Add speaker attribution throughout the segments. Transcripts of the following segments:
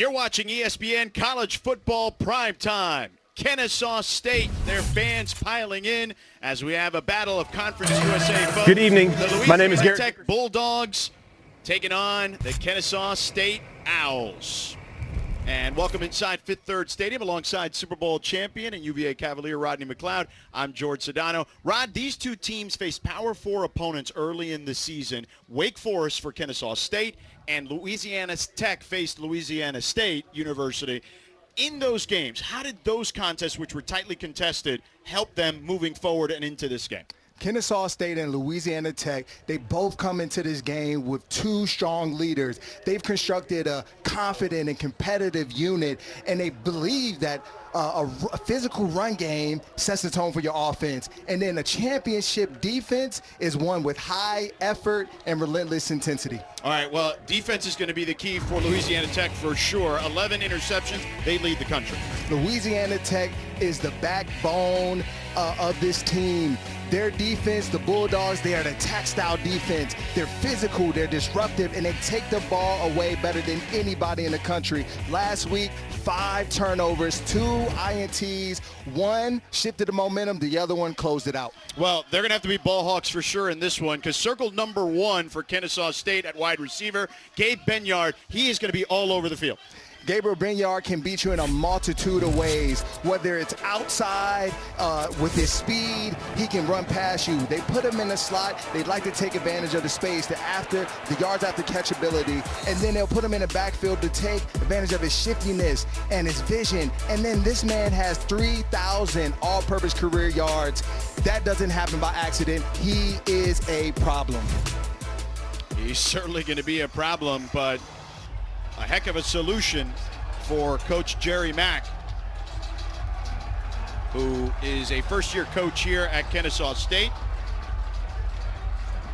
Speaker 1: You're watching ESPN College Football Primetime. Kennesaw State, their fans piling in as we have a battle of Conference USA folks.
Speaker 2: Good evening. My name is Garrett.
Speaker 1: Tech Bulldogs taking on the Kennesaw State Owls. And welcome inside Fifth Third Stadium alongside Super Bowl champion and UVA Cavalier Rodney McLeod. I'm George Sedano. Rod, these two teams faced Power 4 opponents early in the season. Wake Forest for Kennesaw State and Louisiana Tech faced Louisiana State University. In those games, how did those contests, which were tightly contested, help them moving forward and into this game?
Speaker 3: Kennesaw State and Louisiana Tech, they both come into this game with two strong leaders. They've constructed a confident and competitive unit, and they believe that a physical run game sets the tone for your offense. And then a championship defense is one with high effort and relentless intensity.
Speaker 1: All right, well, defense is going to be the key for Louisiana Tech for sure. 11 interceptions, they lead the country.
Speaker 3: Louisiana Tech is the backbone of this team. Their defense, the Bulldogs, they are the attack-style defense. They're physical, they're disruptive, and they take the ball away better than anybody in the country. Last week, 5 turnovers, 2 INTs, 1 shifted the momentum, the other one closed it out.
Speaker 1: Well, they're going to have to be ball hawks for sure in this one because circled number 1 for Kennesaw State at wide receiver, Gabe Benyard, he is going to be all over the field.
Speaker 3: Gabriel Benyard can beat you in a multitude of ways, whether it's outside with his speed, he can run past you. They put him in the slot. They like to take advantage of the space, the yards after catch ability, and then they'll put him in the backfield to take advantage of his shiftiness and his vision. And then this man has 3,000 all-purpose career yards. That doesn't happen by accident. He is a problem.
Speaker 1: He's certainly going to be a problem, but a heck of a solution for Coach Jerry Mack, who is a first-year coach here at Kennesaw State.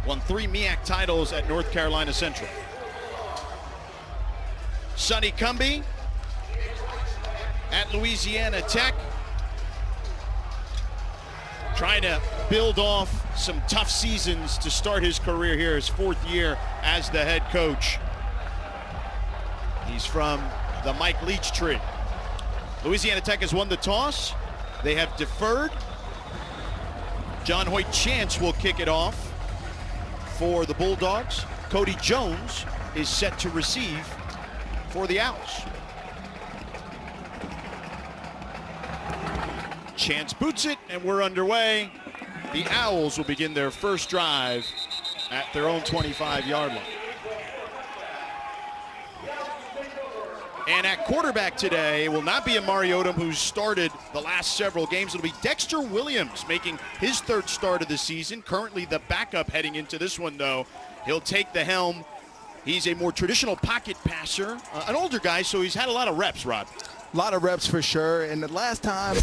Speaker 1: Won 3 MEAC titles at North Carolina Central. Sonny Cumbie at Louisiana Tech, trying to build off some tough seasons to start his career here, his 4th year as the head coach. He's from the Mike Leach tree. Louisiana Tech has won the toss. They have deferred. John Hoyt Chance will kick it off for the Bulldogs. Cody Jones is set to receive for the Owls. Chance boots it, and we're underway. The Owls will begin their first drive at their own 25-yard line. And at quarterback today will not be Amari Odom, who's started the last several games. It'll be Dexter Williams making his 3rd start of the season. Currently the backup heading into this one, though. He'll take the helm. He's a more traditional pocket passer, an older guy, so he's had a lot of reps, Rod.
Speaker 3: A lot of reps for sure, and the last time,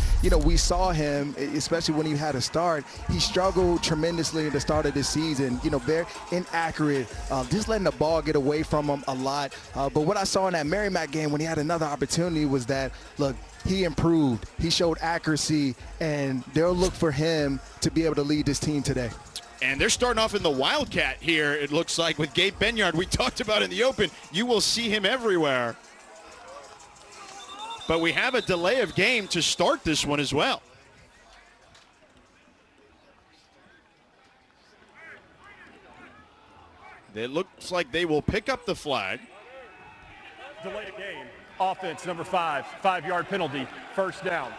Speaker 3: we saw him, especially when he had a start, he struggled tremendously at the start of this season. Very inaccurate, just letting the ball get away from him a lot. But what I saw in that Merrimack game when he had another opportunity was that, look, he improved, he showed accuracy, and they'll look for him to be able to lead this team today.
Speaker 1: And they're starting off in the Wildcat here, it looks like, with Gabe Benyard. We talked about in the open, you will see him everywhere. But we have a delay of game to start this one as well. It looks like they will pick up the flag.
Speaker 2: Delay of game. Offense number 5, 5-yard penalty, first down.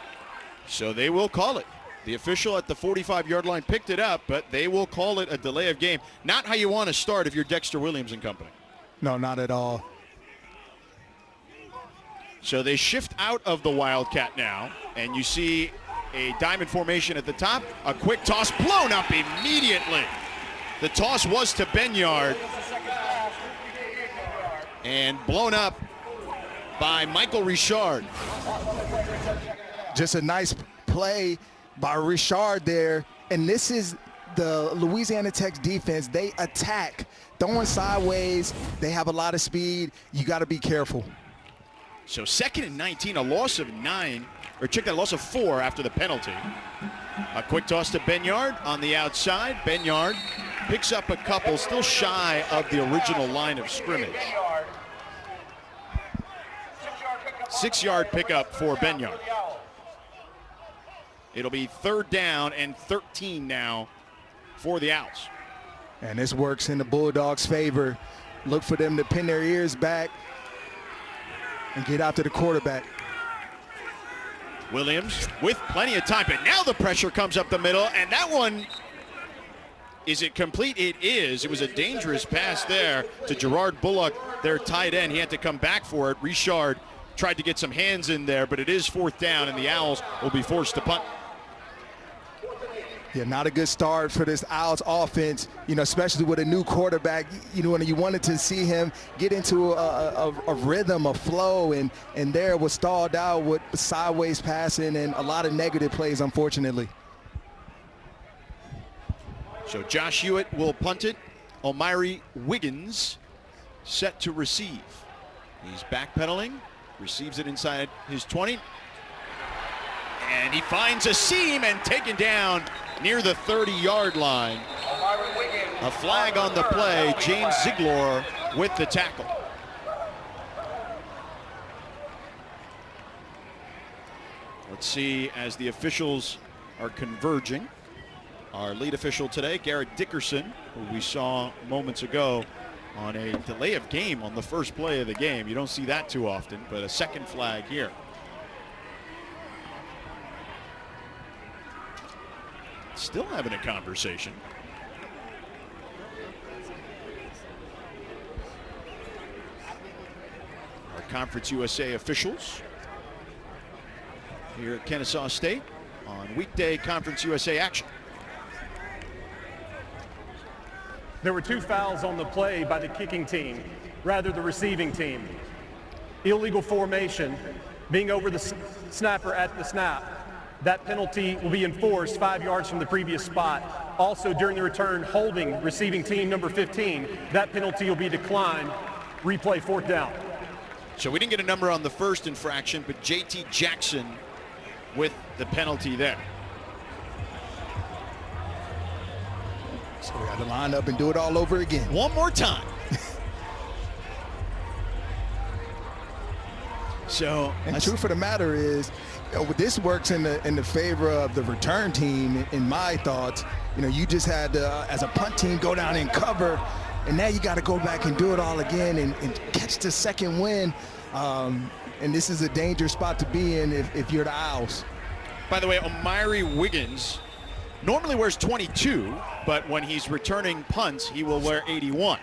Speaker 1: So they will call it. The official at the 45-yard line picked it up, but they will call it a delay of game. Not how you want to start if you're Dexter Williams and company.
Speaker 3: No, not at all.
Speaker 1: So they shift out of the Wildcat now, and you see a diamond formation at the top. A quick toss blown up immediately. The toss was to Benyard and blown up by Michael Richard.
Speaker 3: Just a nice play by Richard there, and this is the Louisiana Tech defense. They attack, throwing sideways. They have a lot of speed. You got to be careful.
Speaker 1: So 2nd and 19, a loss of 9, or check that, a loss of 4 after the penalty. A quick toss to Benyard on the outside. Benyard picks up a couple, still shy of the original line of scrimmage. 6-yard pickup for Benyard. It'll be 3rd down and 13 now for the Owls.
Speaker 3: And this works in the Bulldogs' favor. Look for them to pin their ears back and get out to the quarterback.
Speaker 1: Williams with plenty of time, but now the pressure comes up the middle, and that one, is it complete? It is. It was a dangerous pass there to Gerard Bullock, their tight end. He had to come back for it. Richard tried to get some hands in there, but it is 4th down, and the Owls will be forced to punt.
Speaker 3: Yeah, not a good start for this Owls offense, especially with a new quarterback. You wanted to see him get into a rhythm, a flow, and there it was stalled out with sideways passing and a lot of negative plays, unfortunately.
Speaker 1: So Josh Hewitt will punt it. Omari Wiggins set to receive. He's backpedaling, receives it inside his 20. And he finds a seam and taken down near the 30-yard line. A flag on the play. James Ziegler with the tackle. Let's see as the officials are converging. Our lead official today, Garrett Dickerson, who we saw moments ago on a delay of game on the first play of the game. You don't see that too often, but a second flag here. Still having a conversation. Our Conference USA officials here at Kennesaw State on weekday Conference USA action.
Speaker 2: There were 2 fouls on the play by the kicking team, rather the receiving team. Illegal formation, being over the snapper at the snap. That penalty will be enforced 5 yards from the previous spot. Also, during the return, holding receiving team number 15. That penalty will be declined. Replay 4th down.
Speaker 1: So we didn't get a number on the first infraction, but J.T. Jackson with the penalty there.
Speaker 3: So we got to line up and do it all over again.
Speaker 1: One more time. So,
Speaker 3: and truth of the matter is, this works in the favor of the return team. In my thoughts, you just had to, as a punt team, go down and cover, and now you got to go back and do it all again and catch the second win. And this is a dangerous spot to be in if you're the Owls.
Speaker 1: By the way, Omari Wiggins normally wears 22, but when he's returning punts, he will wear 81.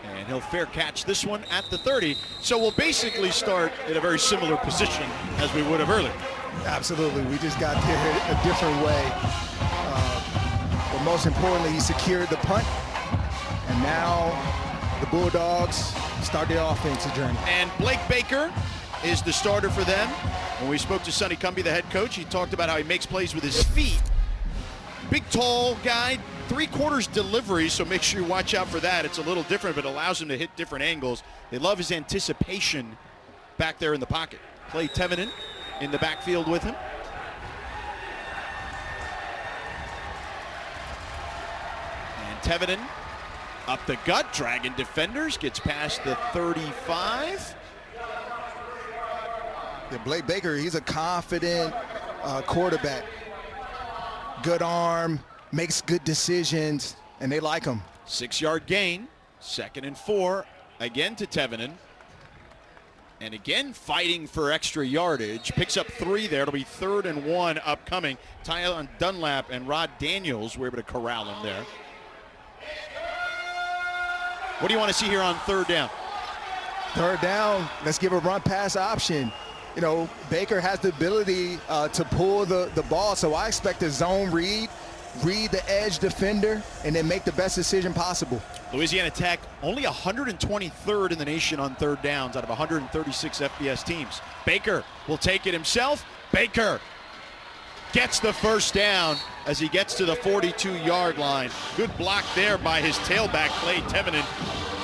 Speaker 1: And he'll fair catch this one at the 30. So we'll basically start in a very similar position as we would have earlier.
Speaker 3: Absolutely. We just got there a different way. But most importantly, he secured the punt. And now the Bulldogs start their offensive journey.
Speaker 1: And Blake Baker is the starter for them. When we spoke to Sonny Cumbie, the head coach, he talked about how he makes plays with his feet. Big, tall guy, 3/4 delivery, so make sure you watch out for that. It's a little different, but allows him to hit different angles. They love his anticipation back there in the pocket. Clay Tevenen in the backfield with him. And Tevenen up the gut, dragging defenders, gets past the 35.
Speaker 3: Yeah, Blake Baker, he's a confident quarterback. Good arm, makes good decisions, and they like him.
Speaker 1: 6-yard gain, 2nd and 4, again to Tevenen. And again fighting for extra yardage. Picks up 3 there. It'll be 3rd and 1 upcoming. Tyler Dunlap and Rod Daniels were able to corral him there. What do you want to see here on 3rd down?
Speaker 3: 3rd down, let's give a run-pass option. Baker has the ability to pull the ball, so I expect a zone read the edge defender, and then make the best decision possible.
Speaker 1: Louisiana Tech only 123rd in the nation on 3rd downs out of 136 FBS teams. Baker will take it himself. Baker gets the 1st down as he gets to the 42-yard line. Good block there by his tailback, Clay Tevenen.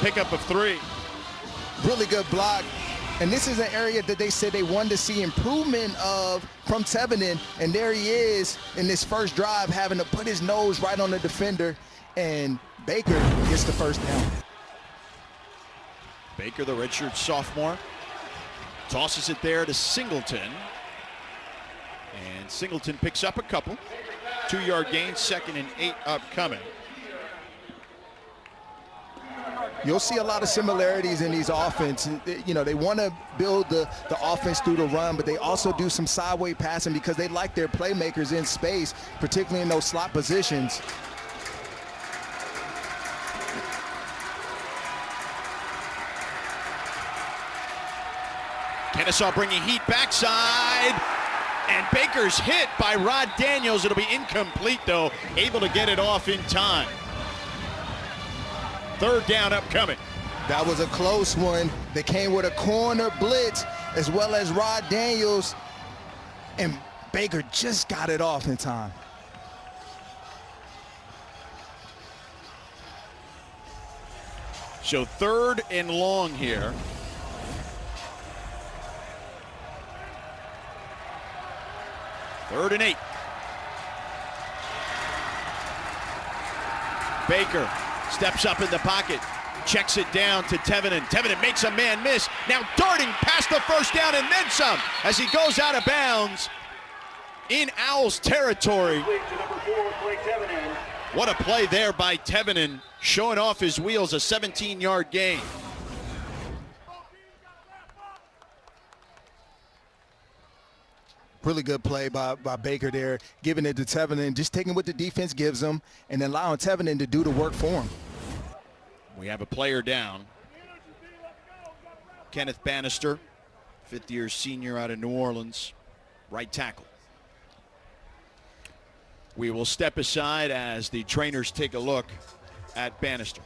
Speaker 1: Pickup of 3.
Speaker 3: Really good block. And this is an area that they said they wanted to see improvement of from Tevenen. And there he is in this first drive, having to put his nose right on the defender. And Baker gets the 1st down.
Speaker 1: Baker, the redshirt sophomore, Tosses it there to Singleton. And Singleton picks up a couple. 2-yard gain, 2nd and 8 upcoming.
Speaker 3: You'll see a lot of similarities in these offenses. You know, they want to build the offense through the run, but they also do some sideway passing because they like their playmakers in space, particularly in those slot positions.
Speaker 1: Kennesaw bringing heat backside. And Baker's hit by Rod Daniels. It'll be incomplete, though. Able to get it off in time. 3rd down upcoming.
Speaker 3: That was a close one. They came with a corner blitz as well as Rod Daniels. And Baker just got it off in time.
Speaker 1: So 3rd and long here. Third and 8. Baker steps up in the pocket, checks it down to Tevenen. Tevenen makes a man miss. Now darting past the 1st down and then some as he goes out of bounds in Owls territory. What a play there by Tevenen, showing off his wheels, a 17-yard gain.
Speaker 3: Really good play by Baker there, giving it to Tevenen, just taking what the defense gives him and allowing Tevenen to do the work for him.
Speaker 1: We have a player down. Kenneth Bannister, 5th-year senior out of New Orleans, right tackle. We will step aside as the trainers take a look at Bannister.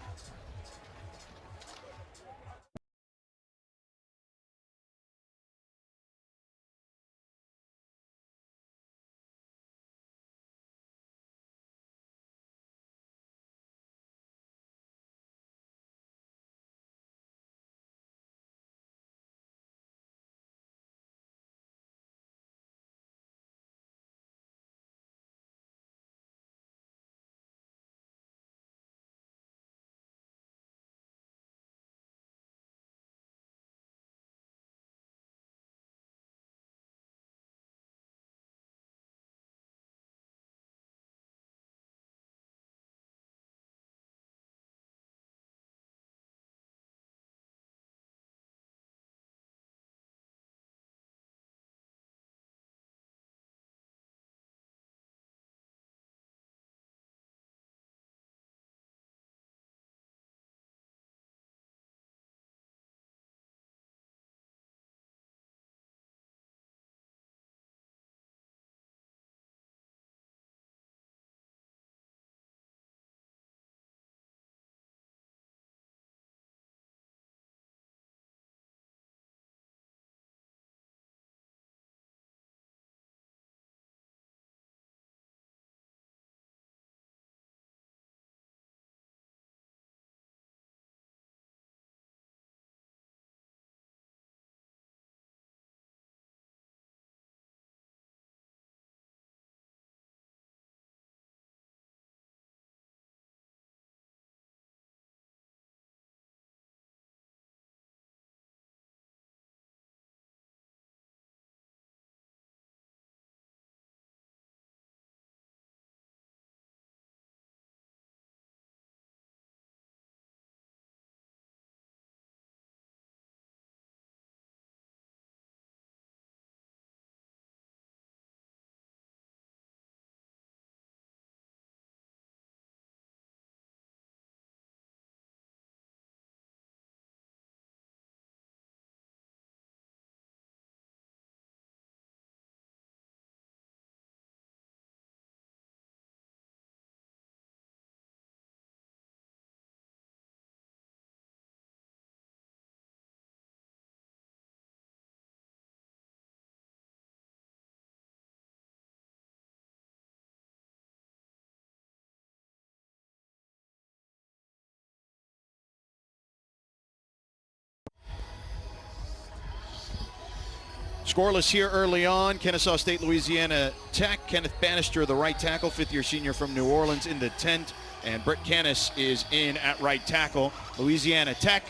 Speaker 1: Scoreless here early on. Kennesaw State, Louisiana Tech. Kenneth Bannister, the right tackle, 5th-year senior from New Orleans, in the tent. And Brett Canis is in at right tackle. Louisiana Tech,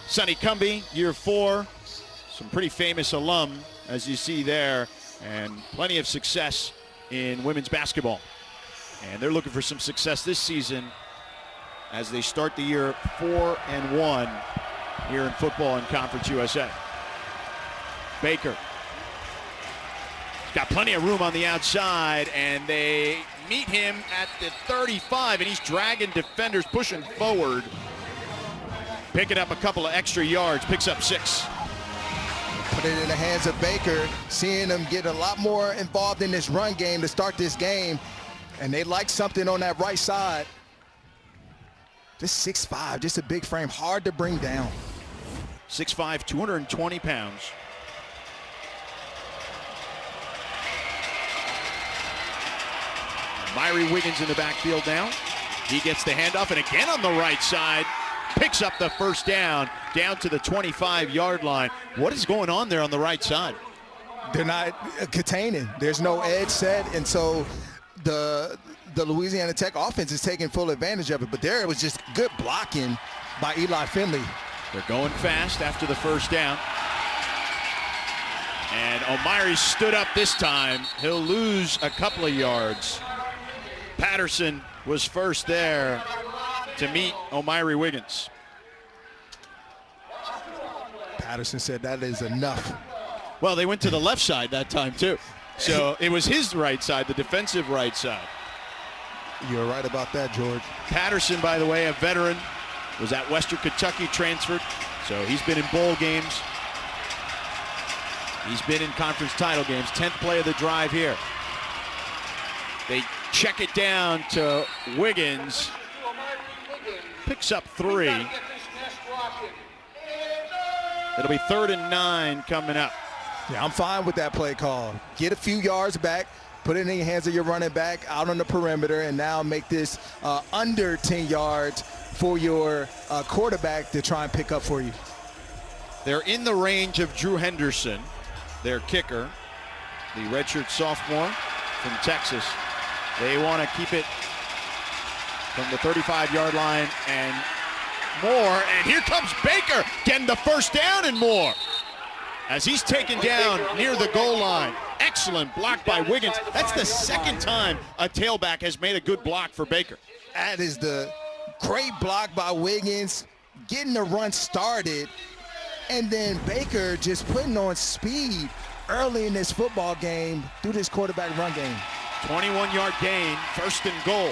Speaker 1: Sonny Cumbie, year 4, Some pretty famous alum, as you see there, and plenty of success in women's basketball. And they're looking for some success this season as they start the year 4-1 here in football in Conference USA. Baker. Got plenty of room on the outside, and they meet him at the 35, and he's dragging defenders, pushing forward. Picking up a couple of extra yards, picks up 6.
Speaker 3: Put it in the hands of Baker, seeing them get a lot more involved in this run game to start this game, and they like something on that right side. Just 6'5", just a big frame, hard to bring down.
Speaker 1: 6'5", 220 pounds. Myrie Wiggins in the backfield now. He gets the handoff, and again on the right side, picks up the first down to the 25-yard line. What is going on there on the right side?
Speaker 3: They're not containing. There's no edge set, and so the Louisiana Tech offense is taking full advantage of it. But there it was just good blocking by Eli Finley.
Speaker 1: They're going fast after the first down. And O'Myrie stood up this time. He'll lose a couple of yards. Patterson was first there to meet O'Myrie Wiggins.
Speaker 3: Patterson said that is enough.
Speaker 1: Well, they went to the left side that time too. So it was his right side, the defensive right side.
Speaker 3: You're right about that, George.
Speaker 1: Patterson, by the way, a veteran, was at Western Kentucky, transferred. So he's been in bowl games. He's been in conference title games. 10th play of the drive here. They check it down to Wiggins. Picks up 3. It'll be 3rd and 9 coming up.
Speaker 3: Yeah, I'm fine with that play call. Get a few yards back, put it in the hands of your running back out on the perimeter, and now make this under 10 yards for your quarterback to try and pick up for you.
Speaker 1: They're in the range of Drew Henderson, their kicker, the redshirt sophomore from Texas. They want to keep it from the 35-yard line and more. And here comes Baker getting the first down and more as he's taken down near the goal line. Excellent block by Wiggins. That's the second time a tailback has made a good block for Baker.
Speaker 3: That is the great block by Wiggins, getting the run started, and then Baker just putting on speed early in this football game through this quarterback run game.
Speaker 1: 21-yard gain, 1st and goal.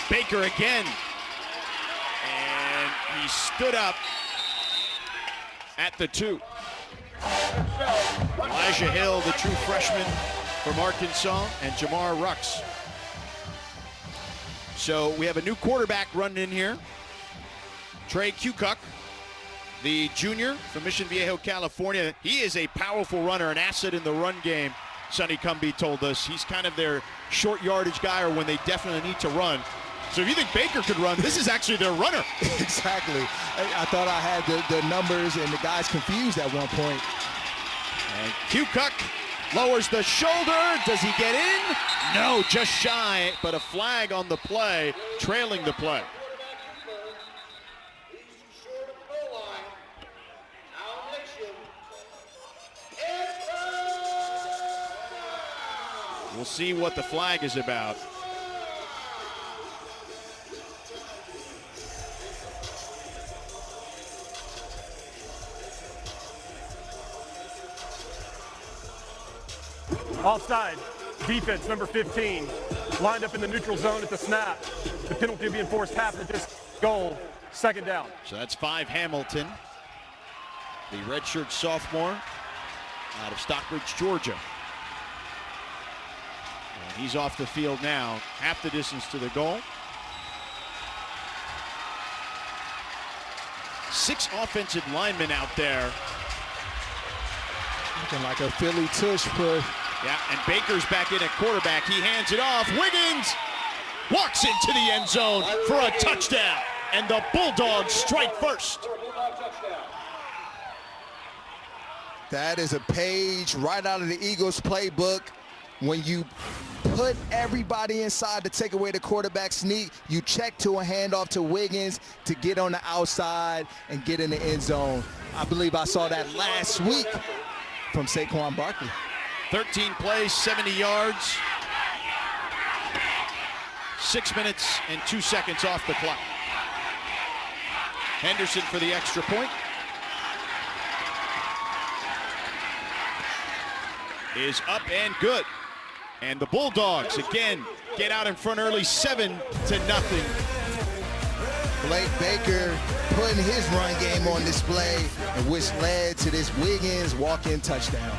Speaker 1: Baker again. And he stood up at the 2. Elijah Hill, the true freshman from Arkansas, and Jamar Rux. So we have a new quarterback running in here. Trey Kukoc, the junior from Mission Viejo, California. He is a powerful runner, an asset in the run game. Sonny Cumbie told us he's kind of their short yardage guy, or when they definitely need to run. So if you think Baker could run, this is actually their runner.
Speaker 3: Exactly. I thought I had the numbers and the guys confused at one point.
Speaker 1: And Kukoc lowers the shoulder. Does he get in? No, just shy, but a flag on the play, trailing the play. We'll see what the flag is about.
Speaker 2: Offside. Defense, number 15, lined up in the neutral zone at the snap. The penalty will be enforced half the distance. Goal, 2nd down.
Speaker 1: So that's 5 Hamilton, the redshirt sophomore out of Stockbridge, Georgia. And he's off the field now, half the distance to the goal. 6 offensive linemen out there.
Speaker 3: Looking like a Philly tush push.
Speaker 1: Yeah, and Baker's back in at quarterback. He hands it off. Wiggins walks into the end zone for a touchdown. And the Bulldogs strike first.
Speaker 3: That is a page right out of the Eagles playbook. When you put everybody inside to take away the quarterback sneak. You check to a handoff to Wiggins to get on the outside and get in the end zone. I believe I saw that last week from Saquon Barkley.
Speaker 1: 13 plays, 70 yards. 6 minutes and 2 seconds off the clock. Henderson for the extra point. Is up and good. And the Bulldogs again get out in front early, 7-0.
Speaker 3: Blake Baker putting his run game on display, and which led to this Wiggins walk-in touchdown.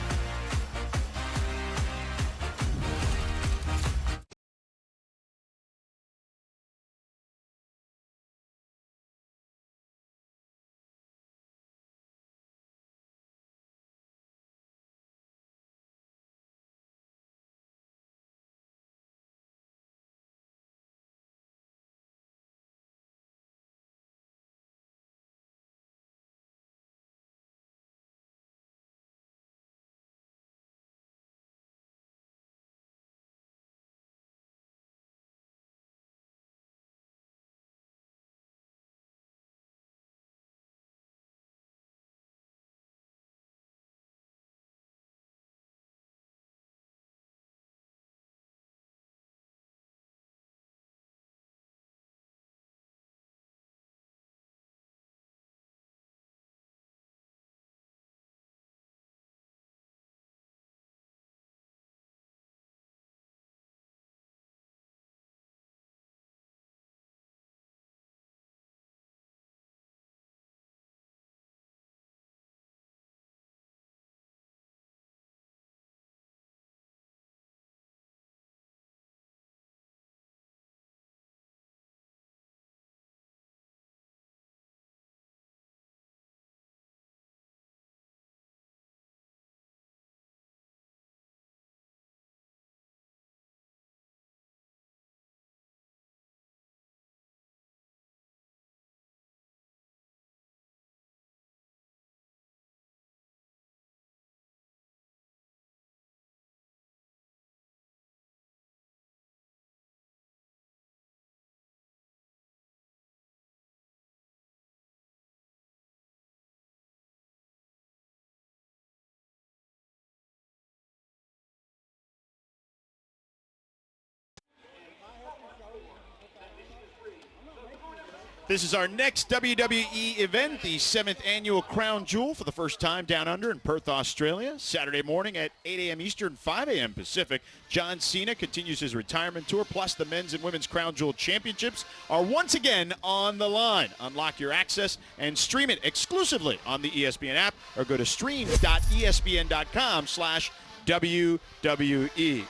Speaker 1: This is our next WWE event, the 7th annual Crown Jewel for the first time down under in Perth, Australia. Saturday morning at 8 a.m. Eastern, 5 a.m. Pacific. John Cena continues his retirement tour, plus the men's and women's Crown Jewel championships are once again on the line. Unlock your access and stream it exclusively on the ESPN app or go to stream.espn.com/WWE.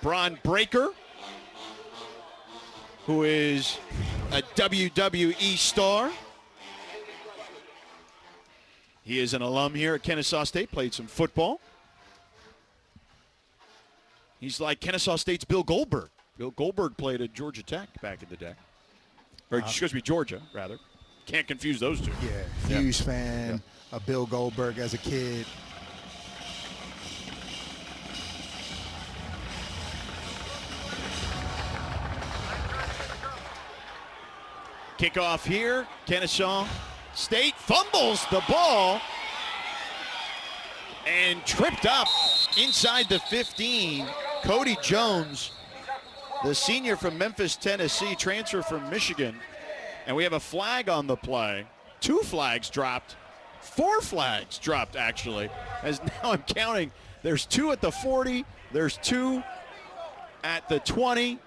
Speaker 1: Braun Breaker, who is a WWE star. He is an alum here at Kennesaw State, played some football. He's like Kennesaw State's Bill Goldberg. Bill Goldberg played at Georgia Tech back in the day. Or excuse me, Georgia, rather. Can't confuse those two.
Speaker 3: Yeah, huge fan of Bill Goldberg as a kid.
Speaker 1: Kickoff here. Kennesaw State fumbles the ball and tripped up inside the 15. Cody Jones, the senior from Memphis, Tennessee, transfer from Michigan. And we have a flag on the play. 2 flags dropped. 4 flags dropped, actually. As now I'm counting, there's 2 at the 40. There's 2 at the 20.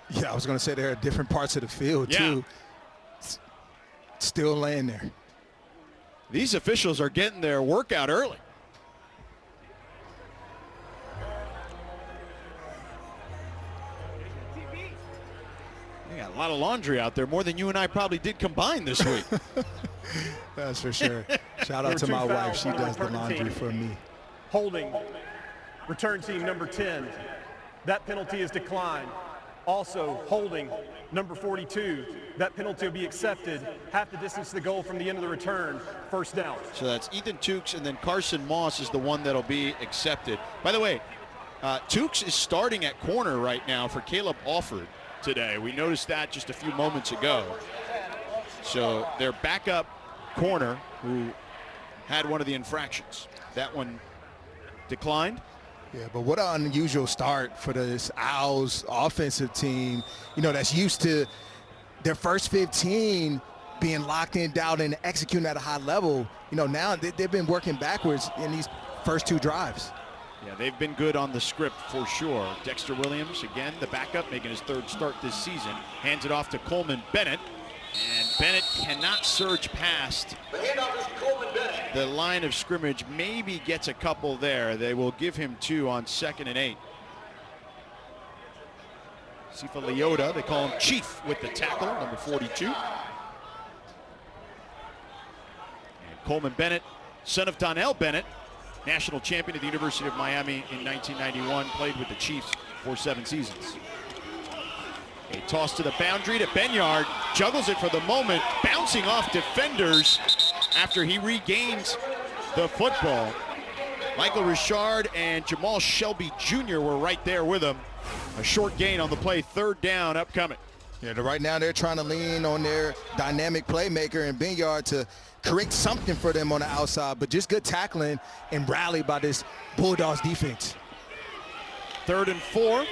Speaker 3: Yeah, I was going to say there are different parts of the field, too. Still laying there.
Speaker 1: These officials are getting their workout early. They got a lot of laundry out there, more than you and I probably did combined this week.
Speaker 3: That's for sure. Shout out to my wife. She does the laundry for me.
Speaker 2: Holding, return team number 10. That penalty is declined. Also holding, number 42. That penalty will be accepted. Half the distance to the goal from the end of the return. First down.
Speaker 1: So that's Ethan Tukes, and then Carson Moss is the one that'll be accepted. By the way, Tukes is starting at corner right now for Caleb Alford today. We noticed that just a few moments ago. So their backup corner who had one of the infractions. That one declined.
Speaker 3: Yeah, but what an unusual start for this Owls offensive team, that's used to their first 15 being locked in, dialed in, and executing at a high level. Now they've been working backwards in these first 2 drives.
Speaker 1: Yeah, they've been good on the script for sure. Dexter Williams, again, the backup, making his 3rd start this season. Hands it off to Coleman Bennett. And Bennett cannot surge past the line of scrimmage. Maybe gets a couple there. They will give him 2 on 2nd and 8. Sifa Leota, they call him Chief with the tackle, number 42. And Coleman Bennett, son of Donnell Bennett, national champion at the University of Miami in 1991, played with the Chiefs for 7 seasons. A toss to the boundary to Benyard, juggles it for the moment, bouncing off defenders after he regains the football. Michael Richard and Jamal Shelby Jr. were right there with him. A short gain on the play, 3rd down upcoming.
Speaker 3: Yeah, right now they're trying to lean on their dynamic playmaker and Benyard to create something for them on the outside, but just good tackling and rally by this Bulldogs defense.
Speaker 1: 3rd and 4.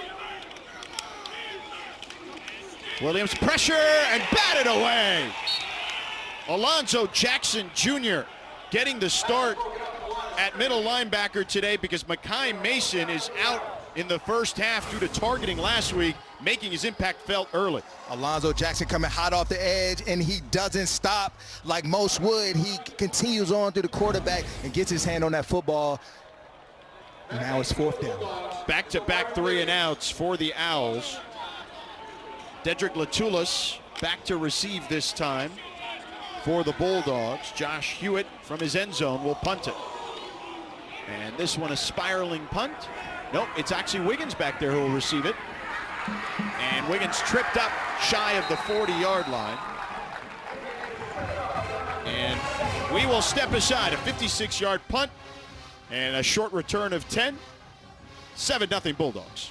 Speaker 1: Williams pressure and batted away. Alonzo Jackson Jr. getting the start at middle linebacker today because Makai Mason is out in the first half due to targeting last week, making his impact felt early.
Speaker 3: Alonzo Jackson coming hot off the edge, and he doesn't stop like most would. He continues on through the quarterback and gets his hand on that football. And now it's 4th down.
Speaker 1: Back-to-back 3 and outs for the Owls. Dedrick Latulis back to receive this time for the Bulldogs. Josh Hewitt from his end zone will punt it. And this one a spiraling punt. Nope, it's actually Wiggins back there who will receive it. And Wiggins tripped up shy of the 40-yard line. And we will step aside. A 56-yard punt and a short return of 10. 7-0 Bulldogs.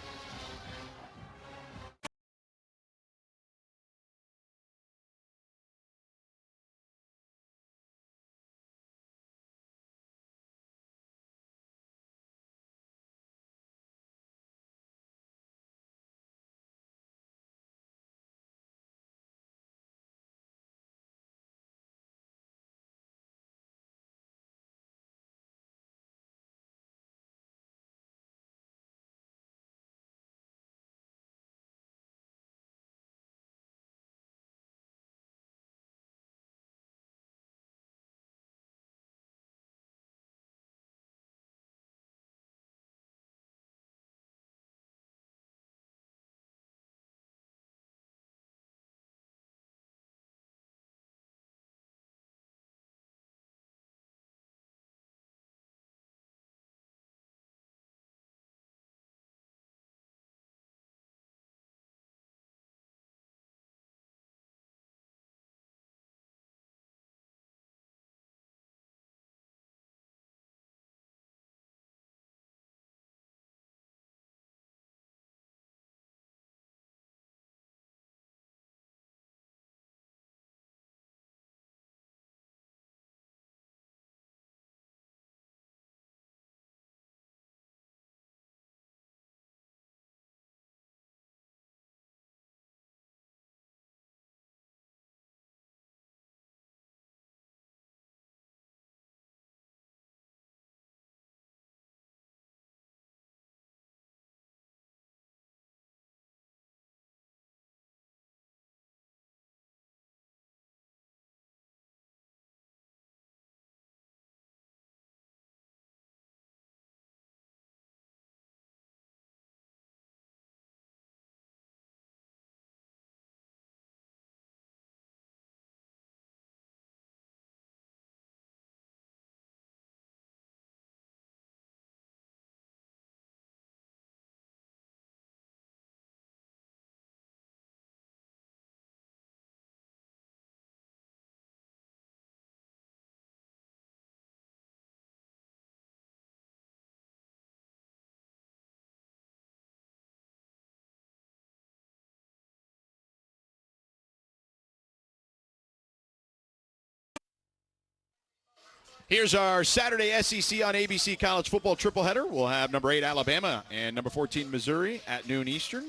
Speaker 1: Here's our Saturday SEC on ABC College Football triple header. We'll have number 8 Alabama and number 14 Missouri at noon Eastern.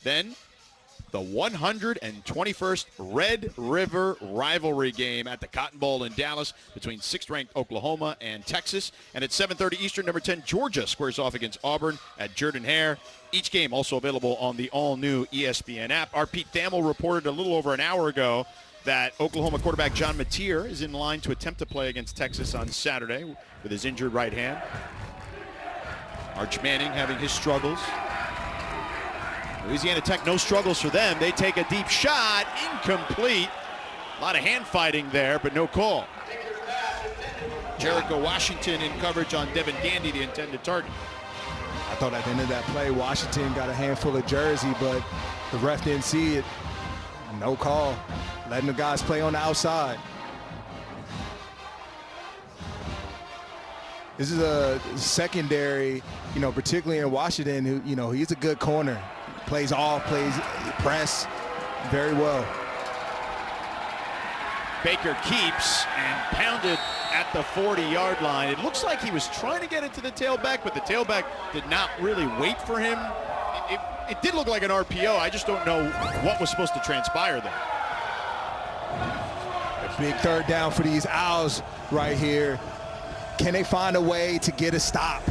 Speaker 1: Then the 121st Red River rivalry game at the Cotton Bowl in Dallas between 6th-ranked Oklahoma and Texas. And at 7:30 Eastern, number 10 Georgia squares off against Auburn at Jordan-Hare. Each game also available on the all-new ESPN app. Our Pete Thamel reported a little over an hour ago that Oklahoma quarterback John Mateer is in line to attempt to play against Texas on Saturday with his injured right hand. Arch Manning having his struggles. Louisiana Tech, no struggles for them. They take a deep shot, incomplete. A lot of hand fighting there, but no call. Jericho Washington in coverage on Devin Gandy, the intended target.
Speaker 3: I thought at the end of that play, Washington got a handful of jersey, but the ref didn't see it. No call. Letting the guys play on the outside. This is a secondary, particularly in Washington, who, he's a good corner. Plays off, plays press very well.
Speaker 1: Baker keeps and pounded at the 40-yard line. It looks like he was trying to get it to the tailback, but the tailback did not really wait for him. It did look like an RPO. I just don't know what was supposed to transpire there.
Speaker 3: A big third down for these Owls right here. Can they find a way to get a stop?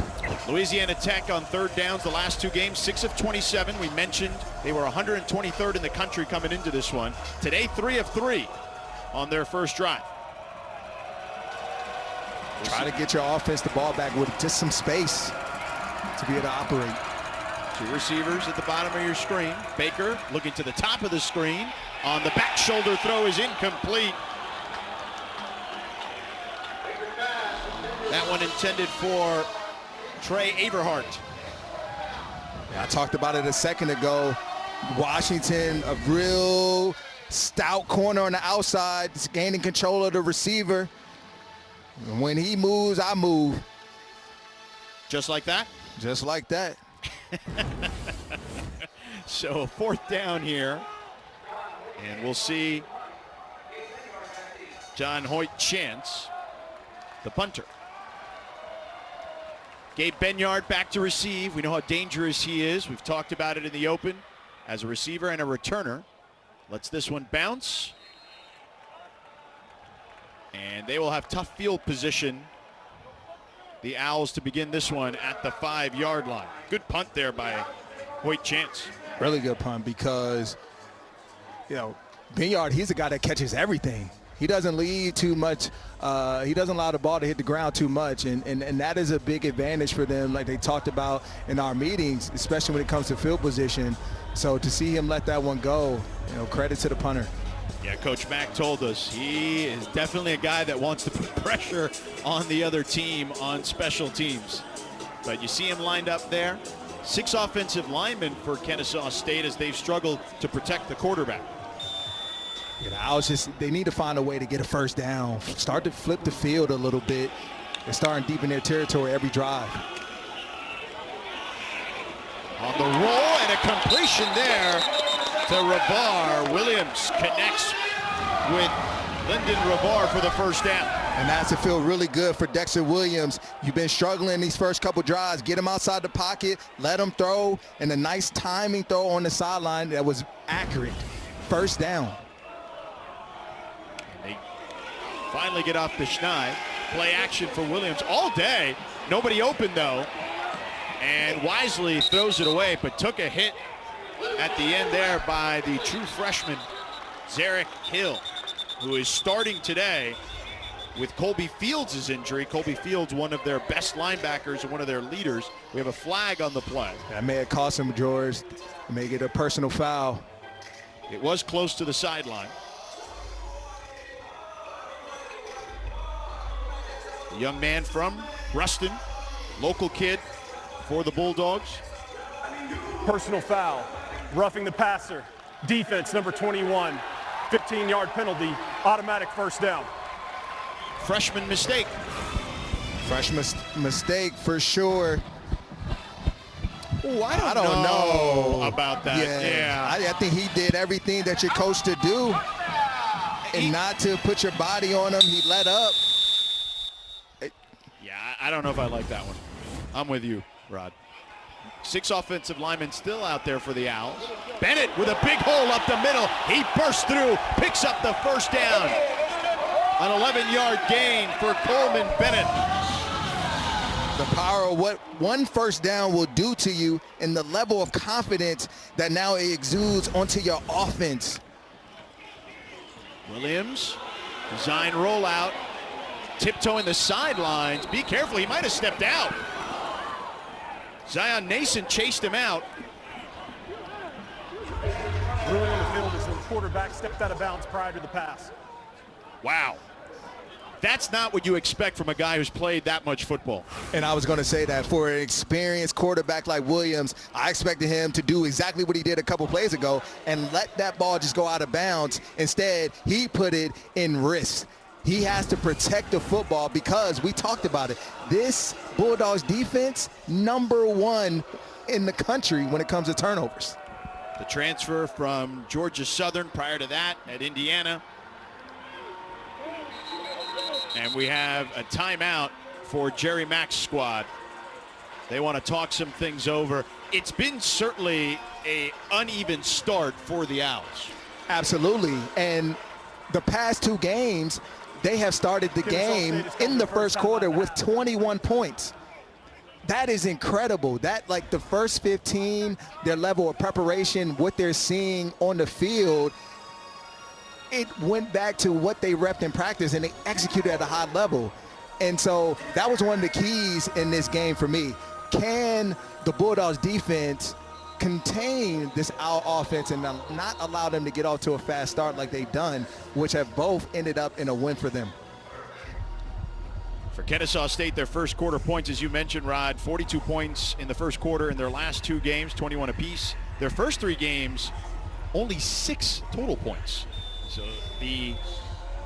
Speaker 1: Louisiana Tech on third downs the last 2 games, 6 of 27. We mentioned they were 123rd in the country coming into this one. Today, 3 of 3 on their first drive.
Speaker 3: Try to get your offense the ball back with just some space to be able to operate.
Speaker 1: 2 receivers at the bottom of your screen. Baker looking to the top of the screen. On the back shoulder throw is incomplete. That one intended for Trey Averhart.
Speaker 3: Yeah, I talked about it a second ago. Washington, a real stout corner on the outside, just gaining control of the receiver. And when he moves, I move.
Speaker 1: Just like that?
Speaker 3: Just like that.
Speaker 1: So 4th down here. And we'll see John Hoyt Chance, the punter. Gabe Benyard back to receive. We know how dangerous he is. We've talked about it in the open as a receiver and a returner. Lets this one bounce. And they will have tough field position, the Owls, to begin this one at the 5-yard line. Good punt there by Hoyt Chance.
Speaker 3: Really good punt because, Benyard, he's a guy that catches everything. He doesn't leave too much. He doesn't allow the ball to hit the ground too much, and that is a big advantage for them, like they talked about in our meetings, especially when it comes to field position. So to see him let that one go, credit to the punter.
Speaker 1: Yeah, Coach Mack told us he is definitely a guy that wants to put pressure on the other team on special teams. But you see him lined up there. 6 offensive linemen for Kennesaw State as they've struggled to protect the quarterback.
Speaker 3: The Owls they need to find a way to get a first down. Start to flip the field a little bit. They're starting deep in their territory every drive.
Speaker 1: On the roll and a completion there to Ravar. Williams connects with Lyndon Ravar for the first down.
Speaker 3: And that's to feel really good for Dexter Williams. You've been struggling these first couple drives. Get him outside the pocket, let him throw, and a nice timing throw on the sideline that was accurate. First down.
Speaker 1: They finally get off the schneid. Play action for Williams all day. Nobody open though. And wisely throws it away, but took a hit at the end there by the true freshman, Zarek Hill, who is starting today with Colby Fields' injury. Colby Fields, one of their best linebackers and one of their leaders. We have a flag on the play.
Speaker 3: That may have cost him, George. It may get a personal foul.
Speaker 1: It was close to the sideline. The young man from Ruston, local kid for the Bulldogs.
Speaker 2: Personal foul, roughing the passer, defense number 21, 15-yard penalty, automatic first down.
Speaker 1: Freshman mistake.
Speaker 3: Freshman mistake for sure.
Speaker 1: Ooh, I don't know about that. Yeah.
Speaker 3: I think he did everything that you're coached to do, and not to put your body on him. He let up.
Speaker 1: I don't know if I like that one. I'm with you, Rod. 6 offensive linemen still out there for the Owls. Bennett with a big hole up the middle. He bursts through, picks up the first down. An 11-yard gain for Coleman Bennett.
Speaker 3: The power of what one first down will do to you and the level of confidence that now it exudes onto your offense.
Speaker 1: Williams, design rollout, tiptoeing the sidelines. Be careful, he might have stepped out. Zion Nason chased him out.
Speaker 2: Ruling on the field as the quarterback stepped out of bounds prior to the pass.
Speaker 1: Wow. That's not what you expect from a guy who's played that much football.
Speaker 3: And I was going to say that for an experienced quarterback like Williams, I expected him to do exactly what he did a couple plays ago and let that ball just go out of bounds. Instead, he put it in risk. He has to protect the football because we talked about it. This Bulldogs defense, #1 in the country when it comes to turnovers.
Speaker 1: The transfer from Georgia Southern prior to that at Indiana. And we have a timeout for Jerry Mack's squad. They want to talk some things over. It's been certainly an uneven start for the Owls.
Speaker 3: Absolutely. And the past 2 games, they have started the game in the first quarter with 21 points. That is incredible. That, like, the first 15, their level of preparation, what they're seeing on the field, it went back to what they repped in practice, and they executed at a high level. And so that was one of the keys in this game for me. Can the Bulldogs defense contain this Owl offense and not allow them to get off to a fast start like they've done, which have both ended up in a win for them?
Speaker 1: For Kennesaw State, their first quarter points, as you mentioned, Rod, 42 points in the first quarter in their last 2 games, 21 apiece. Their first 3 games, only 6 total points. So the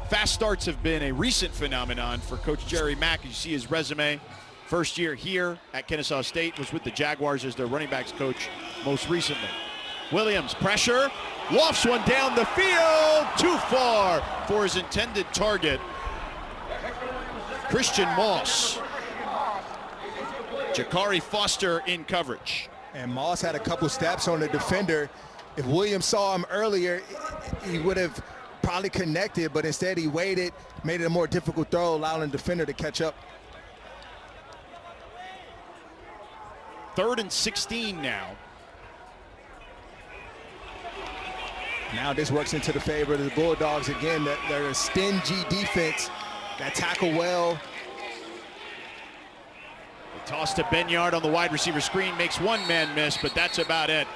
Speaker 1: fast starts have been a recent phenomenon for Coach Jerry Mack. You see his resume. First year here at Kennesaw State, was with the Jaguars as their running backs coach most recently. Williams, pressure, lofts one down the field, too far for his intended target. Christian Moss. Jakari Foster in coverage.
Speaker 3: And Moss had a couple steps on the defender. If Williams saw him earlier, he would have probably connected, but instead he waited, made it a more difficult throw, allowing the defender to catch up.
Speaker 1: 3rd and 16 now.
Speaker 3: Now this works into the favor of the Bulldogs again. They're a stingy defense that tackle well.
Speaker 1: The toss to Benyard on the wide receiver screen makes one man miss, but that's about it.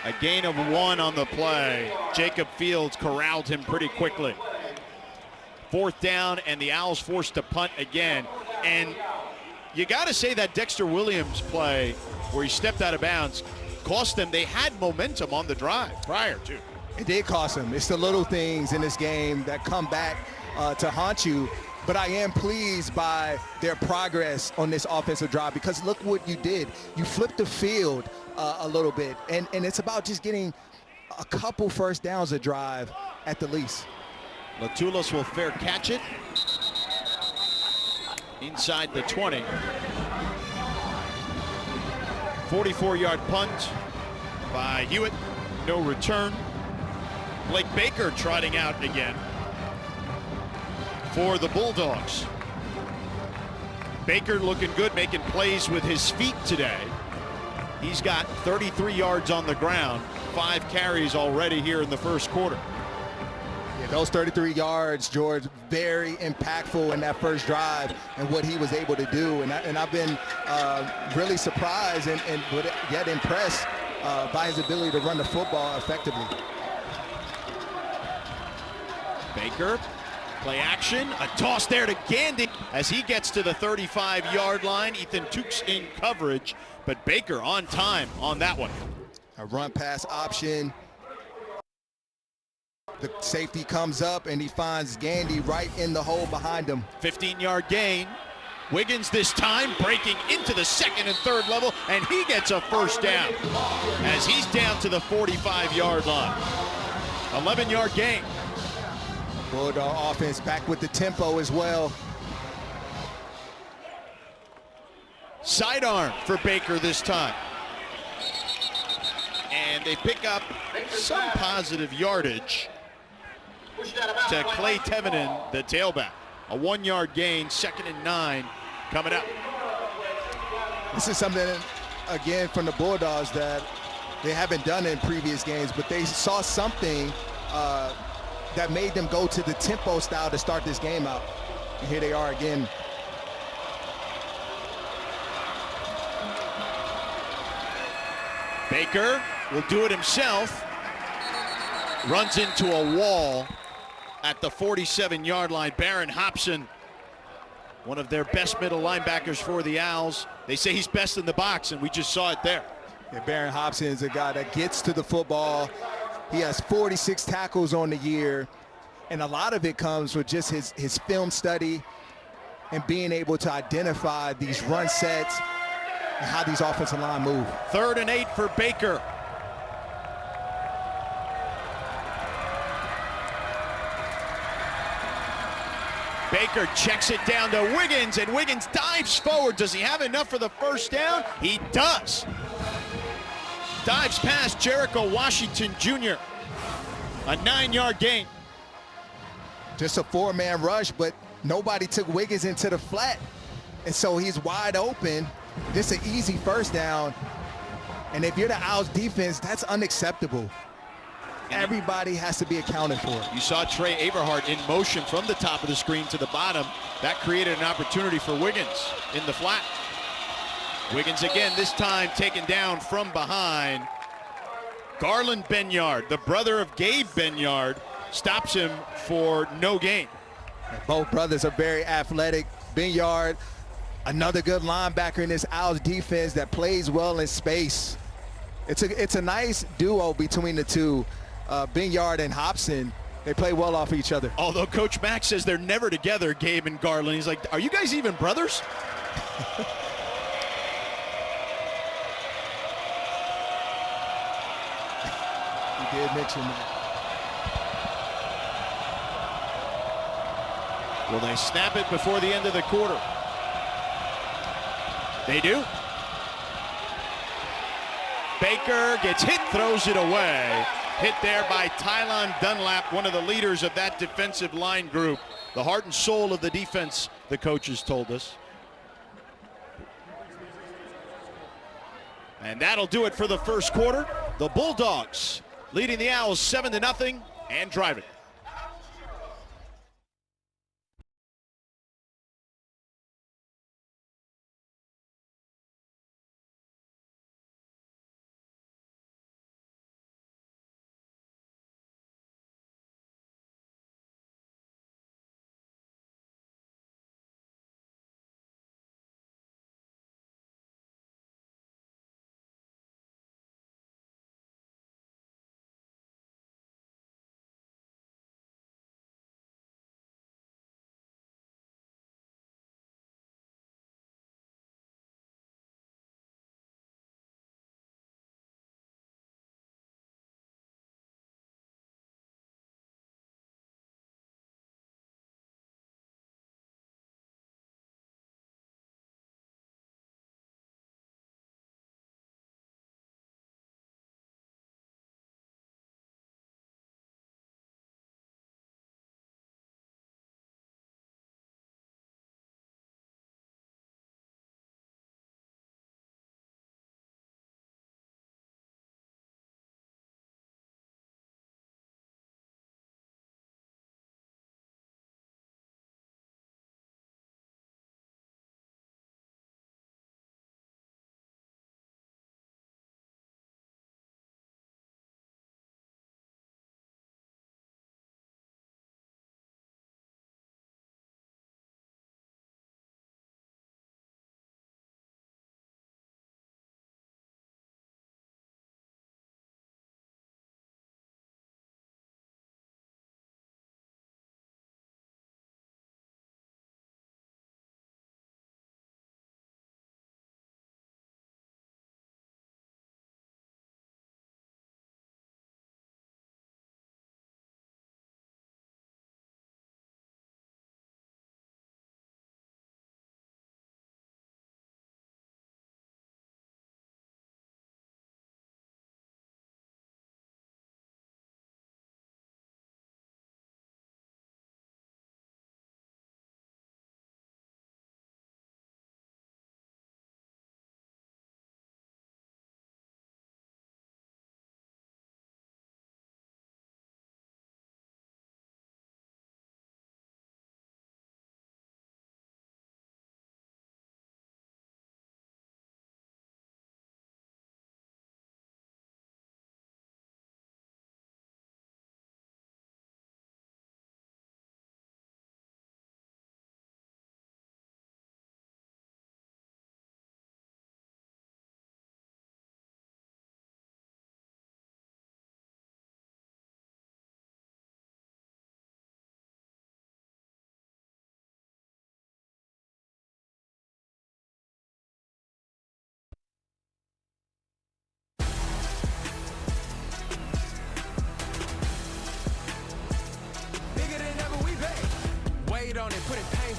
Speaker 1: A gain of 1 on the play. Jacob Fields corralled him pretty quickly. 4th down, and the Owls forced to punt again. And you got to say that Dexter Williams play where he stepped out of bounds cost them. They had momentum on the drive prior to.
Speaker 3: It did cost them. It's the little things in this game that come back to haunt you. But I am pleased by their progress on this offensive drive because look what you did. You flipped the field a little bit, and it's about just getting a couple first downs a drive at the least.
Speaker 1: Latulis will fair catch it inside the 20. 44-yard punt by Hewitt. No return. Blake Baker trotting out again for the Bulldogs. Baker looking good, making plays with his feet today. He's got 33 yards on the ground, 5 carries already here in the first quarter.
Speaker 3: Yeah, those 33 yards, George, very impactful in that first drive and what he was able to do. And I've been really surprised and yet impressed by his ability to run the football effectively.
Speaker 1: Baker, play action, a toss there to Gandy as he gets to the 35-yard line. Ethan Tukes in coverage, but Baker on time on that one.
Speaker 3: A run pass option. The safety comes up and he finds Gandy right in the hole behind him.
Speaker 1: 15-yard gain. Wiggins this time breaking into the 2nd and 3rd level, and he gets a first down as he's down to the 45-yard line. 11-yard gain.
Speaker 3: Bulldog offense back with the tempo as well.
Speaker 1: Sidearm for Baker this time. And they pick up some positive yardage to Clay Tevenen, the tailback. A 1-yard gain, 2nd and 9 coming up.
Speaker 3: This is something, again, from the Bulldogs that they haven't done in previous games, but they saw something that made them go to the tempo style to start this game out. And here they are again.
Speaker 1: Baker will do it himself. Runs into a wall at the 47-yard line. Barron Hobson, one of their best middle linebackers for the Owls. They say he's best in the box, and we just saw it there.
Speaker 3: Yeah, Barron Hobson is a guy that gets to the football. He has 46 tackles on the year, and a lot of it comes with just his film study and being able to identify these run sets and how these offensive line move.
Speaker 1: 3rd and 8 for Baker. Baker checks it down to Wiggins, and Wiggins dives forward. Does he have enough for the first down? He does. Dives past Jericho Washington Jr. A 9-yard gain.
Speaker 3: Just a 4-man rush, but nobody took Wiggins into the flat. And so he's wide open. Just an easy first down. And if you're the Owls defense, that's unacceptable. Everybody has to be accounted for.
Speaker 1: You saw Trey Averhart in motion from the top of the screen to the bottom. That created an opportunity for Wiggins in the flat. Wiggins again, this time taken down from behind. Garland Benyard, the brother of Gabe Benyard, stops him for no gain.
Speaker 3: Both brothers are very athletic. Benyard, another good linebacker in this Owls defense that plays well in space. It's a nice duo between the two. Benyard and Hobson, they play well off each other.
Speaker 1: Although Coach Mack says they're never together, Gabe and Garland. He's like, are you guys even brothers?
Speaker 3: He did mention that.
Speaker 1: Will they snap it before the end of the quarter? They do. Baker gets hit, throws it away. Hit there by Tylon Dunlap, one of the leaders of that defensive line group. The heart and soul of the defense, the coaches told us. And that'll do it for the first quarter. The Bulldogs leading the Owls 7-0 and driving.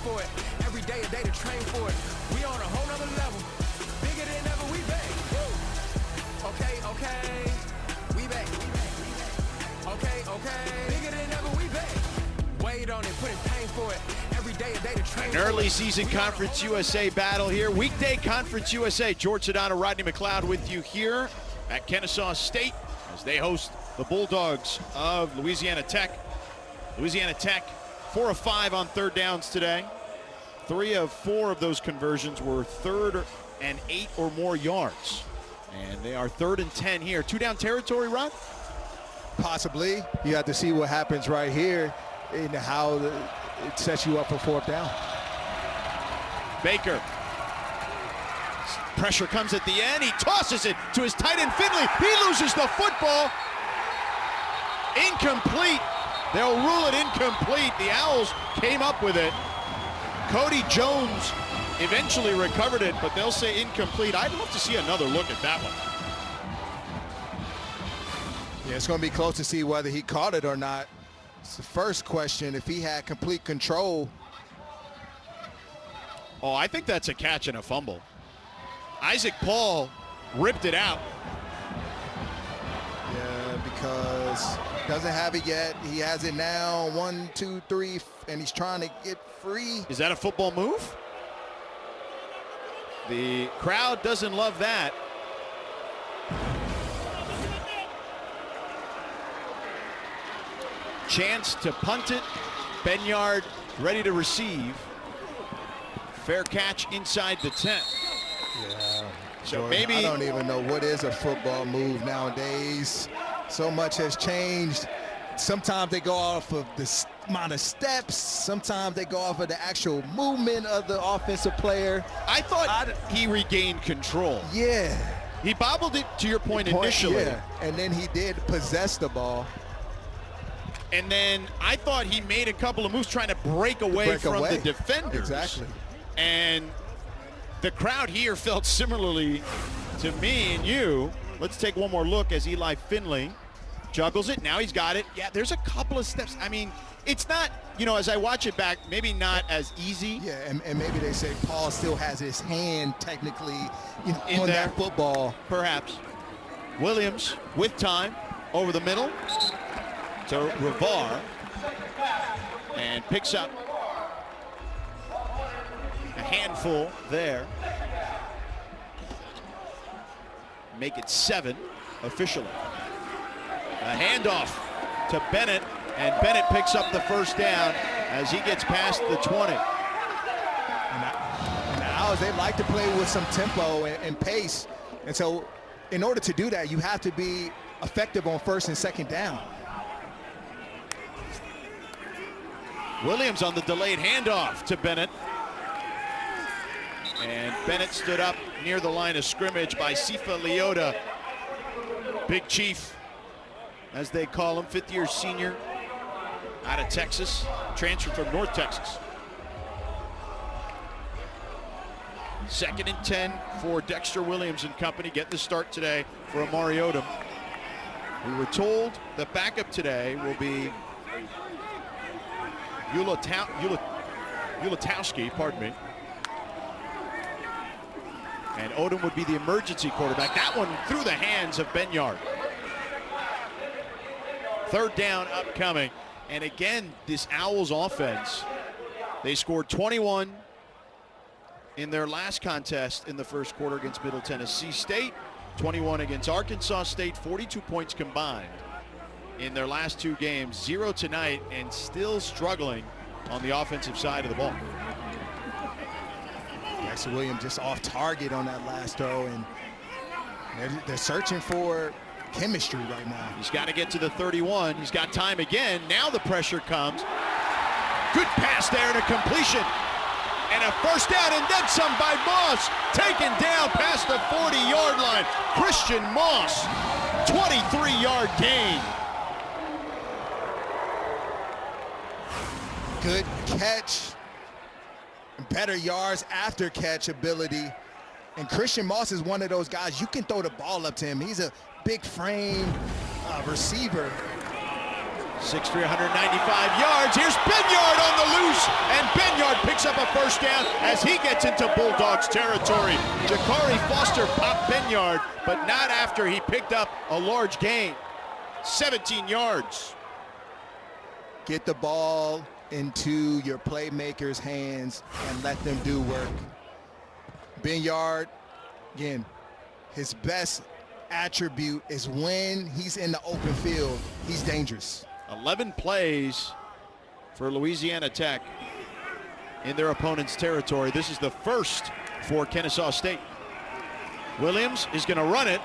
Speaker 4: for it. Every day a day to train for it. We on a whole nother level. Bigger than ever, we back. Woo. Okay. We back. Okay. Bigger than ever, we back. Wait on it, put in pain for it. Every day a day to train
Speaker 1: An
Speaker 4: for it.
Speaker 1: early season Conference USA battle here. Weekday Conference USA. George Sedano, Rodney McLeod with you here at Kennesaw State as they host the Bulldogs of Louisiana Tech. Louisiana Tech 4 of 5 on third downs today. 3 of 4 of those conversions were 3rd and 8 or more yards. And they are 3rd and 10 here. 2-down territory, Rod?
Speaker 3: Possibly. You have to see what happens right here and how it sets you up for 4th down.
Speaker 1: Baker. Pressure comes at the end. He tosses it to his tight end, Finley. He loses the football. Incomplete. They'll rule it incomplete. The Owls came up with it. Cody Jones eventually recovered it, but they'll say incomplete. I'd love to see another look at that one.
Speaker 3: Yeah, it's going to be close to see whether he caught it or not. It's the first question. If he had complete control.
Speaker 1: Oh, I think that's a catch and a fumble. Isaac Paul ripped it out.
Speaker 3: Yeah, because doesn't have it yet. He has it now. 1, 2, 3, and he's trying to get free.
Speaker 1: Is that a football move? The crowd doesn't love that. Chance to punt it. Benyard ready to receive. Fair catch inside the 10.
Speaker 3: Yeah.
Speaker 1: So
Speaker 3: Jordan,
Speaker 1: maybe
Speaker 3: I don't even know what is a football move nowadays. So much has changed. Sometimes they go off of the amount of steps. Sometimes they go off of the actual movement of the offensive player.
Speaker 1: I thought he regained control.
Speaker 3: Yeah.
Speaker 1: He bobbled it, to your point initially.
Speaker 3: Yeah. And then he did possess the ball.
Speaker 1: And then I thought he made a couple of moves trying to break away from the defenders.
Speaker 3: Exactly.
Speaker 1: And the crowd here felt similarly to me and you. Let's take one more look as Eli Finley juggles it. Now he's got it. Yeah, there's a couple of steps. I mean, it's not, as I watch it back, maybe not as easy.
Speaker 3: Yeah, and maybe they say Paul still has his hand technically
Speaker 1: in
Speaker 3: on
Speaker 1: there.
Speaker 3: that football.
Speaker 1: Perhaps. Williams with time over the middle to Rivar and picks up a handful there. Make it 7 officially. A handoff to Bennett, and Bennett picks up the first down as he gets past the 20.
Speaker 3: And the Owls, they like to play with some tempo and pace. And so in order to do that, you have to be effective on 1st and 2nd down.
Speaker 1: Williams on the delayed handoff to Bennett. And Bennett stood up near the line of scrimmage by Sifa Leota. Big Chief, as they call him, 5th-year senior out of Texas, transferred from North Texas. 2nd and 10 for Dexter Williams and company. Get the start today for Amari Odom. We were told the backup today will be Ulatowski, pardon me. And Odom would be the emergency quarterback. That one through the hands of Benyard. 3rd down upcoming. And again, this Owls offense, they scored 21 in their last contest in the first quarter against Middle Tennessee State, 21 against Arkansas State, 42 points combined in their last 2 games, 0 tonight, and still struggling on the offensive side of the ball.
Speaker 3: Dexter Williams just off target on that last throw, and they're searching for chemistry right now.
Speaker 1: He's got to get to the 31. He's got time again. Now the pressure comes. Good pass there and a completion. And a first down and then some by Moss. Taken down past the 40-yard line. Christian Moss, 23-yard gain.
Speaker 3: Good catch. Better yards after catch ability. And Christian Moss is one of those guys, you can throw the ball up to him. He's a big frame receiver.
Speaker 1: 6'3", 195 yards. Here's Benyard on the loose, and Benyard picks up a first down as he gets into Bulldogs territory. Jakari Foster popped Benyard, but not after he picked up a large gain. 17 yards.
Speaker 3: Get the ball into your playmakers' hands and let them do work. Benyard, again, his best attribute is when he's in the open field, he's dangerous.
Speaker 1: 11 plays for Louisiana Tech in their opponent's territory. This is the first for Kennesaw State. Williams is going to run it.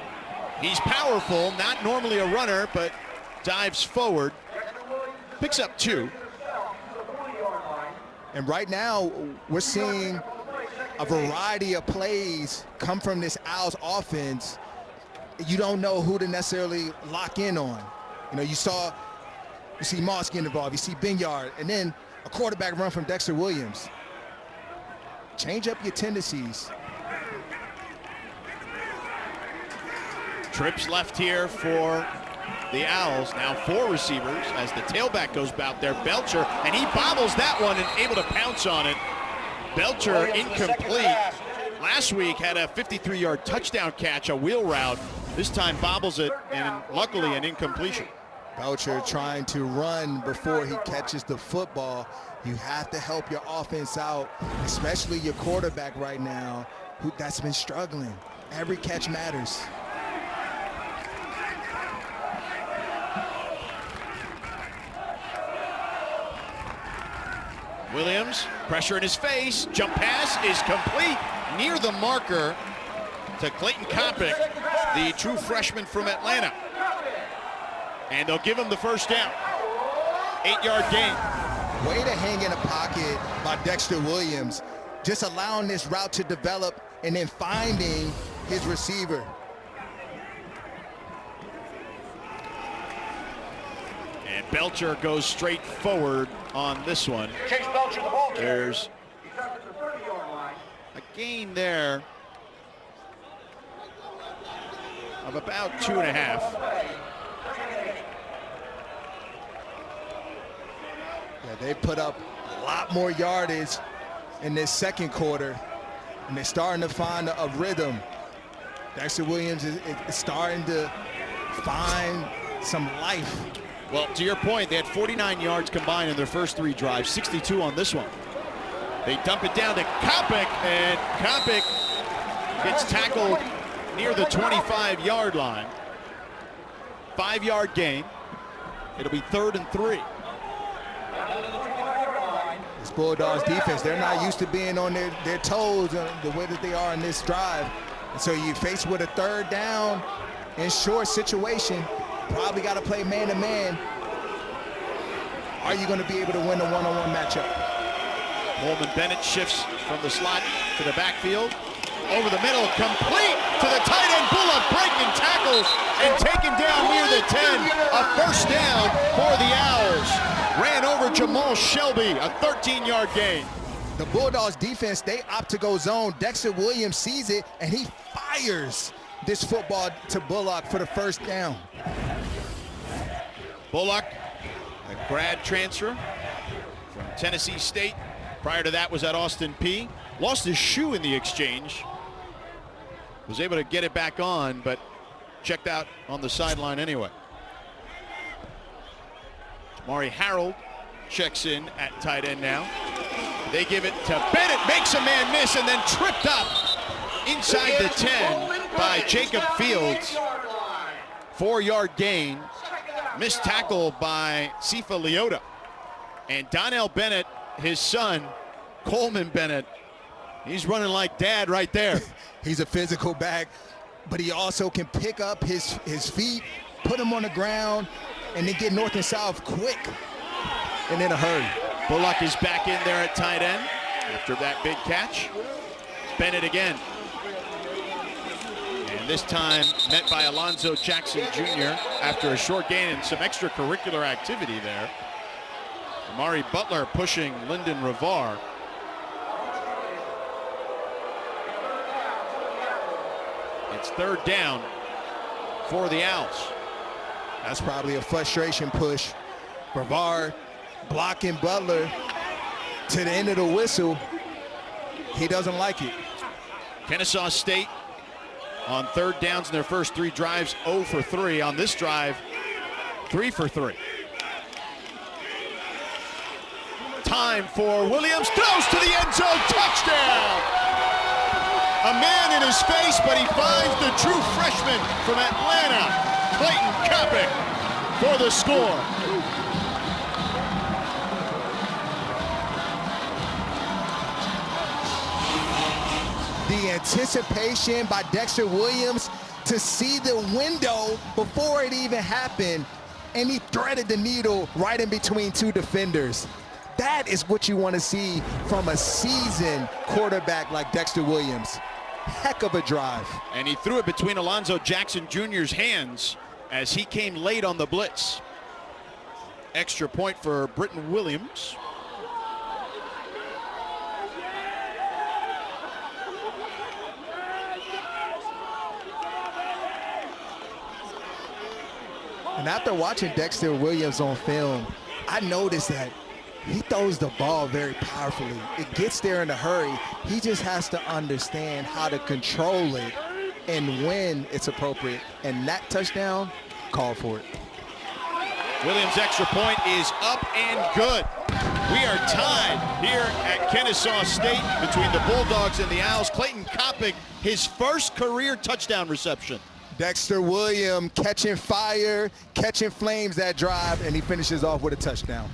Speaker 1: He's powerful, not normally a runner, but dives forward. Picks up 2.
Speaker 3: And right now, we're seeing a variety of plays come from this Owls offense. You don't know who to necessarily lock in on. You know, you see Moss getting involved, you see Benyard, and then a quarterback run from Dexter Williams. Change up your tendencies.
Speaker 1: Trips left here for the Owls. Now 4 receivers as the tailback goes out there. Belcher, and he bobbles that one and able to pounce on it. Belcher incomplete. Last week had a 53-yard touchdown catch, a wheel route. This time bobbles it, and luckily an incompletion.
Speaker 3: Belcher trying to run before he catches the football. You have to help your offense out, especially your quarterback right now, that's been struggling. Every catch matters.
Speaker 1: Williams, pressure in his face, jump pass is complete near the marker to Clayton Kopic, the true freshman from Atlanta. And they'll give him the first down. 8-yard gain.
Speaker 3: Way to hang in a pocket by Dexter Williams, just allowing this route to develop and then finding his receiver.
Speaker 1: And Belcher goes straight forward on this one. There's a gain there of about 2.5.
Speaker 3: Yeah, they put up a lot more yardage in this second quarter, and they're starting to find a rhythm. Dexter Williams is starting to find some life.
Speaker 1: Well, to your point, they had 49 yards combined in their first 3 drives, 62 on this one. They dump it down to Kopic, and Kopic gets tackled near the 25-yard line. 5-yard gain. It'll be 3rd and 3.
Speaker 3: This Bulldogs defense, they're not used to being on their toes the way that they are in this drive. And so you face with a 3rd down in short situation, probably got to play man-to-man. Are you going to be able to win a one-on-one matchup?
Speaker 1: Coleman Bennett shifts from the slot to the backfield. Over the middle, complete to the tight end. Bullock breaking tackles and taken down near the 10. A first down for the Owls. Ran over Jamal Shelby, a 13-yard gain.
Speaker 3: The Bulldogs defense, they opt to go zone. Dexter Williams sees it, and he fires this football to Bullock for the first down.
Speaker 1: Bullock, a grad transfer from Tennessee State. Prior to that was at Austin Peay. Lost his shoe in the exchange. Was able to get it back on, but checked out on the sideline anyway. Maury Harold checks in at tight end now. They give it to Bennett, makes a man miss, and then tripped up inside the 10 by Jacob Fields. 4-yard gain. Missed tackle by Sifa Leota. And Donnell Bennett, his son, Coleman Bennett, he's running like dad right there.
Speaker 3: He's a physical back, but he also can pick up his feet, put them on the ground, and then get north and south quick and in a hurry.
Speaker 1: Bullock is back in there at tight end after that big catch. Bennett again. And this time met by Alonzo Jackson Jr. after a short gain and some extracurricular activity there. Amari Butler pushing Lyndon Ravar. It's 3rd down for the Owls.
Speaker 3: That's probably a frustration push Brevard blocking Butler to the end of the whistle. He doesn't like it.
Speaker 1: Kennesaw State on third downs in their first 3 drives, 0 for 3. On this drive, 3 for 3. Time for Williams, throws to the end zone, touchdown! A man in his face, but he finds the true freshman from Atlanta, Clayton Kopic, for the score.
Speaker 3: The anticipation by Dexter Williams to see the window before it even happened, and he threaded the needle right in between 2 defenders. That is what you want to see from a seasoned quarterback like Dexter Williams. Heck of a drive.
Speaker 1: And he threw it between Alonzo Jackson Jr.'s hands as he came late on the blitz. Extra point for Britton Williams.
Speaker 3: And after watching Dexter Williams on film, I noticed that he throws the ball very powerfully. It gets there in a hurry. He just has to understand how to control it and when it's appropriate. And that touchdown called for it.
Speaker 1: Williams' extra point is up and good. We are tied here at Kennesaw State between the Bulldogs and the Owls. Clayton Kopic, his first career touchdown reception.
Speaker 3: Dexter Williams catching fire, catching flames that drive, and he finishes off with a touchdown.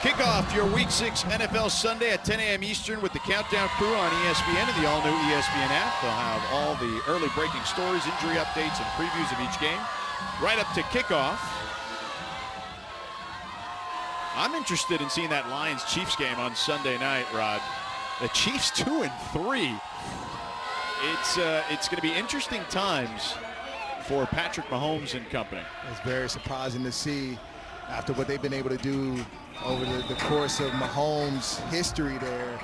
Speaker 1: Kickoff your Week 6 NFL Sunday at 10 a.m. Eastern with the Countdown crew on ESPN and the all-new ESPN app. They'll have all the early breaking stories, injury updates, and previews of each game. Right up to kickoff. I'm interested in seeing that Lions-Chiefs game on Sunday night, Rod. The Chiefs 2-3. It's going to be interesting times for Patrick Mahomes and company.
Speaker 3: It's very surprising to see after what they've been able to do over the course of Mahomes' history there,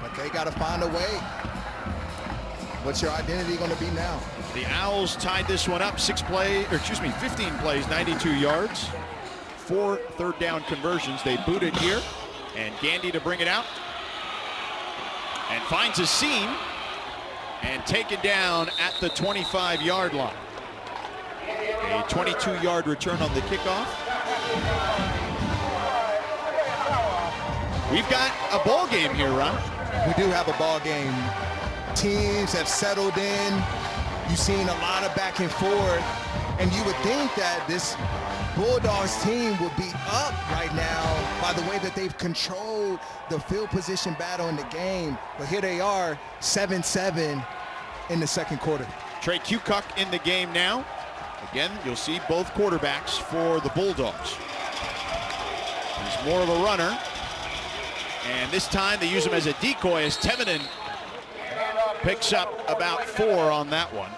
Speaker 3: but they got to find a way. What's your identity going to be now?
Speaker 1: The Owls tied this one up 15 plays, 92 yards, 4 third down conversions. They boot it here, and Gandy to bring it out, and finds a seam. and taken down at the 25-yard line. A 22-yard return on the kickoff. We've got a ball game here, Ron.
Speaker 3: We do have a ball game. Teams have settled in. You've seen a lot of back and forth, and you would think that this Bulldogs team would be up right now by the way that they've controlled the field position battle in the game. But here they are, 7-7 in the second quarter.
Speaker 1: Trey Kukoc in the game now. Again, you'll see both quarterbacks for the Bulldogs. He's more of a runner. And this time they use him as a decoy as Tevenen picks up about 4 on that one.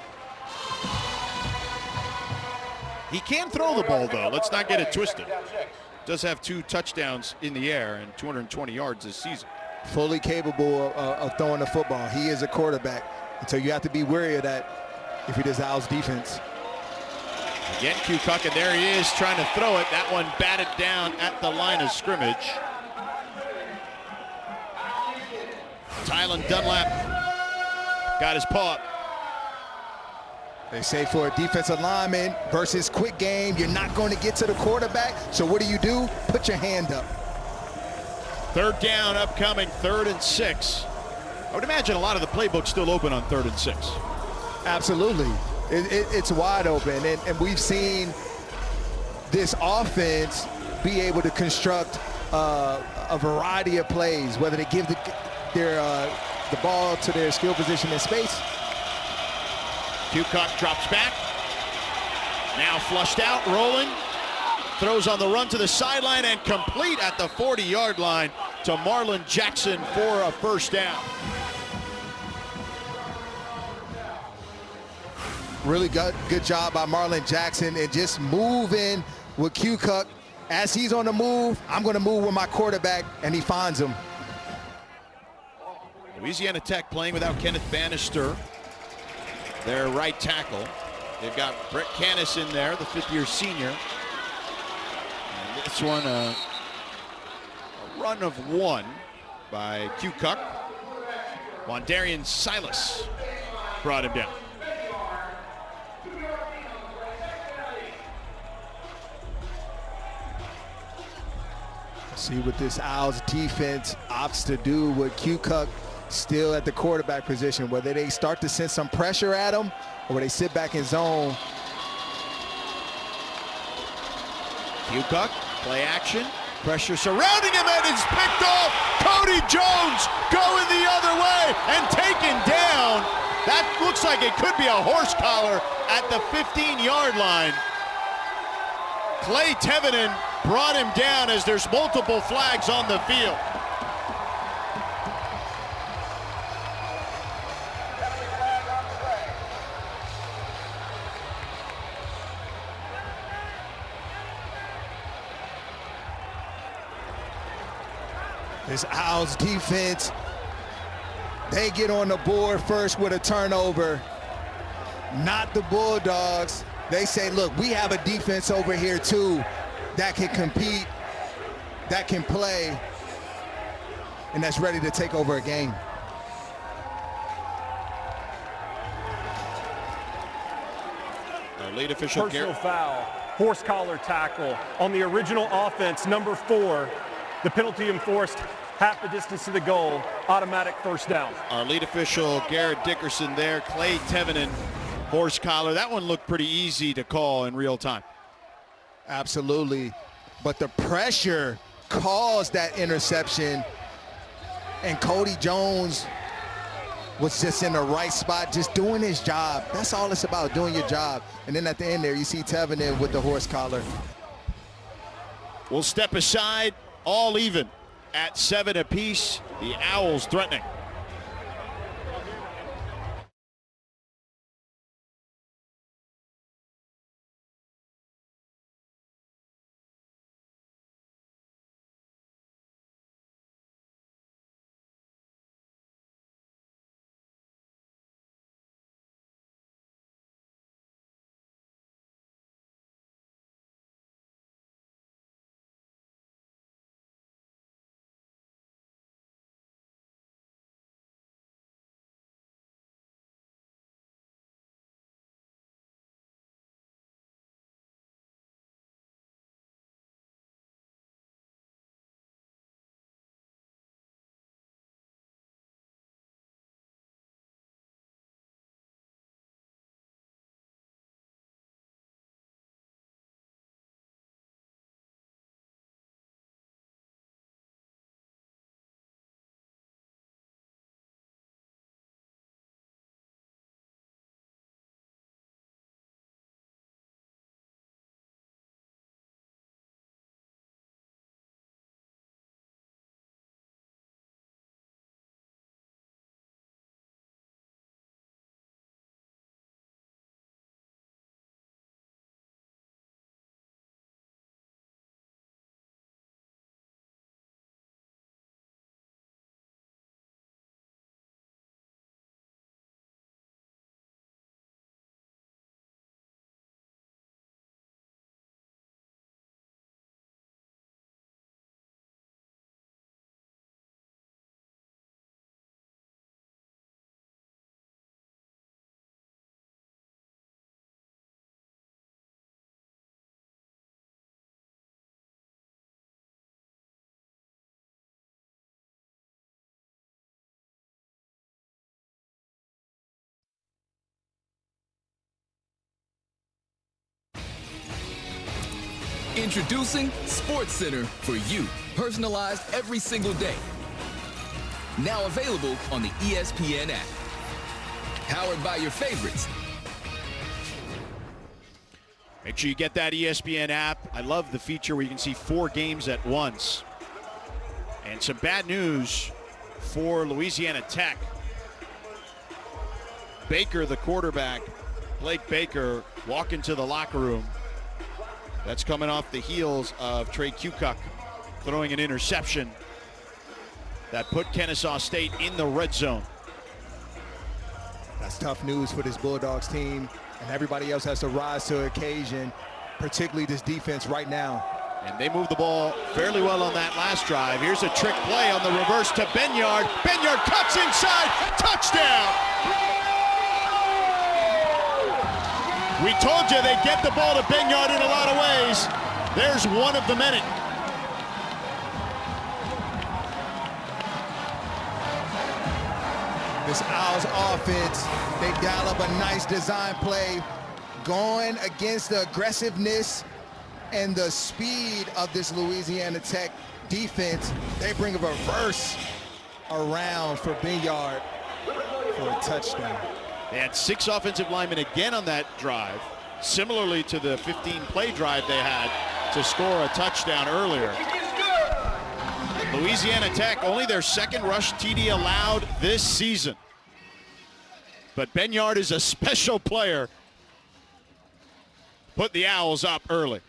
Speaker 1: He can throw the ball, though. Let's not get it twisted. Does have 2 touchdowns in the air and 220 yards this season.
Speaker 3: Fully capable of throwing the football. He is a quarterback. And so you have to be wary of that if he does Al's defense.
Speaker 1: Again, Kukoc, and there he is trying to throw it. That one batted down at the line of scrimmage. Tylen Dunlap got his paw up.
Speaker 3: They say for a defensive lineman versus quick game, you're not going to get to the quarterback. So what do? Put your hand up.
Speaker 1: 3rd down upcoming, 3rd and 6. I would imagine a lot of the playbook's still open on 3rd and 6.
Speaker 3: Absolutely. It's wide open. And we've seen this offense be able to construct a variety of plays, whether they give the ball to their skill position in space.
Speaker 1: Kukoc drops back. Now flushed out, rolling. Throws on the run to the sideline and complete at the 40-yard line to Marlon Jackson for a first down.
Speaker 3: Really good job by Marlon Jackson and just moving with Kukoc. As he's on the move, I'm going to move with my quarterback, and he finds him.
Speaker 1: Louisiana Tech playing without Kenneth Bannister, their right tackle. They've got Brett Canis in there, the 5th-year senior. And this one, a run of 1 by Kukoc. Wandarian Silas brought him down.
Speaker 3: See what this Owls defense opts to do with Kukoc still at the quarterback position, whether they start to send some pressure at him or whether they sit back in zone.
Speaker 1: Kukoc, play action, pressure surrounding him, and it's picked off. Cody Jones going the other way and taken down. That looks like it could be a horse collar at the 15-yard line. Clay Tevenen brought him down as there's multiple flags on the field.
Speaker 3: This Owls defense, they get on the board first with a turnover. Not the Bulldogs. They say, look, we have a defense over here too that can compete, that can play, and that's ready to take over a game.
Speaker 1: Our lead official,
Speaker 2: Personal foul, horse collar tackle on the original offense, number 4. The penalty enforced half the distance to the goal, automatic first down.
Speaker 1: Our lead official, Garrett Dickerson there. Clay Tevenen, horse collar. That one looked pretty easy to call in real time.
Speaker 3: Absolutely. But the pressure caused that interception, and Cody Jones was just in the right spot, just doing his job. That's all it's about, doing your job. And then at the end there, you see Tevenen with the horse collar.
Speaker 1: We'll step aside, all even at 7 apiece. The Owls threatening.
Speaker 5: Introducing SportsCenter for you, personalized every single day. Now available on the ESPN app. Powered by your favorites.
Speaker 1: Make sure you get that ESPN app. I love the feature where you can see 4 games at once. And some bad news for Louisiana Tech. Baker, the quarterback, Blake Baker, walking to the locker room. That's coming off the heels of Trey Kukoc throwing an interception that put Kennesaw State in the red zone.
Speaker 3: That's tough news for this Bulldogs team, and everybody else has to rise to the occasion, particularly this defense right now.
Speaker 1: And they moved the ball fairly well on that last drive. Here's a trick play on the reverse to Benyard. Benyard cuts inside, touchdown! We told you they'd get the ball to Benyard in a lot of ways. There's one of the many.
Speaker 3: This Owls offense, they dial up a nice design play, going against the aggressiveness and the speed of this Louisiana Tech defense. They bring a reverse around for Benyard for a touchdown.
Speaker 1: They had 6 offensive linemen again on that drive, similarly to the 15-play drive they had to score a touchdown earlier. Louisiana Tech, only their second rush TD allowed this season. But Benyard is a special player. Put the Owls up early.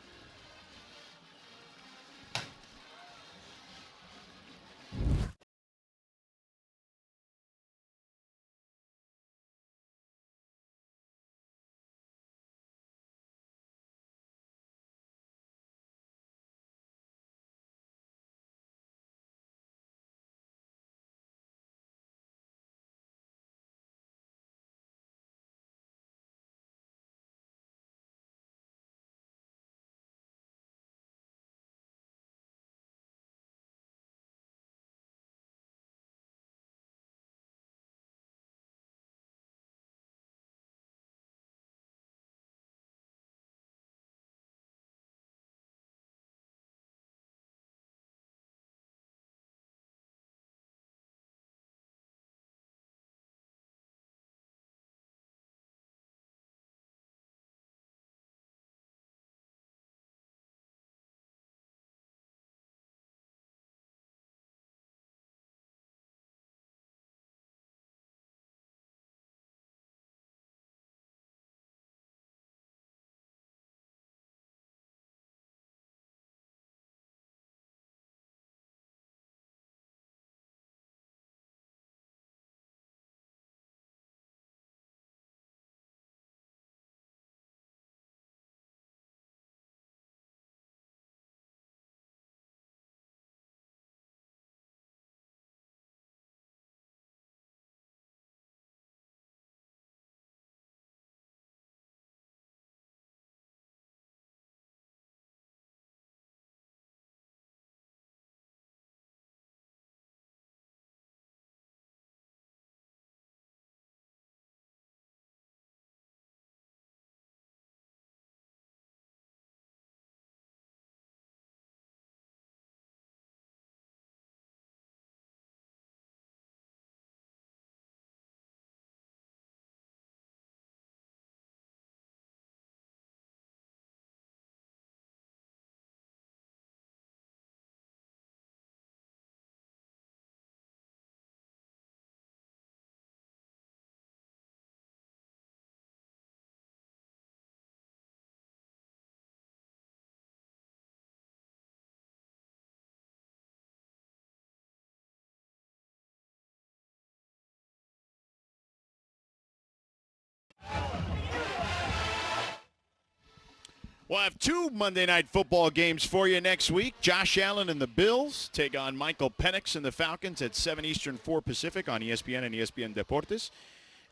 Speaker 1: We'll have 2 Monday Night Football games for you next week. Josh Allen and the Bills take on Michael Penix and the Falcons at 7 Eastern, 4 Pacific on ESPN and ESPN Deportes.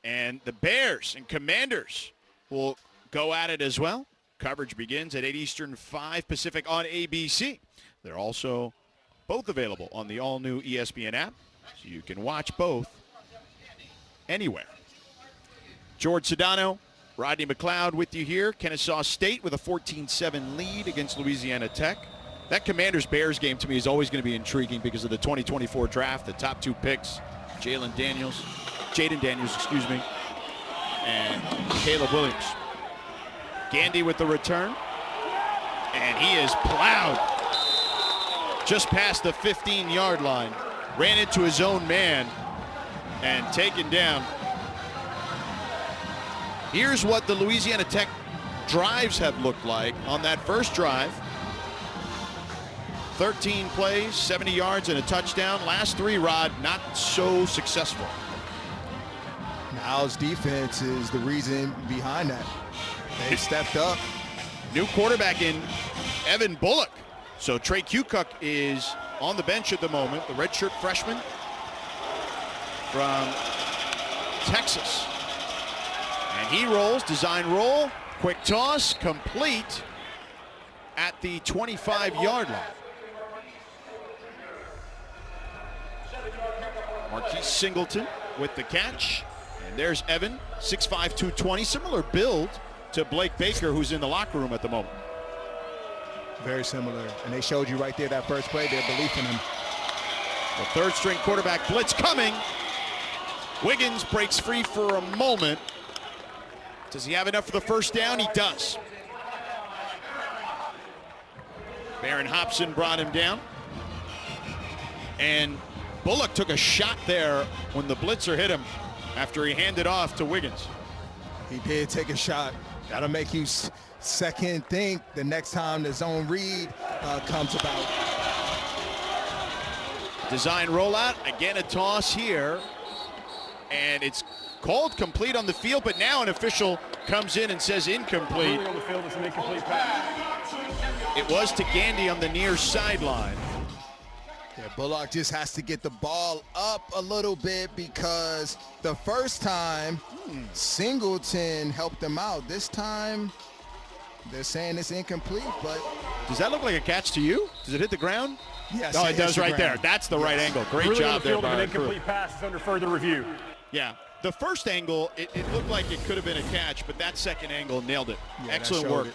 Speaker 1: And the Bears and Commanders will go at it as well. Coverage begins at 8 Eastern, 5 Pacific on ABC. They're also both available on the all-new ESPN app, so you can watch both anywhere. George Sedano, Rodney McLeod with you here. Kennesaw State with a 14-7 lead against Louisiana Tech. That Commanders-Bears game to me is always going to be intriguing because of the 2024 draft. The top 2 picks, Jaden Daniels, and Caleb Williams. Gandy with the return, and he is plowed just past the 15-yard line. Ran into his own man and taken down. Here's what the Louisiana Tech drives have looked like on that first drive. 13 plays, 70 yards, and a touchdown. Last 3, Rod, not so successful.
Speaker 3: Owls defense is the reason behind that. They stepped up.
Speaker 1: New quarterback in Evan Bullock. So Trey Kukuk is on the bench at the moment, the redshirt freshman from Texas. And he rolls, design roll, quick toss, complete at the 25-yard line. Marquise Singleton with the catch. And there's Evan, 6'5", 220, similar build to Blake Baker, who's in the locker room at the moment.
Speaker 3: Very similar. And they showed you right there that first play, their belief in him.
Speaker 1: The third-string quarterback blitz coming. Wiggins breaks free for a moment. Does he have enough for the first down? He does. Baron Hobson brought him down. And Bullock took a shot there when the blitzer hit him after he handed off to Wiggins.
Speaker 3: He did take a shot. That'll make you second think the next time the zone read comes about.
Speaker 1: Design rollout, again a toss here. And it's called complete on the field, but now an official comes in and says incomplete.
Speaker 2: Ruling on the field is an incomplete pass.
Speaker 1: It was to Gandy on the near sideline.
Speaker 3: Yeah, Bullock just has to get the ball up a little bit because the first time Singleton helped him out. This time they're saying it's incomplete, but
Speaker 1: Does that look like a catch to you? Does it hit the ground?
Speaker 3: yes,
Speaker 1: Oh, it
Speaker 3: hits
Speaker 1: does
Speaker 3: the
Speaker 1: right
Speaker 3: ground.
Speaker 1: there. That's the right angle. Great
Speaker 2: Ruling on
Speaker 1: job
Speaker 2: the
Speaker 1: there
Speaker 2: field of
Speaker 1: by
Speaker 2: an
Speaker 1: our crew.
Speaker 2: incomplete pass is under further review.
Speaker 1: Yeah, the first angle, it looked like it could have been a catch, but that second angle nailed it.
Speaker 3: Yeah, that
Speaker 1: Excellent
Speaker 3: showed
Speaker 1: work.
Speaker 3: it.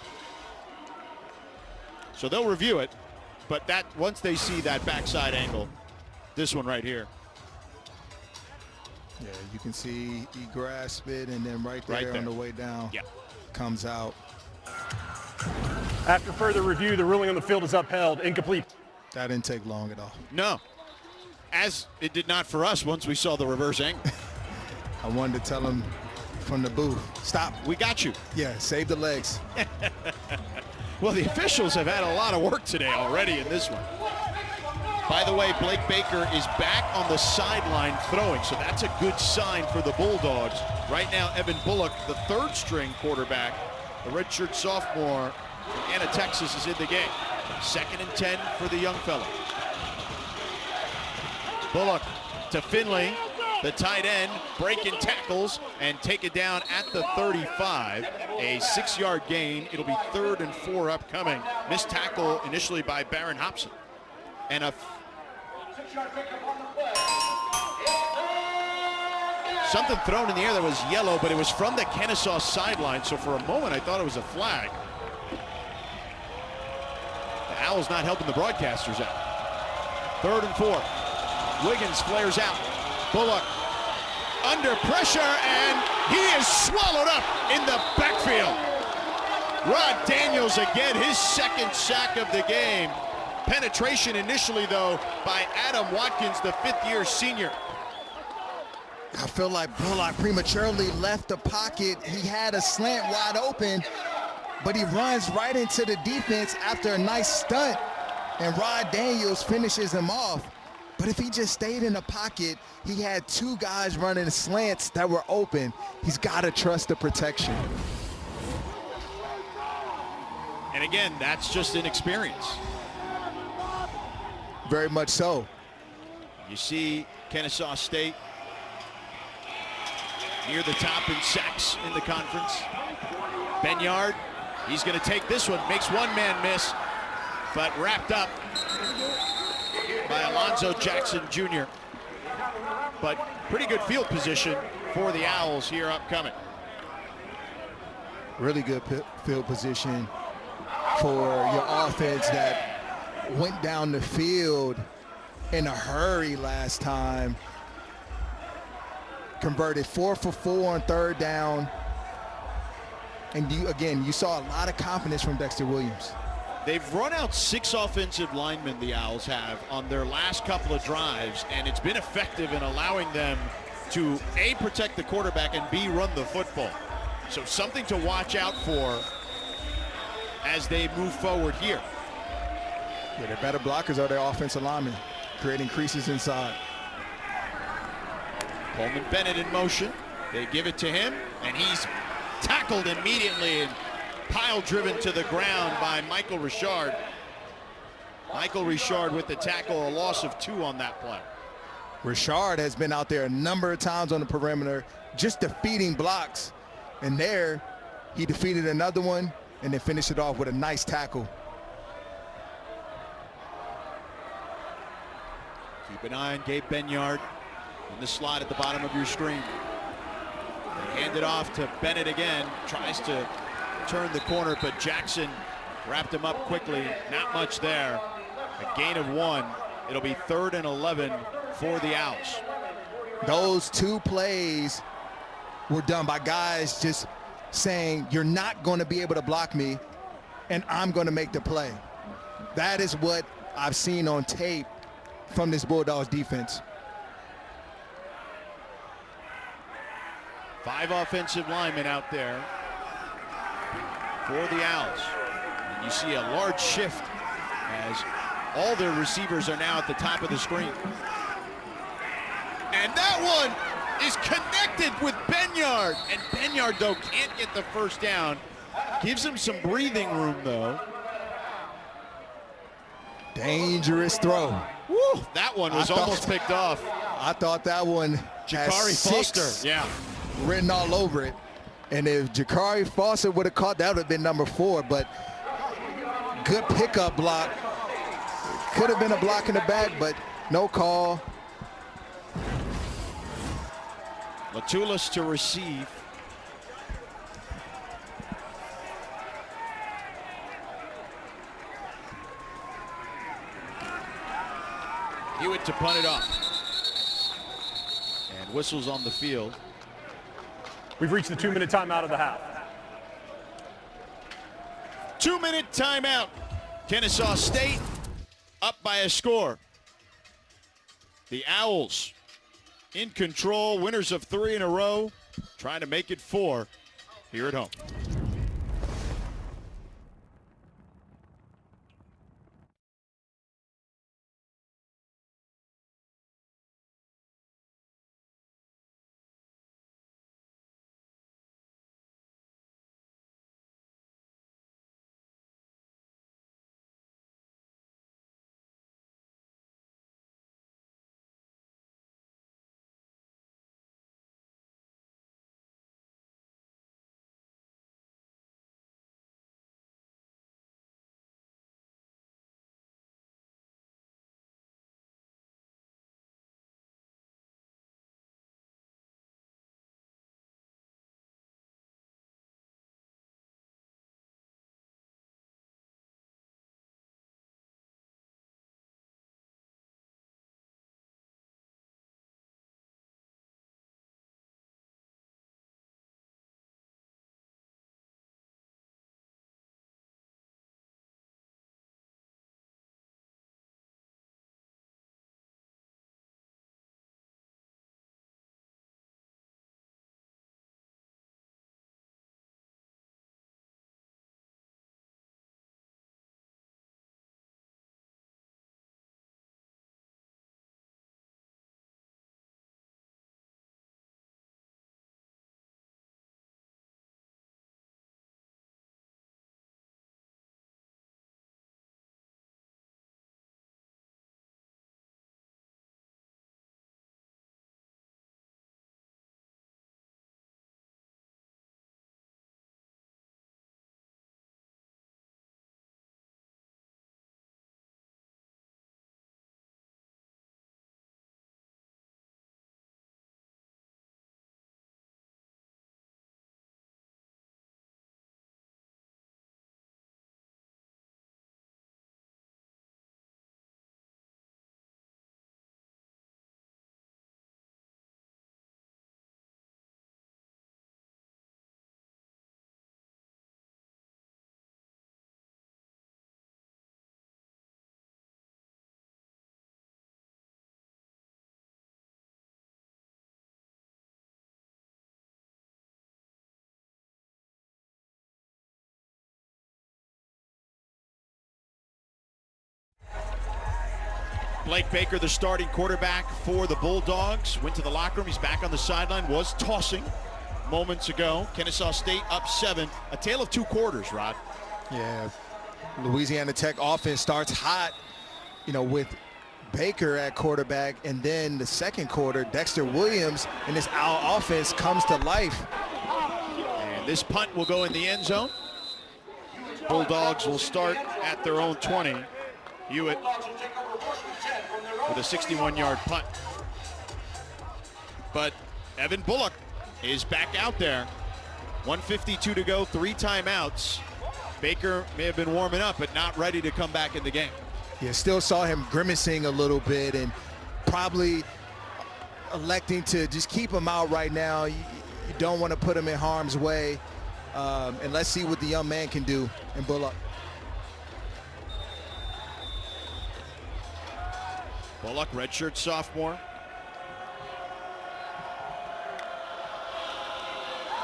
Speaker 1: So they'll review it, but that once they see that backside angle, this one right here.
Speaker 3: Yeah, you can see he grasped it, and then right there on the way down,
Speaker 1: Yeah.
Speaker 3: comes out.
Speaker 2: After further review, the ruling on the field is upheld. Incomplete.
Speaker 3: That didn't take long at all.
Speaker 1: No, as it did not for us once we saw the reverse angle.
Speaker 3: I wanted to tell him from the booth, stop.
Speaker 1: We got you.
Speaker 3: Yeah, save the legs.
Speaker 1: Well, the officials have had a lot of work today already in this one. By the way, Blake Baker is back on the sideline throwing, so that's a good sign for the Bulldogs. Right now, Evan Bullock, the third-string quarterback, the redshirt sophomore from Anna, Texas, is in the game. 2nd and 10 for the young fella. Bullock to Finley, the tight end, breaking tackles and take it down at the 35. A 6-yard gain. It'll be 3rd and 4 upcoming. Missed tackle initially by Baron Hobson. And something thrown in the air that was yellow, but it was from the Kennesaw sideline. So for a moment, I thought it was a flag. The Owls not helping the broadcasters out. 3rd and 4. Wiggins flares out. Bullock under pressure, and he is swallowed up in the backfield. Rod Daniels again, his 2nd sack of the game. Penetration initially, though, by Adam Watkins, the 5th-year senior.
Speaker 3: I feel like Bullock prematurely left the pocket. He had a slant wide open, but he runs right into the defense after a nice stunt, and Rod Daniels finishes him off. But if he just stayed in the pocket, he had 2 guys running slants that were open. He's got to trust the protection.
Speaker 1: And again, that's just inexperience.
Speaker 3: Very much so.
Speaker 1: You see Kennesaw State near the top in sacks in the conference. Benyard, he's going to take this one, makes one man miss, but wrapped up by Alonzo Jackson Jr. But pretty good field position for the Owls here upcoming.
Speaker 3: Really good field position for your offense that went down the field in a hurry last time. Converted 4 for 4 on third down. And you saw a lot of confidence from Dexter Williams.
Speaker 1: They've run out 6 offensive linemen, the Owls have, on their last couple of drives, and it's been effective in allowing them to A, protect the quarterback, and B, run the football. So something to watch out for as they move forward here.
Speaker 3: Yeah, their better blockers are their offensive linemen, creating creases inside.
Speaker 1: Coleman Bennett in motion. They give it to him, and he's tackled immediately and pile driven to the ground by Michael Richard. Michael Richard with the tackle, a loss of 2 on that play.
Speaker 3: Richard has been out there a number of times on the perimeter, just defeating blocks. And there, he defeated another one and then finished it off with a nice tackle.
Speaker 1: Keep an eye on Gabe Benyard in the slot at the bottom of your screen. They hand it off to Bennett again, tries to turn the corner, but Jackson wrapped him up quickly. Not much there. A gain of 1. It'll be 3rd and 11 for the Owls.
Speaker 3: Those 2 plays were done by guys just saying, you're not going to be able to block me, and I'm going to make the play. That is what I've seen on tape from this Bulldogs defense.
Speaker 1: 5 offensive linemen out there for the Owls. And you see a large shift as all their receivers are now at the top of the screen. And that one is connected with Benyard. And Benyard, though, can't get the first down. Gives him some breathing room, though.
Speaker 3: Dangerous throw.
Speaker 1: Woo, that one was almost picked off.
Speaker 3: I thought that one
Speaker 1: Jakari Foster, yeah,
Speaker 3: written all over it. And if Jakari Foster would have caught, that would have been number 4. But good pickup block. Could have been a block in the back, but no call.
Speaker 1: Latulis to receive. Hewitt to punt it off. And whistles on the field.
Speaker 2: We've reached the 2-minute timeout of the half.
Speaker 1: 2-minute timeout. Kennesaw State up by a score. The Owls in control, winners of 3 in a row, trying to make it 4 here at home. Blake Baker, the starting quarterback for the Bulldogs, went to the locker room. He's back on the sideline, was tossing moments ago. Kennesaw State up 7. A tale of 2 quarters, Rod.
Speaker 3: Yeah, Louisiana Tech offense starts hot, with Baker at quarterback, and then the second quarter, Dexter Williams and this Owl offense comes to life.
Speaker 1: And this punt will go in the end zone. Bulldogs will start at their own 20. Hewitt with a 61-yard punt. But Evan Bullock is back out there. 1:52 to go, 3 timeouts. Baker may have been warming up, but not ready to come back in the game.
Speaker 3: Yeah, still saw him grimacing a little bit and probably electing to just keep him out right now. You don't want to put him in harm's way. And let's see what the young man can do in Bullock.
Speaker 1: Bullock, redshirt sophomore.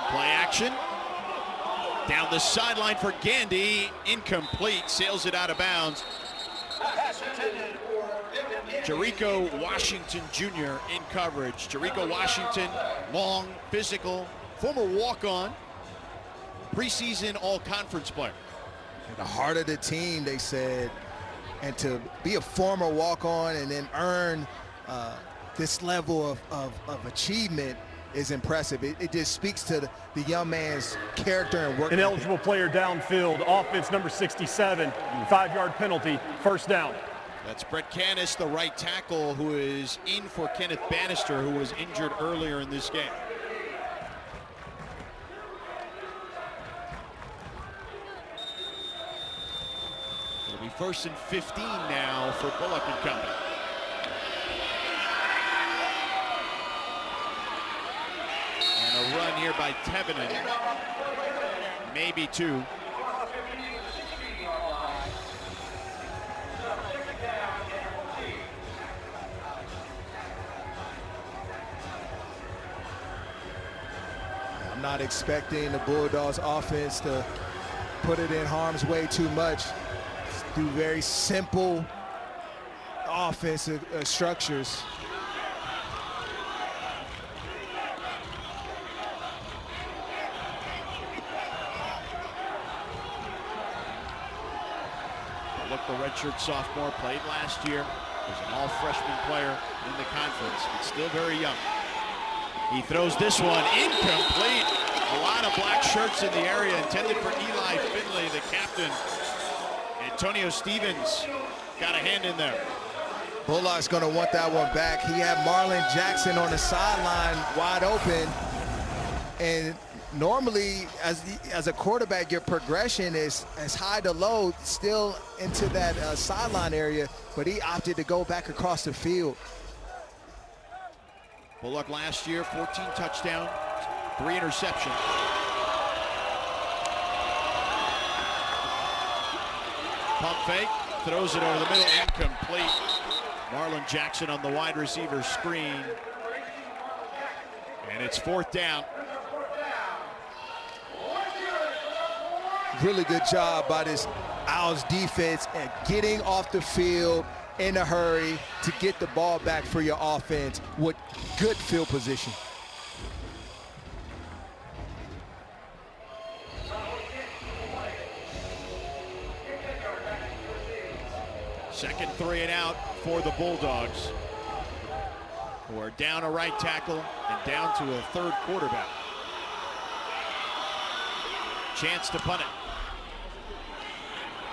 Speaker 1: Play action. Down the sideline for Gandy. Incomplete. Sails it out of bounds. Jericho Washington Jr. in coverage. Jericho Washington, long, physical, former walk-on, preseason all-conference player.
Speaker 3: The heart of the team, they said. And to be a former walk-on and then earn this level of achievement is impressive. It just speaks to the young man's character and work.
Speaker 2: An eligible player downfield, offense number 67, 5-yard penalty, first down.
Speaker 1: That's Brett Canis, the right tackle, who is in for Kenneth Bannister, who was injured earlier in this game. It'll be 1st and 15 now for Bullock and company. And a run here by Tevenen. Maybe 2.
Speaker 3: I'm not expecting the Bulldogs offense to put it in harm's way too much. Do very simple offensive structures.
Speaker 1: Look, the redshirt sophomore played last year. Was an all-freshman player in the conference, but still very young. He throws this one incomplete. A lot of black shirts in the area intended for Eli Finley, the captain. Antonio Stevens got a hand in there.
Speaker 3: Bullock's going to want that one back. He had Marlon Jackson on the sideline wide open. And normally, as a quarterback, your progression is high to low, still into that sideline area, but he opted to go back across the field.
Speaker 1: Bullock last year, 14 touchdowns, 3 interceptions. Pump fake, throws it over the middle, incomplete. Marlon Jackson on the wide receiver screen. And it's 4th down.
Speaker 3: Really good job by this Owls defense at getting off the field in a hurry to get the ball back for your offense with good field position.
Speaker 1: Second 3 and out for the Bulldogs, who are down a right tackle and down to a 3rd quarterback. Chance to punt it.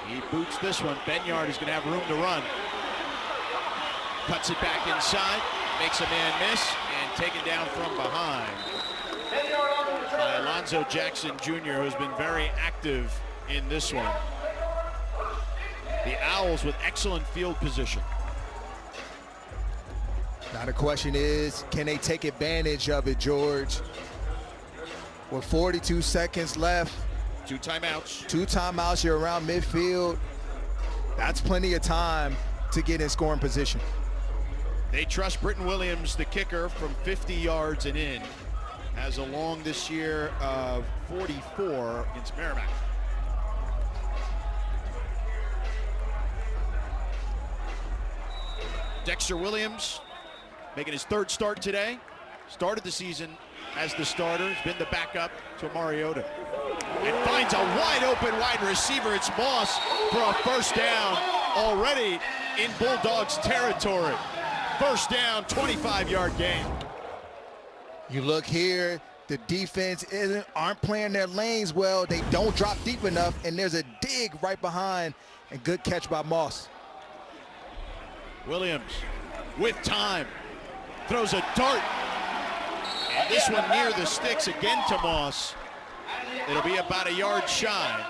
Speaker 1: He boots this one. Benyard is going to have room to run. Cuts it back inside, makes a man miss, and taken down from behind by Alonzo Jackson Jr., who's been very active in this one. The Owls with excellent field position.
Speaker 3: Now the question is, can they take advantage of it, George? With 42 seconds left.
Speaker 1: 2 timeouts.
Speaker 3: 2 timeouts, you're around midfield. That's plenty of time to get in scoring position.
Speaker 1: They trust Britton Williams, the kicker, from 50 yards and in. Has a long this year of 44 against Merrimack. Dexter Williams making his third start today. Started the season as the starter. He's been the backup to Mariota. And finds a wide open wide receiver. It's Moss for a first down already in Bulldogs territory. First down, 25-yard gain.
Speaker 3: You look here, the defense aren't playing their lanes well. They don't drop deep enough, and there's a dig right behind, and good catch by Moss.
Speaker 1: Williams with time, throws a dart. And this one near the sticks again to Moss. It'll be about a yard shy.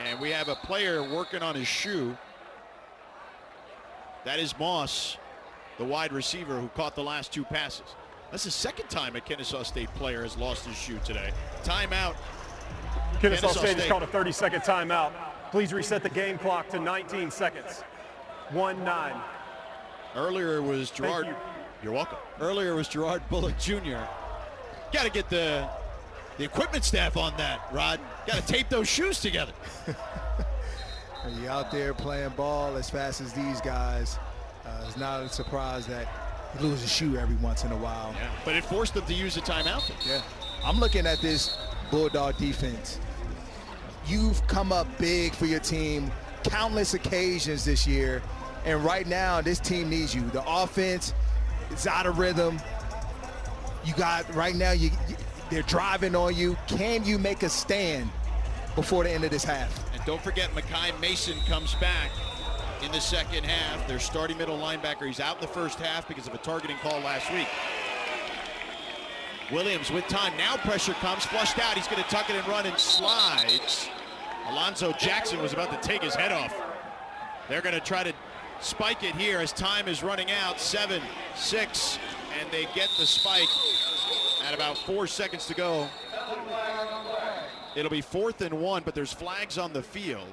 Speaker 1: And we have a player working on his shoe. That is Moss, the wide receiver who caught the last two passes. That's the second time a Kennesaw State player has lost his shoe today. Timeout.
Speaker 2: Kennesaw State has called a 30-second timeout. Please reset the game clock to 19 seconds. 1-9.
Speaker 1: Earlier was Gerard. You're welcome. Earlier was Gerard Bullock Jr. Got to get the equipment staff on that, Rod. Got to tape those shoes together.
Speaker 3: And you out there playing ball as fast as these guys. It's not a surprise that you lose a shoe every once in a while.
Speaker 1: Yeah, but it forced them to use a timeout.
Speaker 3: Yeah. I'm looking at this Bulldog defense. You've come up big for your team countless occasions this year, and right now this team needs you. The offense is out of rhythm. You got right now they're driving on you. Can you make a stand before the end of this half?
Speaker 1: And don't forget, Mekhi Mason comes back in the second half. Their starting middle linebacker. He's out in the first half because of a targeting call last week. Williams with time. Now pressure comes. Flushed out. He's going to tuck it and run and slides. Alonzo Jackson was about to take his head off. They're going to try to spike it here as time is running out. 7, 6, and they get the spike at about 4 seconds to go. It'll be 4th and 1, but there's flags on the field.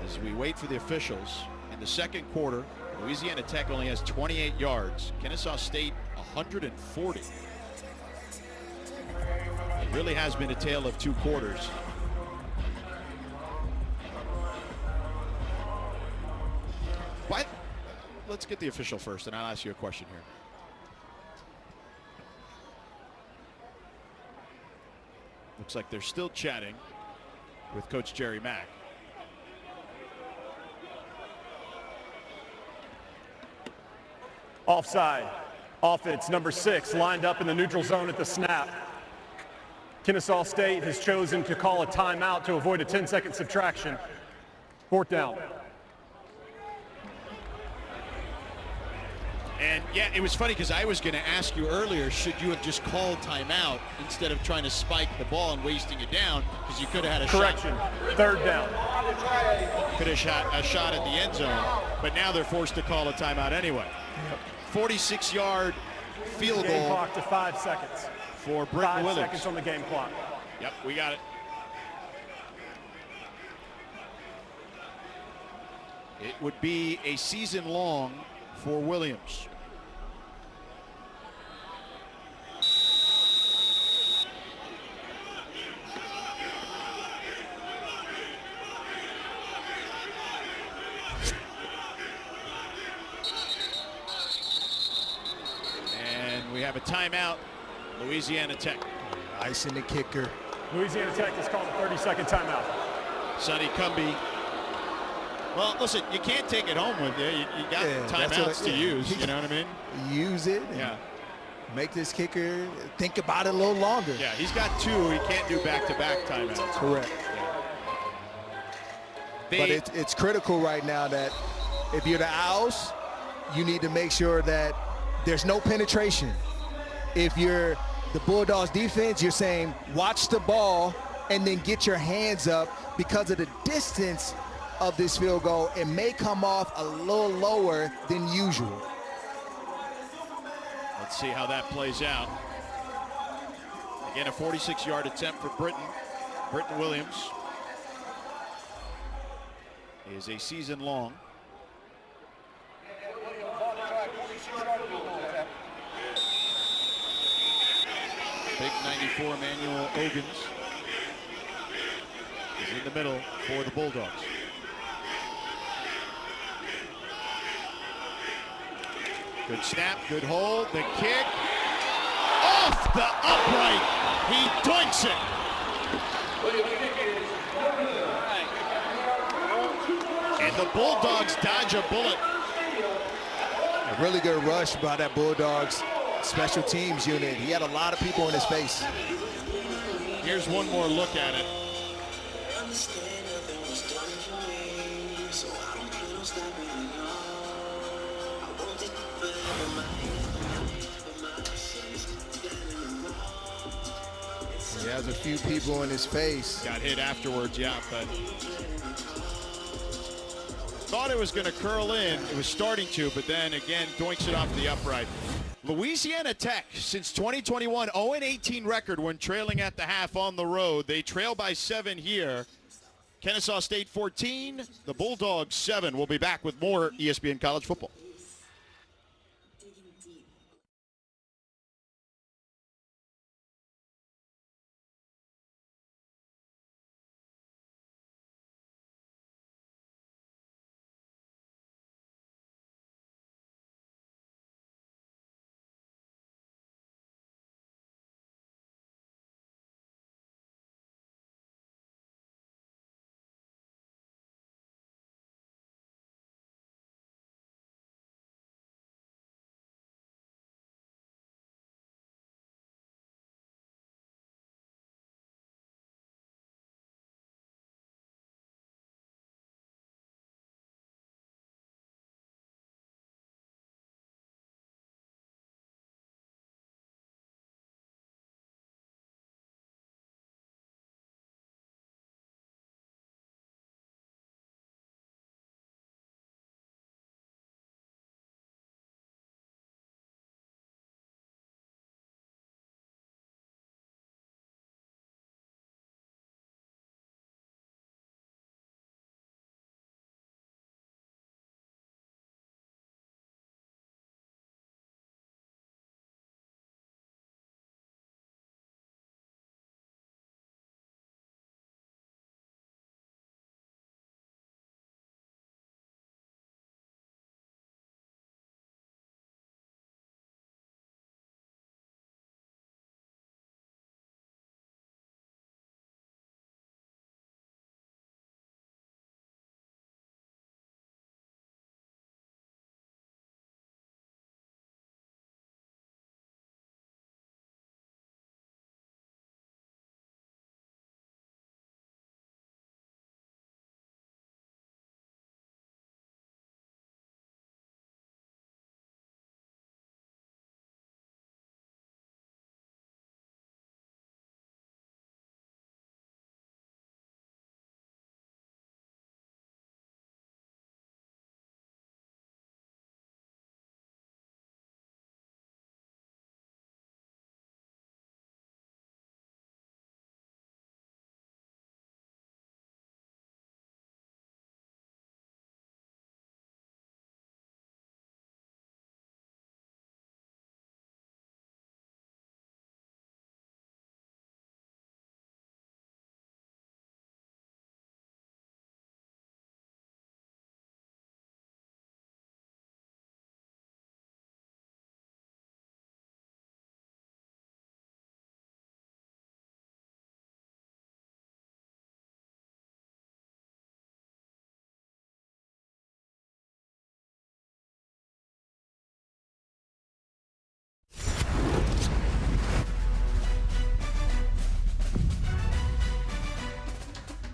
Speaker 1: As we wait for the officials, in the second quarter, Louisiana Tech only has 28 yards. Kennesaw State 140. It really has been a tale of two quarters. But let's get the official first, and I'll ask you a question here. Looks like they're still chatting with Coach Jerry Mack.
Speaker 2: Offside. Offense number 6 lined up in the neutral zone at the snap. Kennesaw State has chosen to call a timeout to avoid a 10-second subtraction. 4th down.
Speaker 1: And yeah, it was funny because I was going to ask you earlier, should you have just called timeout instead of trying to spike the ball and wasting it down, because you could have had a
Speaker 2: correction.
Speaker 1: Shot.
Speaker 2: 3rd down.
Speaker 1: Could have shot a shot at the end zone, but now they're forced to call a timeout anyway. 46-yard field
Speaker 2: Game
Speaker 1: goal
Speaker 2: clock to 5 seconds.
Speaker 1: for Britton Williams.
Speaker 2: 5 seconds on the game clock.
Speaker 1: Yep, we got it. It would be a season long for Williams. And we have a timeout, Louisiana Tech.
Speaker 3: Icing the kicker.
Speaker 2: Louisiana Tech has called a 30-second timeout.
Speaker 1: Sonny Cumbie. Well, listen, you can't take it home with you. You got timeouts to use, you know what I mean?
Speaker 3: Use it.
Speaker 1: Yeah.
Speaker 3: Make this kicker think about it a little longer.
Speaker 1: Yeah, he's got 2. He can't do back-to-back timeouts.
Speaker 3: Correct. But it's critical right now that if you're the Owls, you need to make sure that there's no penetration. If you're the Bulldogs defense, you're saying watch the ball and then get your hands up, because of the distance of this field goal. It may come off a little lower than usual.
Speaker 1: Let's see how that plays out. Again, a 46-yard attempt for Britton Williams. is a season long. Big 94 Emmanuel Ogans is in the middle for the Bulldogs. Good snap, good hold, the kick. Off the upright, he dunks it. And the Bulldogs dodge a bullet.
Speaker 3: A really good rush by that Bulldogs special teams unit. He had a lot of people in his face.
Speaker 1: Here's one more look at it.
Speaker 3: He has a few people in his face.
Speaker 1: Got hit afterwards, yeah, but thought it was going to curl in. It was starting to, but then again, doinks it off the upright. Louisiana Tech, since 2021, 0-18 record when trailing at the half on the road. They trail by 7 here. Kennesaw State 14, the Bulldogs 7. We'll be back with more ESPN College Football.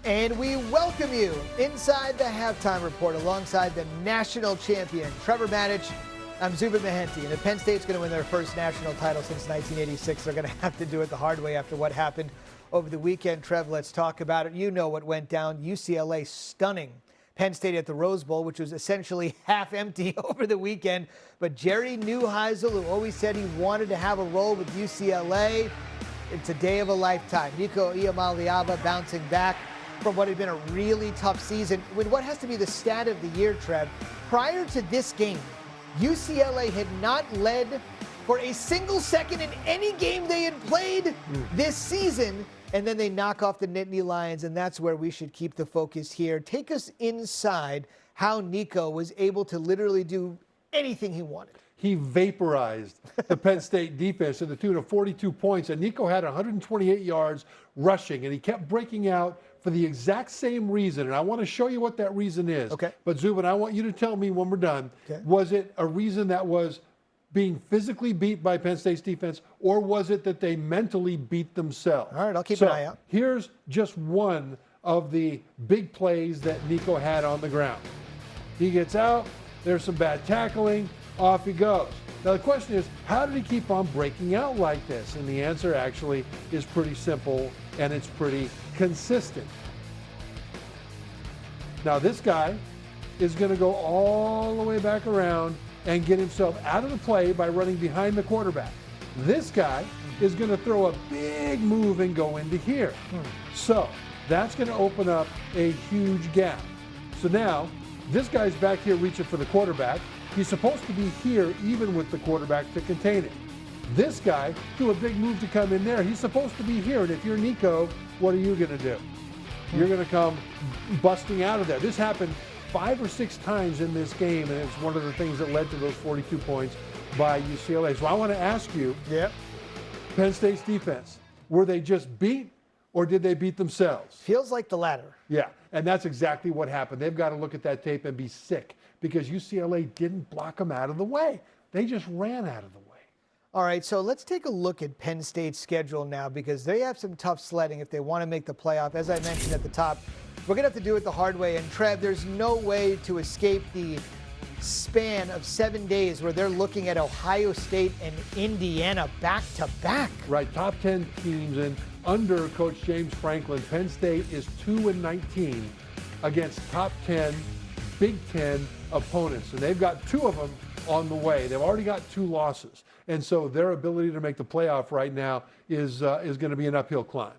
Speaker 6: And we welcome you inside the halftime report alongside the national champion, Trevor Manich. I'm Zubin Mehenti, and if Penn State's going to win their first national title since 1986, they're going to have to do it the hard way after what happened over the weekend. Trev, let's talk about it. You know what went down. UCLA stunning Penn State at the Rose Bowl, which was essentially half empty over the weekend. But Jerry Neuheisel, who always said he wanted to have a role with UCLA, it's a day of a lifetime. Nico Iamaleava bouncing back from what had been a really tough season with what has to be the stat of the year, Trev. Prior to this game, UCLA had not led for a single second in any game they had played this season, and then they knock off the Nittany Lions, and that's where we should keep the focus here. Take us inside how Nico was able to literally do anything he wanted.
Speaker 7: He vaporized the Penn State defense to the tune of 42 points, and Nico had 128 yards rushing, and he kept breaking out for the exact same reason, and I want to show you what that reason is.
Speaker 6: Okay.
Speaker 7: But Zubin, I want you to tell me when we're done, was it a reason that was being physically beat by Penn State's defense, or was it that they mentally beat themselves?
Speaker 6: All right, I'll keep an eye out.
Speaker 7: Here's just one of the big plays that Nico had on the ground. He gets out, there's some bad tackling, off he goes. Now the question is, how did he keep on breaking out like this? And the answer actually is pretty simple, and it's pretty consistent. Now this guy is going to go all the way back around and get himself out of the play by running behind the quarterback. This guy is going to throw a big move and go into here. So that's going to open up a huge gap. So now this guy's back here reaching for the quarterback. He's supposed to be here even with the quarterback to contain it. This guy threw a big move to come in there. He's supposed to be here. And if you're Nico, what are you going to do? You're going to come busting out of there. This happened 5 or 6 times in this game, and it's one of the things that led to those 42 points by UCLA. So I want to ask you, Penn State's defense, were they just beat, or did they beat themselves?
Speaker 6: Feels like the latter.
Speaker 7: Yeah, and that's exactly what happened. They've got to look at that tape and be sick because UCLA didn't block them out of the way. They just ran out of the way.
Speaker 6: All right, so let's take a look at Penn State's schedule now because they have some tough sledding if they want to make the playoff. As I mentioned at the top, we're going to have to do it the hard way. And Trev, there's no way to escape the span of 7 days where they're looking at Ohio State and Indiana back to back.
Speaker 7: Right, top 10 teams, and under Coach James Franklin, Penn State is 2-19 against top 10 Big Ten opponents, and they've got 2 of them on the way. They've already got 2 losses, and so their ability to make the playoff right now is going to be an uphill climb.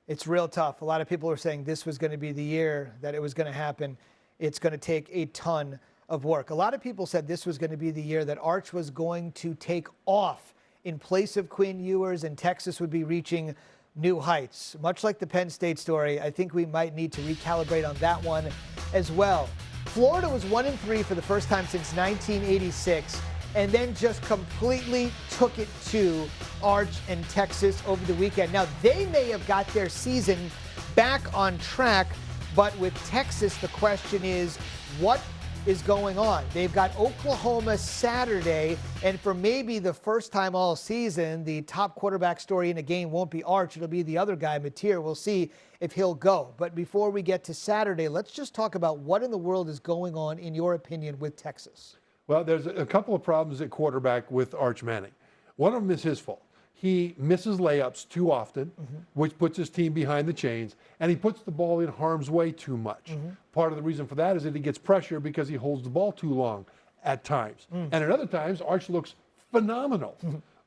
Speaker 6: It's real tough. A lot of people are saying this was going to be the year that it was going to happen. It's going to take a ton of work. A lot of people said this was going to be the year that Arch was going to take off in place of Quinn Ewers, and Texas would be reaching new heights. Much like the Penn State story, I think we might need to recalibrate on that one as well. Florida was 1-3 for the first time since 1986, and then just completely took it to Arch and Texas over the weekend. Now, they may have got their season back on track, but with Texas, the question is, what is going on? They've got Oklahoma Saturday, and for maybe the first time all season, the top quarterback story in a game won't be Arch. It'll be the other guy, Mateer. We'll see if he'll go. But before we get to Saturday, let's just talk about what in the world is going on, in your opinion, with Texas.
Speaker 7: Well, there's a couple of problems at quarterback with Arch Manning. One of them is his fault. He misses layups too often, which puts his team behind the chains, and he puts the ball in harm's way too much. Part of the reason for that is that he gets pressure because he holds the ball too long at times. And at other times, Arch looks phenomenal,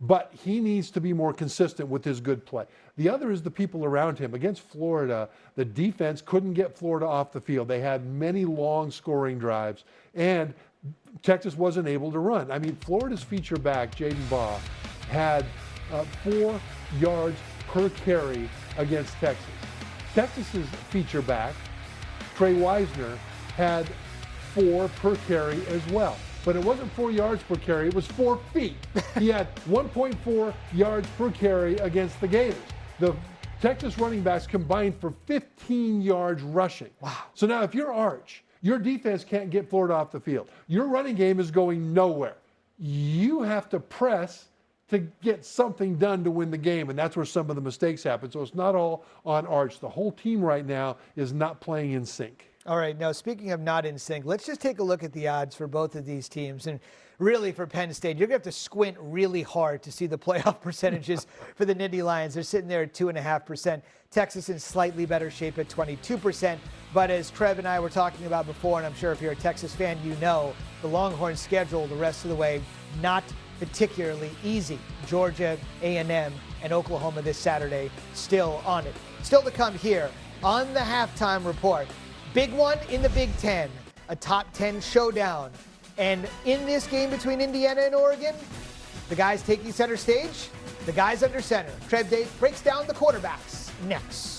Speaker 7: but he needs to be more consistent with his good play. The other is the people around him. Against Florida, the defense couldn't get Florida off the field. They had many long scoring drives, and Texas wasn't able to run. I mean, Florida's feature back, Jaden Baugh, had 4 yards per carry against Texas. Texas's feature back, Trey Wisner, had 4 per carry as well. But it wasn't 4 yards per carry, it was 4 feet. He had 1.4 yards per carry against the Gators. The Texas running backs combined for 15 yards rushing. Wow. So now if you're Arch, your defense can't get Florida off the field. Your running game is going nowhere. You have to press to get something done to win the game, and that's where some of the mistakes happen. So it's not all on Arch. The whole team right now is not playing in sync.
Speaker 6: All right, now speaking of not in sync, let's just take a look at the odds for both of these teams. And really for Penn State, you're going to have to squint really hard to see the playoff percentages for the Nittany Lions. They're sitting there at 2.5%. Texas in slightly better shape at 22%. But as Trev and I were talking about before, and I'm sure if you're a Texas fan, you know, the Longhorns schedule the rest of the way, not particularly easy. Georgia, A&M, and Oklahoma this Saturday still on it. Still to come here on the halftime report. Big one in the Big Ten, a top 10 showdown. And in this game between Indiana and Oregon, the guys taking center stage, the guys under center. Trev Day breaks down the quarterbacks next.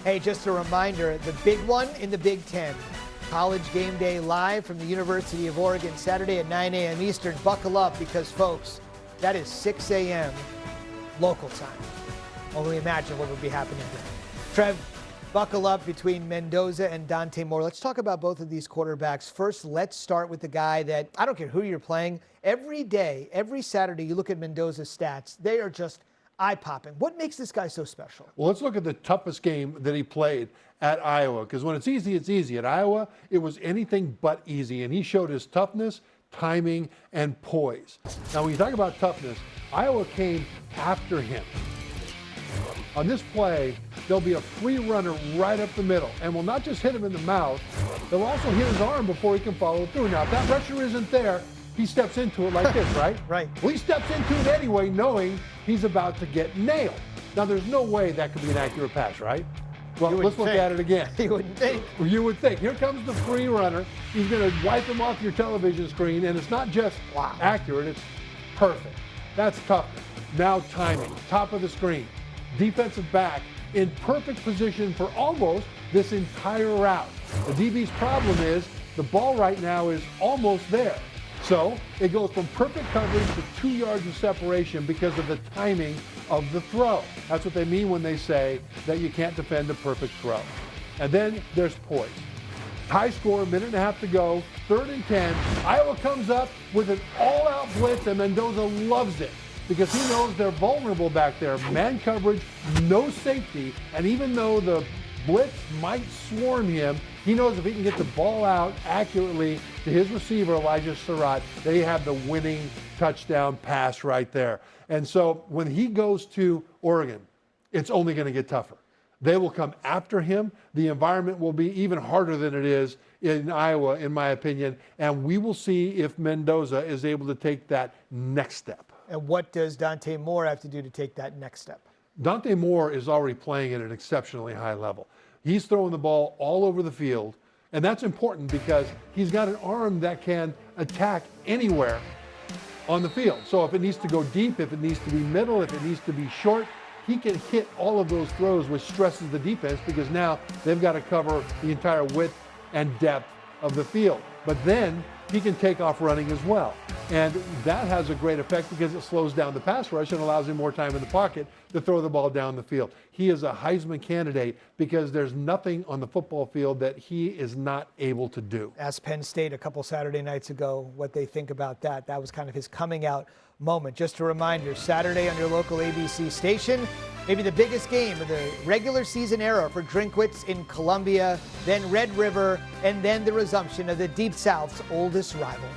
Speaker 6: Hey, just a reminder, the big one in the Big Ten. College Game Day live from the University of Oregon, Saturday at 9 a.m. Eastern. Buckle up because, folks, that is 6 a.m. local time. Only imagine what would be happening there. Trev, buckle up between Mendoza and Dante Moore. Let's talk about both of these quarterbacks. First, let's start with the guy that, I don't care who you're playing, every day, every Saturday, you look at Mendoza's stats. They are just eye-popping. What makes this guy so special?
Speaker 7: Well, let's look at the toughest game that he played at Iowa, because when it's easy, it's easy. At Iowa, it was anything but easy, and he showed his toughness, timing, and poise. Now, when you talk about toughness, Iowa came after him. On this play, there'll be a free runner right up the middle, and will not just hit him in the mouth, they'll also hit his arm before he can follow through. Now, if that pressure isn't there, he steps into it like this, right?
Speaker 6: Right.
Speaker 7: Well, he steps into it anyway, knowing he's about to get nailed. Now, there's no way that could be an accurate pass, right? Well, let's look at it again.
Speaker 6: You wouldn't think.
Speaker 7: You would think. Here comes the free runner. He's going to wipe him off your television screen, and it's not just accurate, it's perfect. That's tough. Now timing, top of the screen. Defensive back in perfect position for almost this entire route. The DB's problem is the ball right now is almost there. So it goes from perfect coverage to 2 yards of separation because of the timing of the throw. That's what they mean when they say that you can't defend a perfect throw. And then there's poise. High score, 1.5 minutes to go, 3rd and 10. Iowa comes up with an all-out blitz, and Mendoza loves it because he knows they're vulnerable back there. Man coverage, no safety, and even though the blitz might swarm him, he knows if he can get the ball out accurately to his receiver, Elijah Surratt, they have the winning touchdown pass right there. And so when he goes to Oregon, it's only going to get tougher. They will come after him. The environment will be even harder than it is in Iowa, in my opinion. And we will see if Mendoza is able to take that next step.
Speaker 6: And what does Dante Moore have to do to take that next step?
Speaker 7: Dante Moore is already playing at an exceptionally high level. He's throwing the ball all over the field. And that's important because he's got an arm that can attack anywhere on the field. So if it needs to go deep, if it needs to be middle, if it needs to be short, he can hit all of those throws, which stresses the defense because now they've got to cover the entire width and depth of the field. But then he can take off running as well. And that has a great effect because it slows down the pass rush and allows him more time in the pocket to throw the ball down the field. He is a Heisman candidate because there's nothing on the football field that he is not able to do.
Speaker 6: Asked Penn State a couple Saturday nights ago what they think about that. That was kind of his coming out moment. Just a reminder, Saturday on your local ABC station, maybe the biggest game of the regular season era for Drinkwitz in Columbia, then Red River, and then the resumption of the Deep South's oldest rivalry.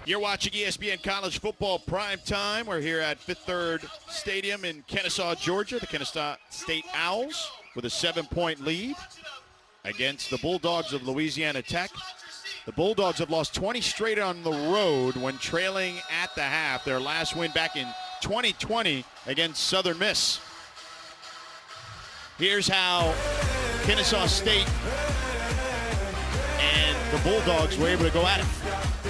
Speaker 1: You're watching ESPN College Football Prime Time. We're here at Fifth Third Stadium in Kennesaw, Georgia. The Kennesaw State Owls with a 7-point lead against the Bulldogs of Louisiana Tech. The Bulldogs have lost 20 straight on the road when trailing at the half. Their last win back in 2020 against Southern Miss. Here's how Kennesaw State and the Bulldogs were able to go at it.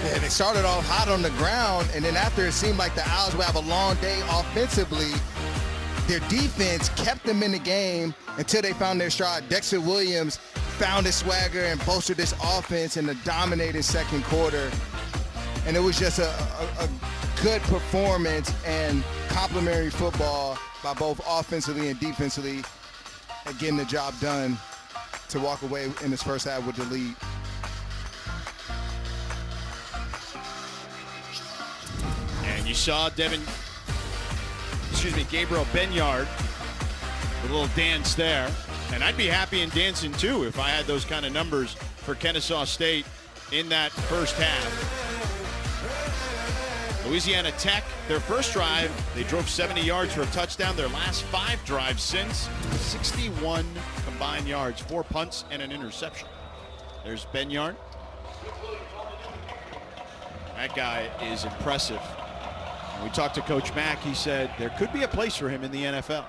Speaker 3: Yeah, they started off hot on the ground, and then after it seemed like the Owls would have a long day offensively, their defense kept them in the game until they found their stride. Dexter Williams found his swagger and bolstered this offense in the dominating second quarter. And it was just a good performance and complimentary football by both offensively and defensively, and getting the job done to walk away in this first half with the lead.
Speaker 1: And you saw Gabriel Benyard, a little dance there. And I'd be happy in dancing too if I had those kind of numbers for Kennesaw State in that first half. Louisiana Tech, their first drive, they drove 70 yards for a touchdown. Their last 5 drives since, 61 combined yards, 4 punts and an interception. There's Benyard. That guy is impressive. When we talked to Coach Mack, he said there could be a place for him in the NFL.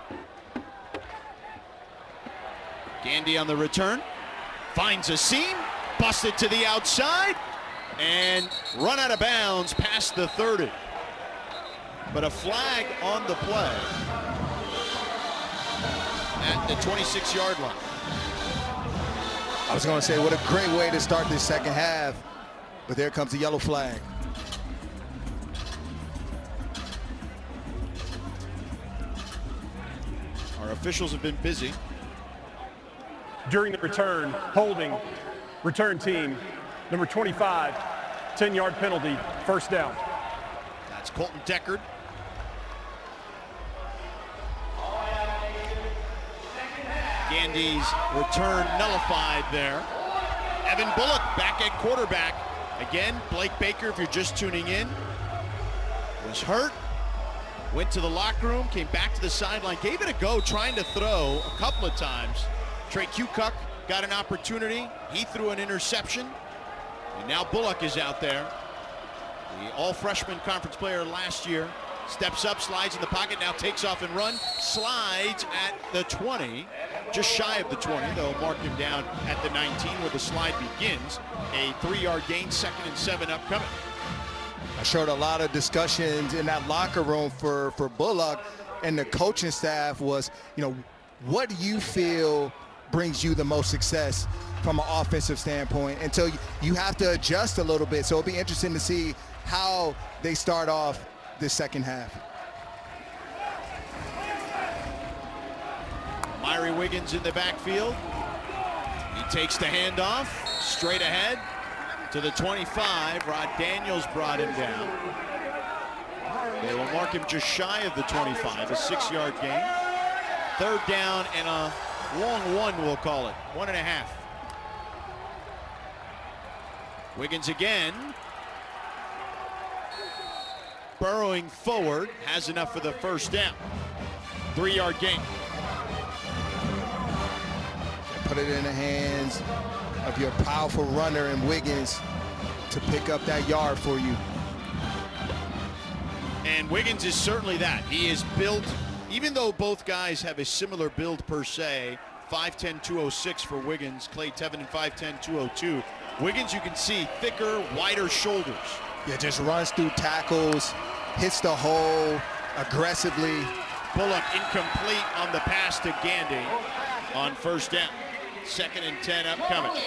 Speaker 1: Gandy on the return, finds a seam, busted to the outside, and run out of bounds past the 30. But a flag on the play at the 26-yard line.
Speaker 3: I was going to say, what a great way to start this second half, but there comes the yellow flag.
Speaker 1: Our officials have been busy.
Speaker 2: During the return, holding, return team, number 25, 10-yard penalty, first down.
Speaker 1: That's Colton Deckard. Gandy's return nullified there. Evan Bullock back at quarterback. Again, Blake Baker, if you're just tuning in, was hurt. Went to the locker room, came back to the sideline, gave it a go, trying to throw a couple of times. Trey Kukoc got an opportunity. He threw an interception. And now Bullock is out there. The all-freshman conference player last year. Steps up, slides in the pocket, now takes off and run. Slides at the 20, just shy of the 20. They'll mark him down at the 19 where the slide begins. A 3-yard gain, 2nd and 7 upcoming.
Speaker 3: I showed a lot of discussions in that locker room for Bullock, and the coaching staff was, what do you feel brings you the most success from an offensive standpoint? And so you have to adjust a little bit. So it'll be interesting to see how they start off this second half.
Speaker 1: Myrie Wiggins in the backfield. He takes the handoff straight ahead to the 25. Rod Daniels brought him down. They will mark him just shy of the 25, a 6-yard gain. 3rd down and a long one, we'll call it, 1.5. Wiggins again. Burrowing forward, has enough for the first down. 3-yard gain.
Speaker 3: Put it in the hands of your powerful runner in Wiggins to pick up that yard for you.
Speaker 1: And Wiggins is certainly that. He is built, even though both guys have a similar build per se, 5'10", 206 for Wiggins, Clay Tevin 5'10", 202. Wiggins, you can see, thicker, wider shoulders.
Speaker 3: Yeah, just runs through tackles, hits the hole aggressively.
Speaker 1: Bullock incomplete on the pass to Gandy on first down. 2nd and 10 upcoming.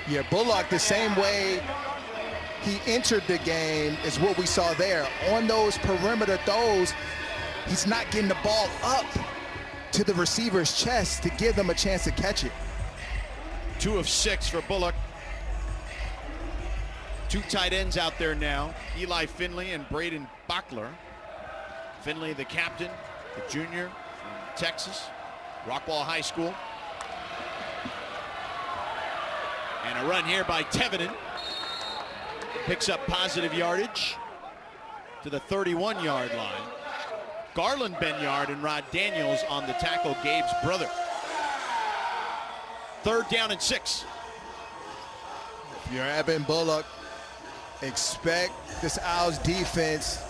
Speaker 3: Yeah, Bullock, the same way he entered the game is what we saw there. On those perimeter throws, he's not getting the ball up to the receiver's chest to give them a chance to catch it.
Speaker 1: 2 of 6 for Bullock. 2 tight ends out there now, Eli Finley and Braden Bachler. Finley, the captain, the junior from Texas, Rockwall High School. And a run here by Tevin. picks up positive yardage to the 31-yard line. Garland Benyard and Rod Daniels on the tackle, Gabe's brother. 3rd down and 6.
Speaker 3: If you're Evan Bullock, expect this Owls defense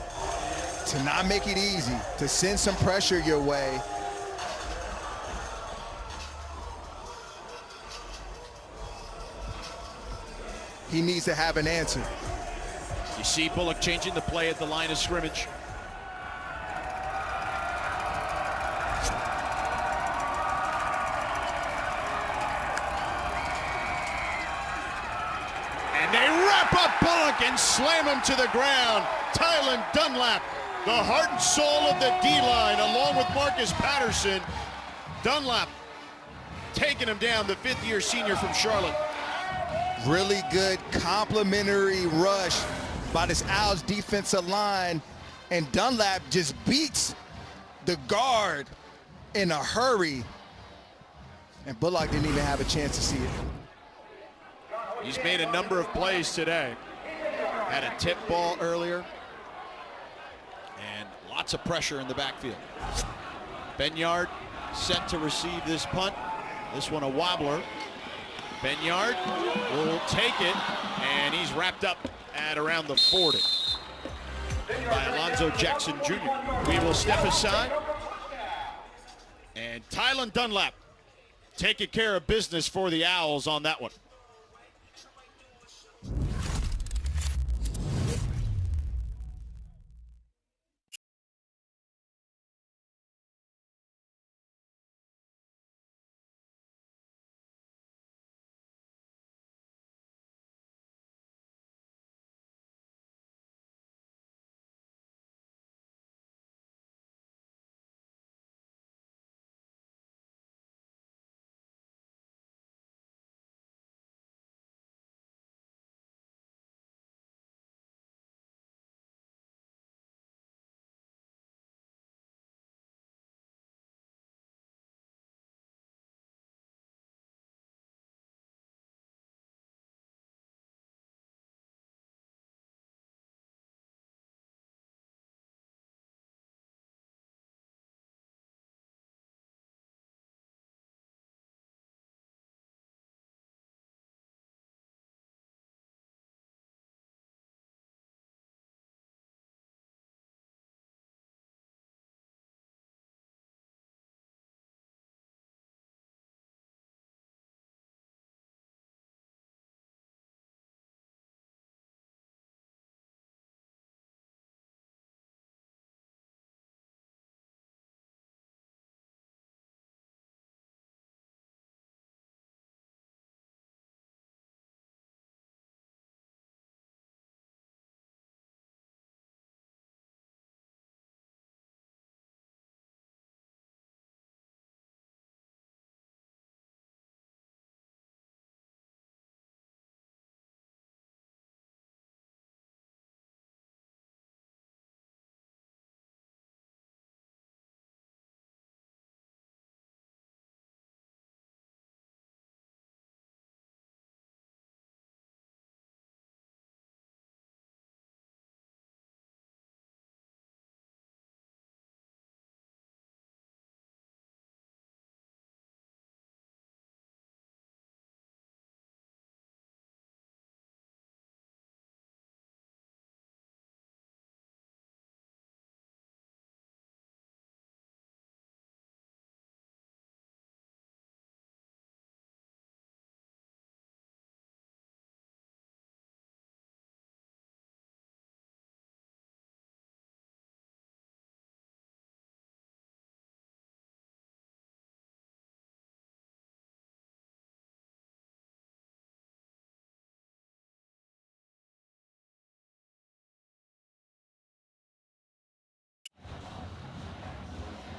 Speaker 3: to not make it easy, to send some pressure your way. He needs to have an answer.
Speaker 1: You see Bullock changing the play at the line of scrimmage. And they wrap up Bullock and slam him to the ground. Tylen Dunlap, the heart and soul of the D-line, along with Marcus Patterson. Dunlap taking him down, the 5th-year senior from Charlotte.
Speaker 3: Really good complimentary rush by this Owls defensive line, and Dunlap just beats the guard in a hurry, and Bullock didn't even have a chance to see it.
Speaker 1: He's made a number of plays today. Had a tip ball earlier, and lots of pressure in the backfield. Benyard set to receive this punt. This one a wobbler. Benyard will take it, and he's wrapped up at around the 40 by Alonzo Jackson Jr. We will step aside, and Tylen Dunlap taking care of business for the Owls on that one.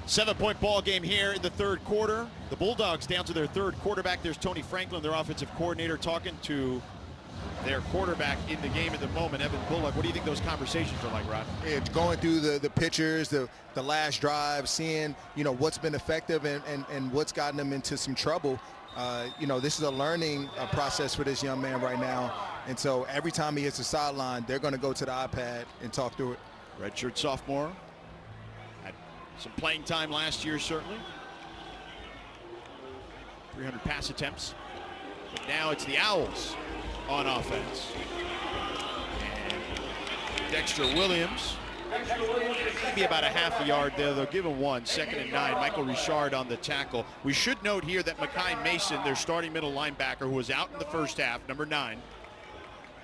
Speaker 1: Seven-point ball game here in the 3rd quarter. The Bulldogs down to their 3rd quarterback. There's Tony Franklin, their offensive coordinator, talking to their quarterback in the game at the moment, Evan Bullock. What do you think those conversations are like, Rod?
Speaker 3: It's going through the pictures, the last drive, seeing what's been effective and what's gotten them into some trouble. This is a learning process for this young man right now. And so every time he hits the sideline, they're going to go to the iPad and talk through it.
Speaker 1: Redshirt sophomore. Had some playing time last year, certainly. 300 pass attempts. But now it's the Owls on offense. And Dexter Williams. Maybe about a half a yard there. They'll give him 1, 2nd and 9. Michael Richard on the tackle. We should note here that Mekhi Mason, their starting middle linebacker, who was out in the first half, number 9.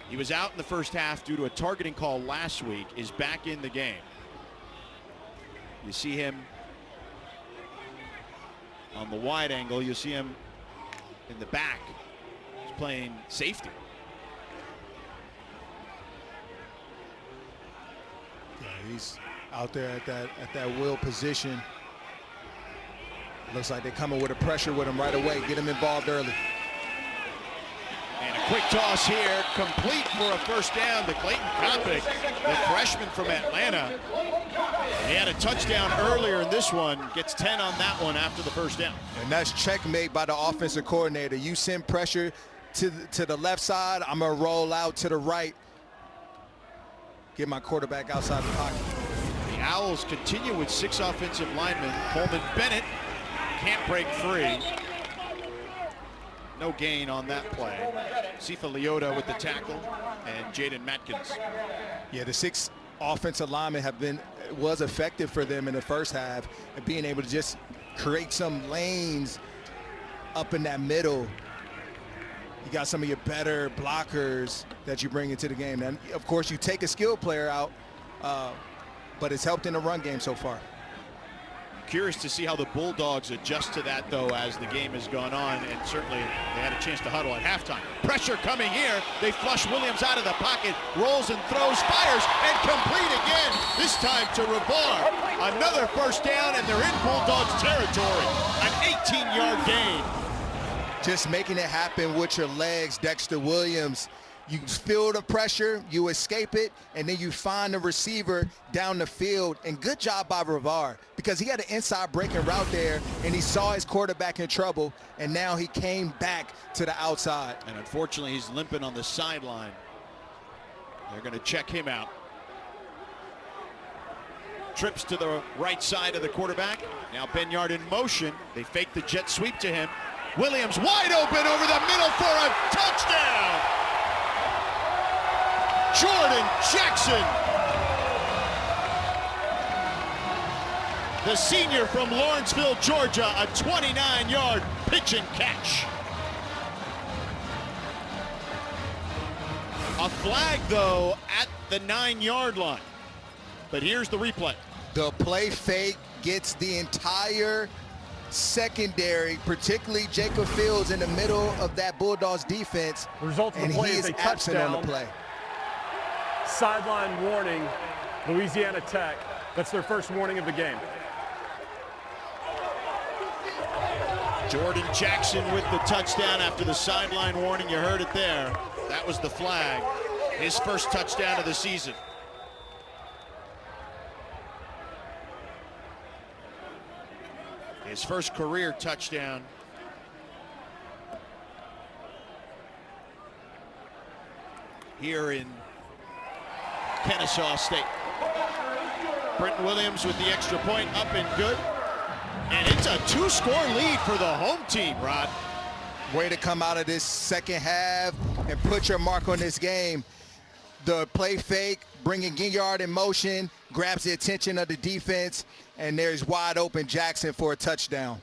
Speaker 1: He was out in the first half due to a targeting call last week, is back in the game. You see him on the wide angle. You see him in the back. He's playing safety.
Speaker 3: Yeah, he's out there at that will position. Looks like they're coming with a pressure with him right away. Get him involved early.
Speaker 1: And a quick toss here, complete for a first down to Clayton Kopic, the freshman from Atlanta. He had a touchdown earlier in this one, gets 10 on that one after the first down.
Speaker 3: And that's checkmate by the offensive coordinator. You send pressure to the left side, I'm going to roll out to the right. Get my quarterback outside the pocket.
Speaker 1: The Owls continue with 6 offensive linemen. Coleman Bennett can't break free. No gain on that play. Sifa Leota with the tackle and Jaden Matkins.
Speaker 3: Yeah, the 6 offensive linemen was effective for them in the first half, and being able to just create some lanes up in that middle. You got some of your better blockers that you bring into the game. And of course, you take a skilled player out, but it's helped in the run game so far.
Speaker 1: Curious to see how the Bulldogs adjust to that, though, as the game has gone on, and certainly they had a chance to huddle at halftime. Pressure coming here. They flush Williams out of the pocket, rolls and throws, fires, and complete again, this time to Ravar. Another first down, and they're in Bulldogs territory. An 18-yard gain.
Speaker 3: Just making it happen with your legs, Dexter Williams. You feel the pressure, you escape it, and then you find the receiver down the field. And good job by Ravar, because he had an inside breaking route there, and he saw his quarterback in trouble, and now he came back to the outside.
Speaker 1: And unfortunately, he's limping on the sideline. They're going to check him out. Trips to the right side of the quarterback. Now Benyard in motion. They fake the jet sweep to him. Williams wide open over the middle for a touchdown. Jordan Jackson, the senior from Lawrenceville, Georgia, a 29-yard pitch and catch. A flag, though, at the 9-yard line. But here's the replay.
Speaker 3: The play fake gets the entire secondary, particularly Jacob Fields, in the middle of that Bulldogs defense.
Speaker 2: The result of the
Speaker 3: and
Speaker 2: play
Speaker 3: he
Speaker 2: is
Speaker 3: is
Speaker 2: a
Speaker 3: absent on
Speaker 2: touchdown.
Speaker 3: the play.
Speaker 2: Sideline warning, Louisiana Tech. That's their first warning of the game.
Speaker 1: Jordan Jackson with the touchdown after the sideline warning. You heard it there. That was the flag. His first touchdown of the season. His first career touchdown. Here in Kennesaw State. Brenton Williams with the extra point, up and good. And it's a 2-score lead for the home team, Rod.
Speaker 3: Way to come out of this second half and put your mark on this game. The play fake, bringing Ginyard in motion, grabs the attention of the defense, and there's wide open Jackson for a touchdown.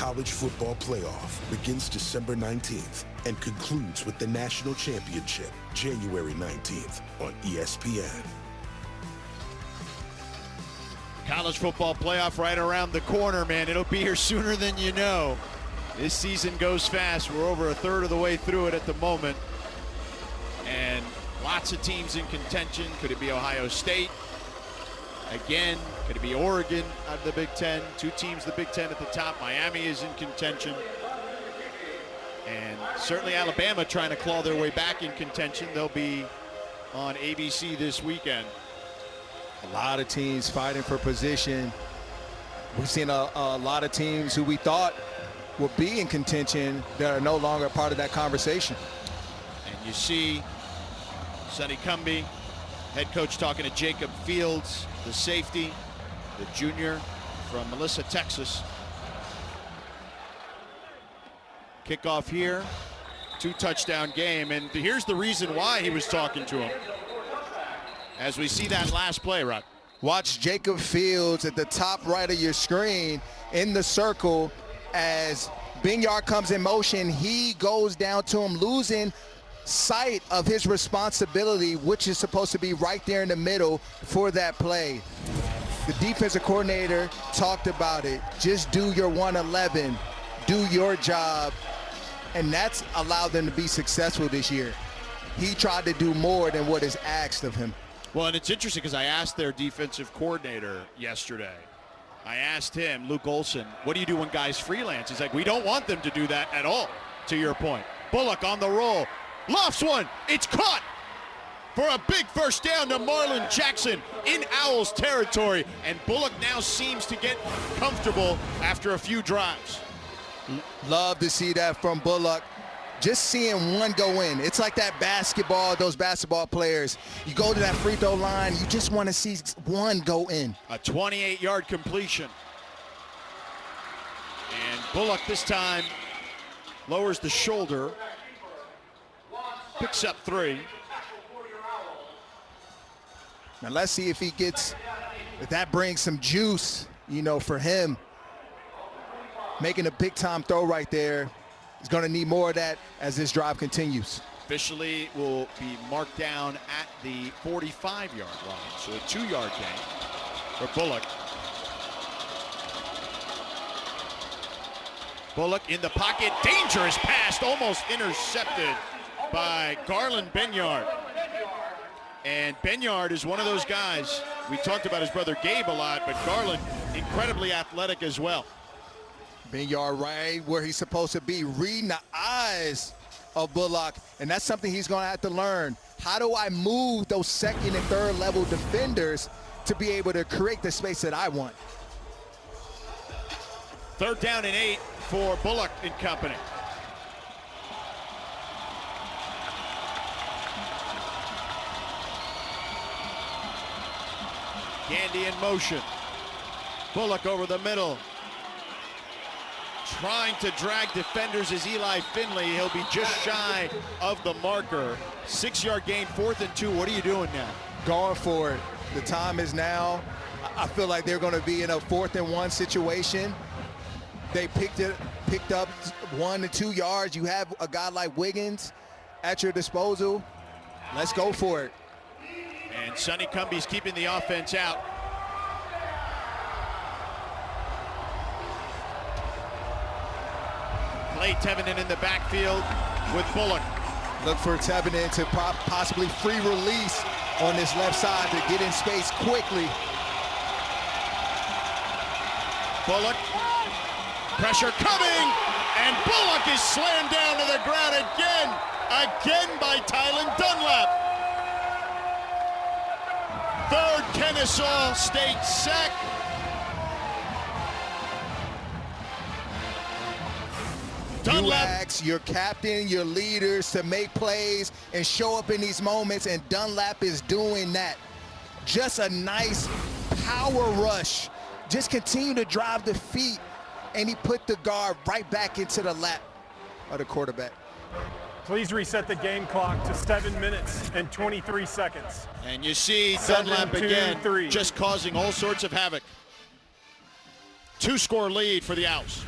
Speaker 8: college football playoff begins December 19th and concludes with the national championship January 19th on ESPN.
Speaker 1: College football playoff right around the corner, man. It'll be here sooner than you know. This season goes fast. We're over a third of the way through it at the moment. And lots of teams in contention. Could it be Ohio State? Again, could it be Oregon out of the Big Ten? Two teams, the Big Ten at the top. Miami is in contention. And certainly Alabama trying to claw their way back in contention. They'll be on ABC this weekend.
Speaker 3: A lot of teams fighting for position. We've seen a lot of teams who we thought would be in contention that are no longer part of that conversation.
Speaker 1: And you see Sonny Cumbie, head coach, talking to Jacob Fields, the safety, the junior from Melissa, Texas. Kickoff here, 2-touchdown game, and here's the reason why he was talking to him. As we see that last play, Rod.
Speaker 3: Watch Jacob Fields at the top right of your screen in the circle. As Binyard comes in motion, he goes down to him, losing sight of his responsibility, which is supposed to be right there in the middle for that play. The defensive coordinator talked about it. Just do your 111, do your job, and that's allowed them to be successful this year. He tried to do more than what is asked of him.
Speaker 1: Well, and it's interesting because I asked their defensive coordinator yesterday. I asked him, Luke Olson, what do you do when guys freelance? He's like, we don't want them to do that at all, to your point. Bullock on the roll, lofts one, it's caught for a big first down to Marlon Jackson in Owls territory. And Bullock now seems to get comfortable after a few drives.
Speaker 3: Love to see that from Bullock. Just seeing one go in. It's like that basketball, those basketball players. You go to that free throw line, you just want to see one go in.
Speaker 1: A 28-yard completion. And Bullock this time lowers the shoulder, picks up 3.
Speaker 3: Now let's see if if that brings some juice, for him. Making a big time throw right there. He's going to need more of that as this drive continues.
Speaker 1: Officially will be marked down at the 45-yard line. So a 2-yard gain for Bullock. Bullock in the pocket. Dangerous pass, almost intercepted by Garland Benyard. And Benyard is one of those guys. We talked about his brother Gabe a lot, but Garland incredibly athletic as well.
Speaker 3: Binyard right where he's supposed to be, reading the eyes of Bullock, and that's something he's going to have to learn. How do I move those second and third level defenders to be able to create the space that I want?
Speaker 1: 3rd down and 8 for Bullock and company. Gandy in motion. Bullock over the middle. Trying to drag defenders is Eli Finley. He'll be just shy of the marker. 6-yard gain, 4th and 2. What are you doing now?
Speaker 3: Going for it. The time is now. I feel like they're going to be in a 4th and 1 situation. They picked up 1 to 2 yards. You have a guy like Wiggins at your disposal. Let's go for it.
Speaker 1: And Sonny Cumbie's keeping the offense out. Clay Tevenen in the backfield with Bullock.
Speaker 3: Look for Tevenen to possibly free release on this left side to get in space quickly.
Speaker 1: Bullock, pressure coming, and Bullock is slammed down to the ground again by Tylen Dunlap. 3rd Kennesaw State sack.
Speaker 3: You ask your captain, your leaders to make plays and show up in these moments, and Dunlap is doing that. Just a nice power rush. Just continue to drive the feet, and he put the guard right back into the lap of the quarterback.
Speaker 2: Please reset the game clock to 7 minutes and 23 seconds.
Speaker 1: And you see Dunlap again
Speaker 2: 3.
Speaker 1: just causing all sorts of havoc. 2-score lead for the Owls.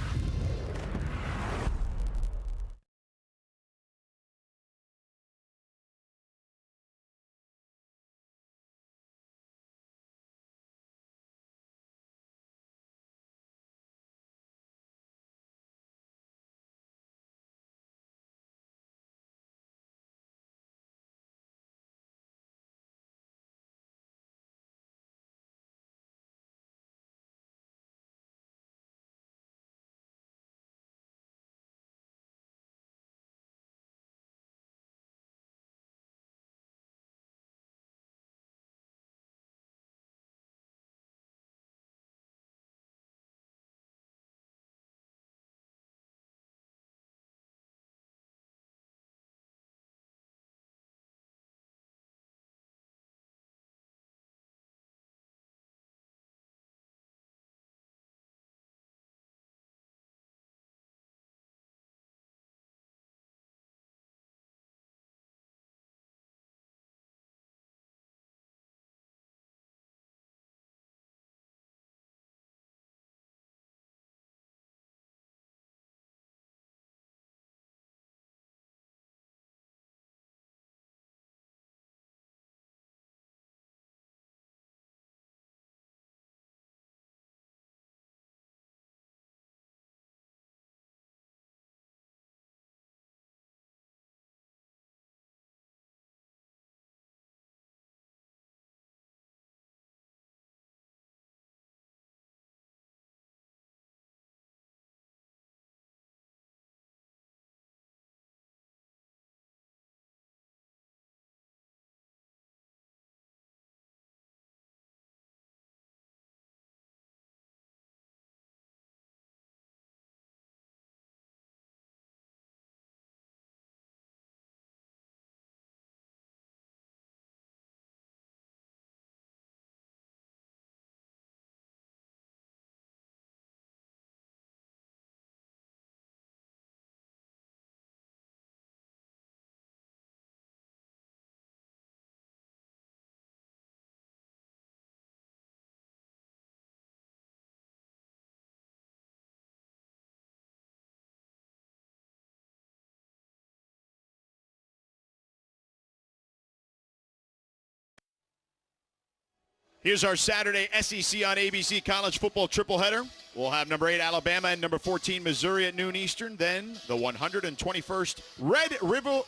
Speaker 1: Here's our Saturday SEC on ABC college football triple header. We'll have number 8 Alabama and number 14 Missouri at noon Eastern. Then the 121st Red River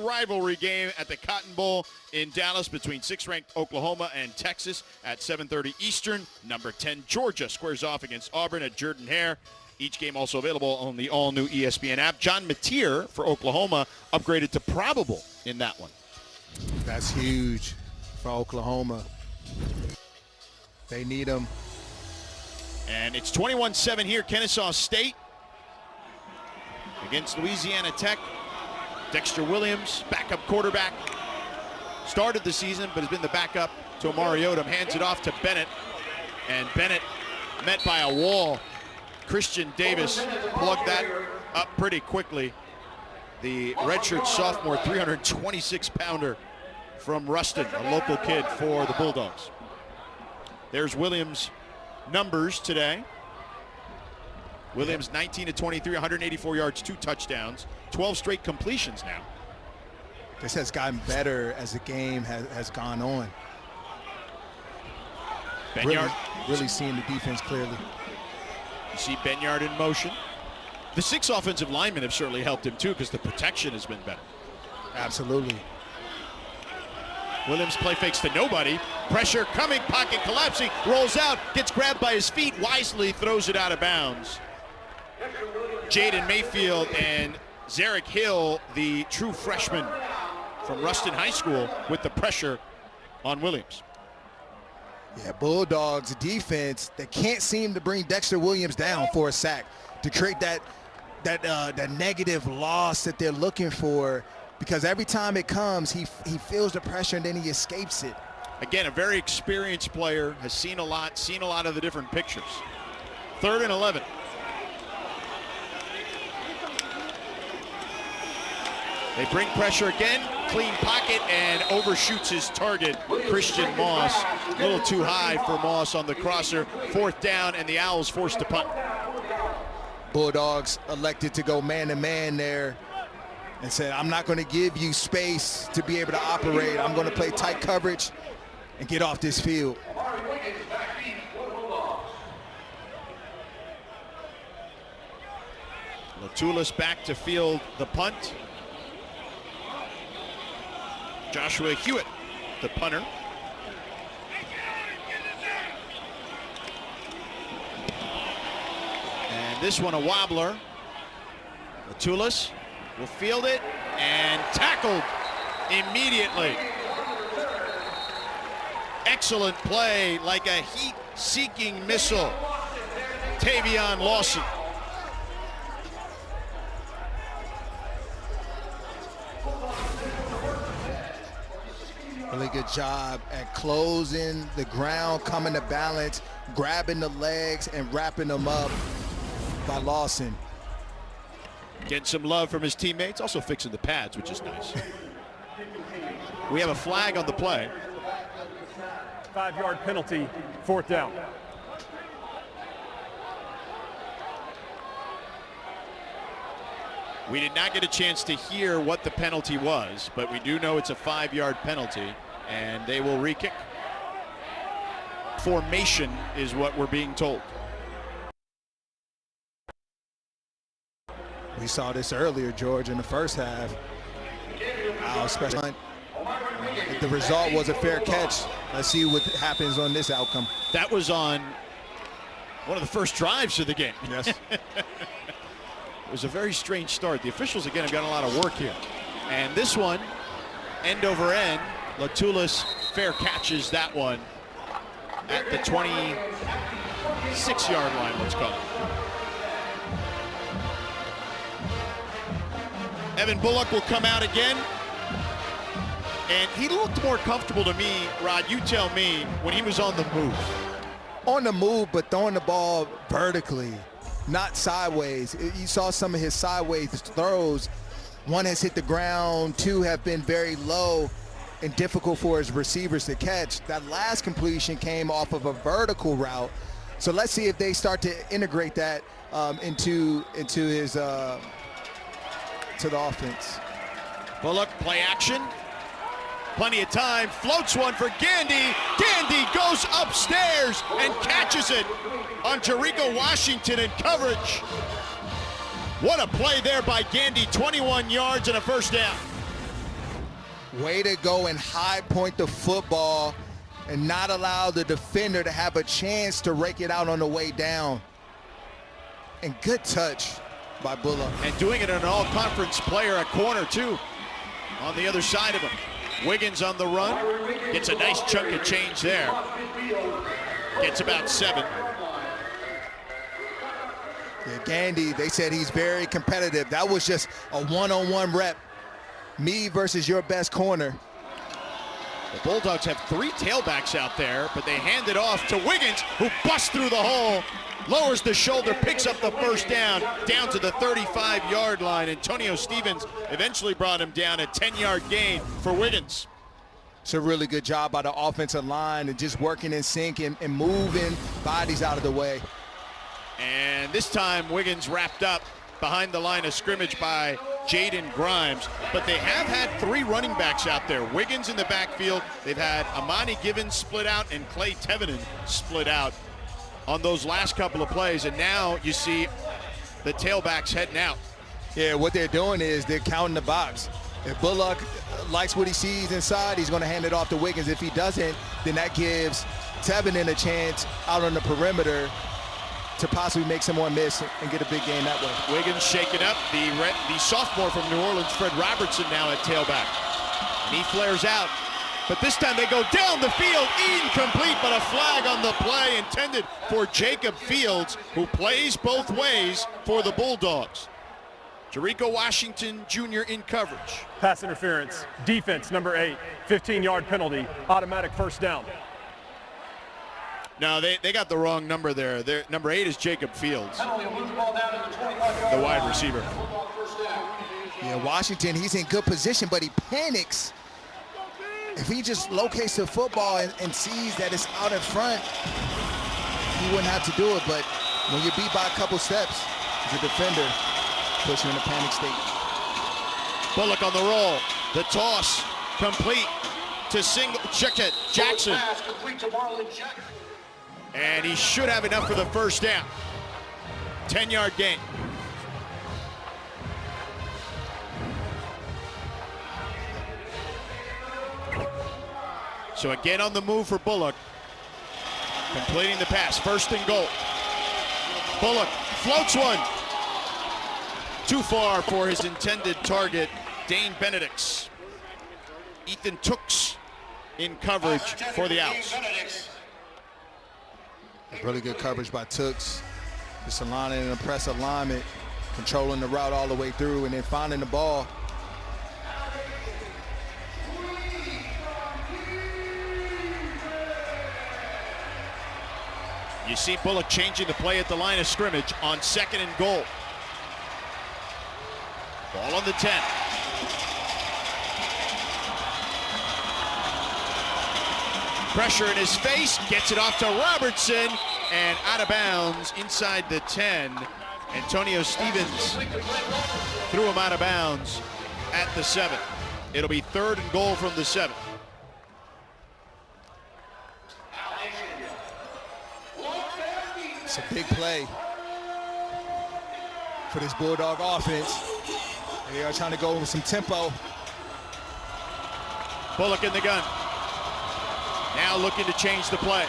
Speaker 1: Rivalry game at the Cotton Bowl in Dallas between 6th-ranked Oklahoma and Texas at 7:30 Eastern. Number 10 Georgia squares off against Auburn at Jordan-Hare. Each game also available on the all-new ESPN app. John Mateer for Oklahoma upgraded to probable in that one.
Speaker 3: That's huge for Oklahoma. They need him.
Speaker 1: And it's 21-7 here, Kennesaw State against Louisiana Tech. Dexter Williams, backup quarterback, started the season but has been the backup to Amari Odom. Hands it off to Bennett, and Bennett met by a wall. Christian Davis plugged that up pretty quickly. The redshirt sophomore, 326-pounder from Ruston, a local kid for the Bulldogs. There's Williams' numbers today. Williams 19-23, 184 yards, 2 touchdowns, 12 straight completions now.
Speaker 3: This has gotten better as the game has gone on.
Speaker 1: Benyard.
Speaker 3: Really seeing the defense clearly.
Speaker 1: You see Benyard in motion. The 6 offensive linemen have certainly helped him too because the protection has been better.
Speaker 3: Absolutely.
Speaker 1: Williams play fakes to nobody. Pressure coming, pocket collapsing, rolls out, gets grabbed by his feet, wisely throws it out of bounds. Jaden Mayfield and Zarek Hill, the true freshman from Ruston High School, with the pressure on Williams.
Speaker 3: Yeah, Bulldogs defense, they can't seem to bring Dexter Williams down for a sack to create that negative loss that they're looking for, because every time it comes, he feels the pressure and then he escapes it.
Speaker 1: Again, a very experienced player, has seen a lot of the different pictures. 3rd and 11. They bring pressure again, clean pocket, and overshoots his target, Christian Moss. A little too high for Moss on the crosser. 4th down, and the Owls forced to punt.
Speaker 3: Bulldogs elected to go man-to-man there and said, I'm not going to give you space to be able to operate. I'm going to play tight coverage and get off this field.
Speaker 1: Latulis back to field the punt. Joshua Hewitt, the punter. And this one a wobbler. Latulis will field it and tackled immediately. Excellent play, like a heat-seeking missile. Tavion Lawson.
Speaker 3: Really good job at closing the ground, coming to balance, grabbing the legs and wrapping them up by Lawson.
Speaker 1: Getting some love from his teammates, also fixing the pads, which is nice. We have a flag on the play.
Speaker 2: 5-yard penalty, 4th down.
Speaker 1: We did not get a chance to hear what the penalty was, but we do know it's a 5-yard penalty, and they will re-kick. Formation is what we're being told.
Speaker 3: We saw this earlier, George, in the first half. Especially the result was a fair catch. Let's see what happens on this outcome.
Speaker 1: That was on one of the first drives of the game.
Speaker 3: Yes.
Speaker 1: It was a very strange start. The officials, again, have got a lot of work here. And this one, end over end, Latulis fair catches that one at the 26-yard line, let's call it. Evan Bullock will come out again. And he looked more comfortable to me, Rod, you tell me, when he was on the move.
Speaker 3: On the move, but throwing the ball vertically, not sideways. You saw some of his sideways throws. One has hit the ground, 2 have been very low and difficult for his receivers to catch. That last completion came off of a vertical route. So let's see if they start to integrate that into his to the offense.
Speaker 1: Bullock, play action. Plenty of time, floats one for Gandy. Gandy goes upstairs and catches it on Jericho Washington in coverage. What a play there by Gandy, 21 yards and a first down.
Speaker 3: Way to go and high point the football and not allow the defender to have a chance to rake it out on the way down. And good touch by Bullock.
Speaker 1: And doing it an all-conference player at corner, too, on the other side of him. Wiggins on the run, gets a nice chunk of change there. Gets about 7.
Speaker 3: Yeah, Gandy, they said he's very competitive. That was just a one-on-one rep. Me versus your best corner.
Speaker 1: The Bulldogs have 3 tailbacks out there, but they hand it off to Wiggins, who busts through the hole, lowers the shoulder, picks up the first down to the 35-yard line. Antonio Stevens eventually brought him down, a 10-yard gain for Wiggins.
Speaker 3: It's a really good job by the offensive line and just working in sync and moving bodies out of the way.
Speaker 1: And this time Wiggins wrapped up behind the line of scrimmage by Jaden Grimes. But they have had 3 running backs out there. Wiggins in the backfield. They've had Amani Givens split out and Clay Tevenen split out on those last couple of plays, and now you see the tailbacks heading out.
Speaker 3: Yeah, what they're doing is they're counting the box. If Bullock likes what he sees inside, he's going to hand it off to Wiggins. If he doesn't, then that gives Tevenen a chance out on the perimeter to possibly make someone miss and get a big gain that way.
Speaker 1: Wiggins shaking up. The sophomore from New Orleans, Fred Robertson, now at tailback. And he flares out. But this time they go down the field, incomplete, but a flag on the play intended for Jacob Fields, who plays both ways for the Bulldogs. Jericho Washington Jr. in coverage.
Speaker 2: Pass interference. Defense, number 8. 15-yard penalty. Automatic first down.
Speaker 1: No, they got the wrong number there. Number 8 is Jacob Fields, the wide receiver.
Speaker 3: Yeah, Washington, he's in good position, but he panics. If he just locates the football and sees that it's out in front, he wouldn't have to do it. But when you're beat by a couple steps, as a defender, puts you in a panic state.
Speaker 1: Bullock on the roll. The toss complete to Jackson. And he should have enough for the first down. 10-yard gain. So again on the move for Bullock. Completing the pass. First and goal. Bullock floats one. Too far for his intended target, Dane Benedicts. Ethan Tooks in coverage for the Owls.
Speaker 3: Really good coverage by Tooks. Just aligning in a press alignment, controlling the route all the way through, and then finding the ball.
Speaker 1: You see Bullock changing the play at the line of scrimmage on 2nd and goal. Ball on the 10. Pressure in his face, gets it off to Robertson, and out of bounds inside the 10. Antonio Stevens threw him out of bounds at the 7. It'll be 3rd and goal from the 7.
Speaker 3: It's a big play for this Bulldog offense. They are trying to go with some tempo.
Speaker 1: Bullock in the gun. Now looking to change the play.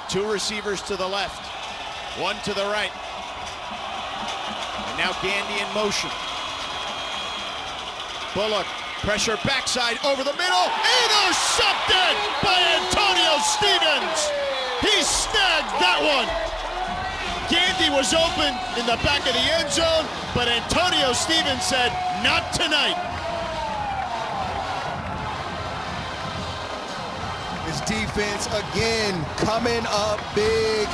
Speaker 1: 2 receivers to the left, 1 to the right. And now Gandy in motion. Bullock, pressure backside over the middle. Intercepted by Antonio Stevens. He snagged that one. Gandy was open in the back of the end zone, but Antonio Stevens said, not tonight.
Speaker 3: His defense again coming up big.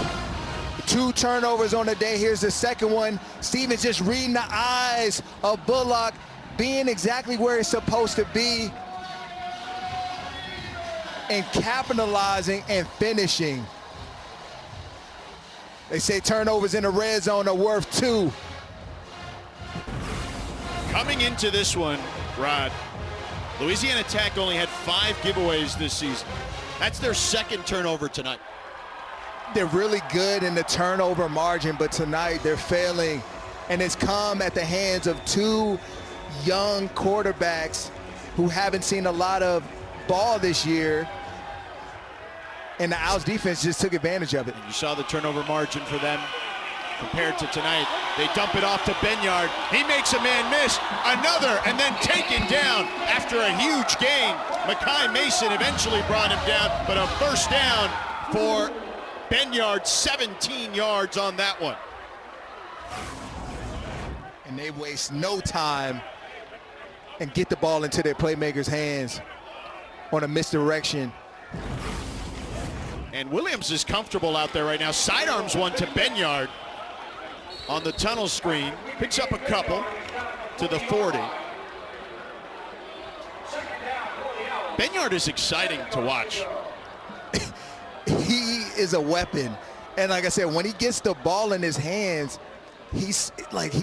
Speaker 3: 2 turnovers on the day. Here's the second one. Stevens just reading the eyes of Bullock, being exactly where it's supposed to be, and capitalizing and finishing. They say turnovers in the red zone are worth 2.
Speaker 1: Coming into this one, Rod, Louisiana Tech only had 5 giveaways this season. That's their second turnover tonight.
Speaker 3: They're really good in the turnover margin, but tonight they're failing. And it's come at the hands of 2 young quarterbacks who haven't seen a lot of ball this year. And the Owls defense just took advantage of it.
Speaker 1: And you saw the turnover margin for them compared to tonight. They dump it off to Benyard. He makes a man miss. Another, and then taken down after a huge gain. Mekhi Mason eventually brought him down, but a first down for Benyard, 17 yards on that one.
Speaker 3: And they waste no time and get the ball into their playmakers' hands on a misdirection.
Speaker 1: And Williams is comfortable out there right now. Sidearms one to Benyard on the tunnel screen. Picks up a couple to the 40. Benyard is exciting to watch.
Speaker 3: He is a weapon. And like I said, when he gets the ball in his hands, he's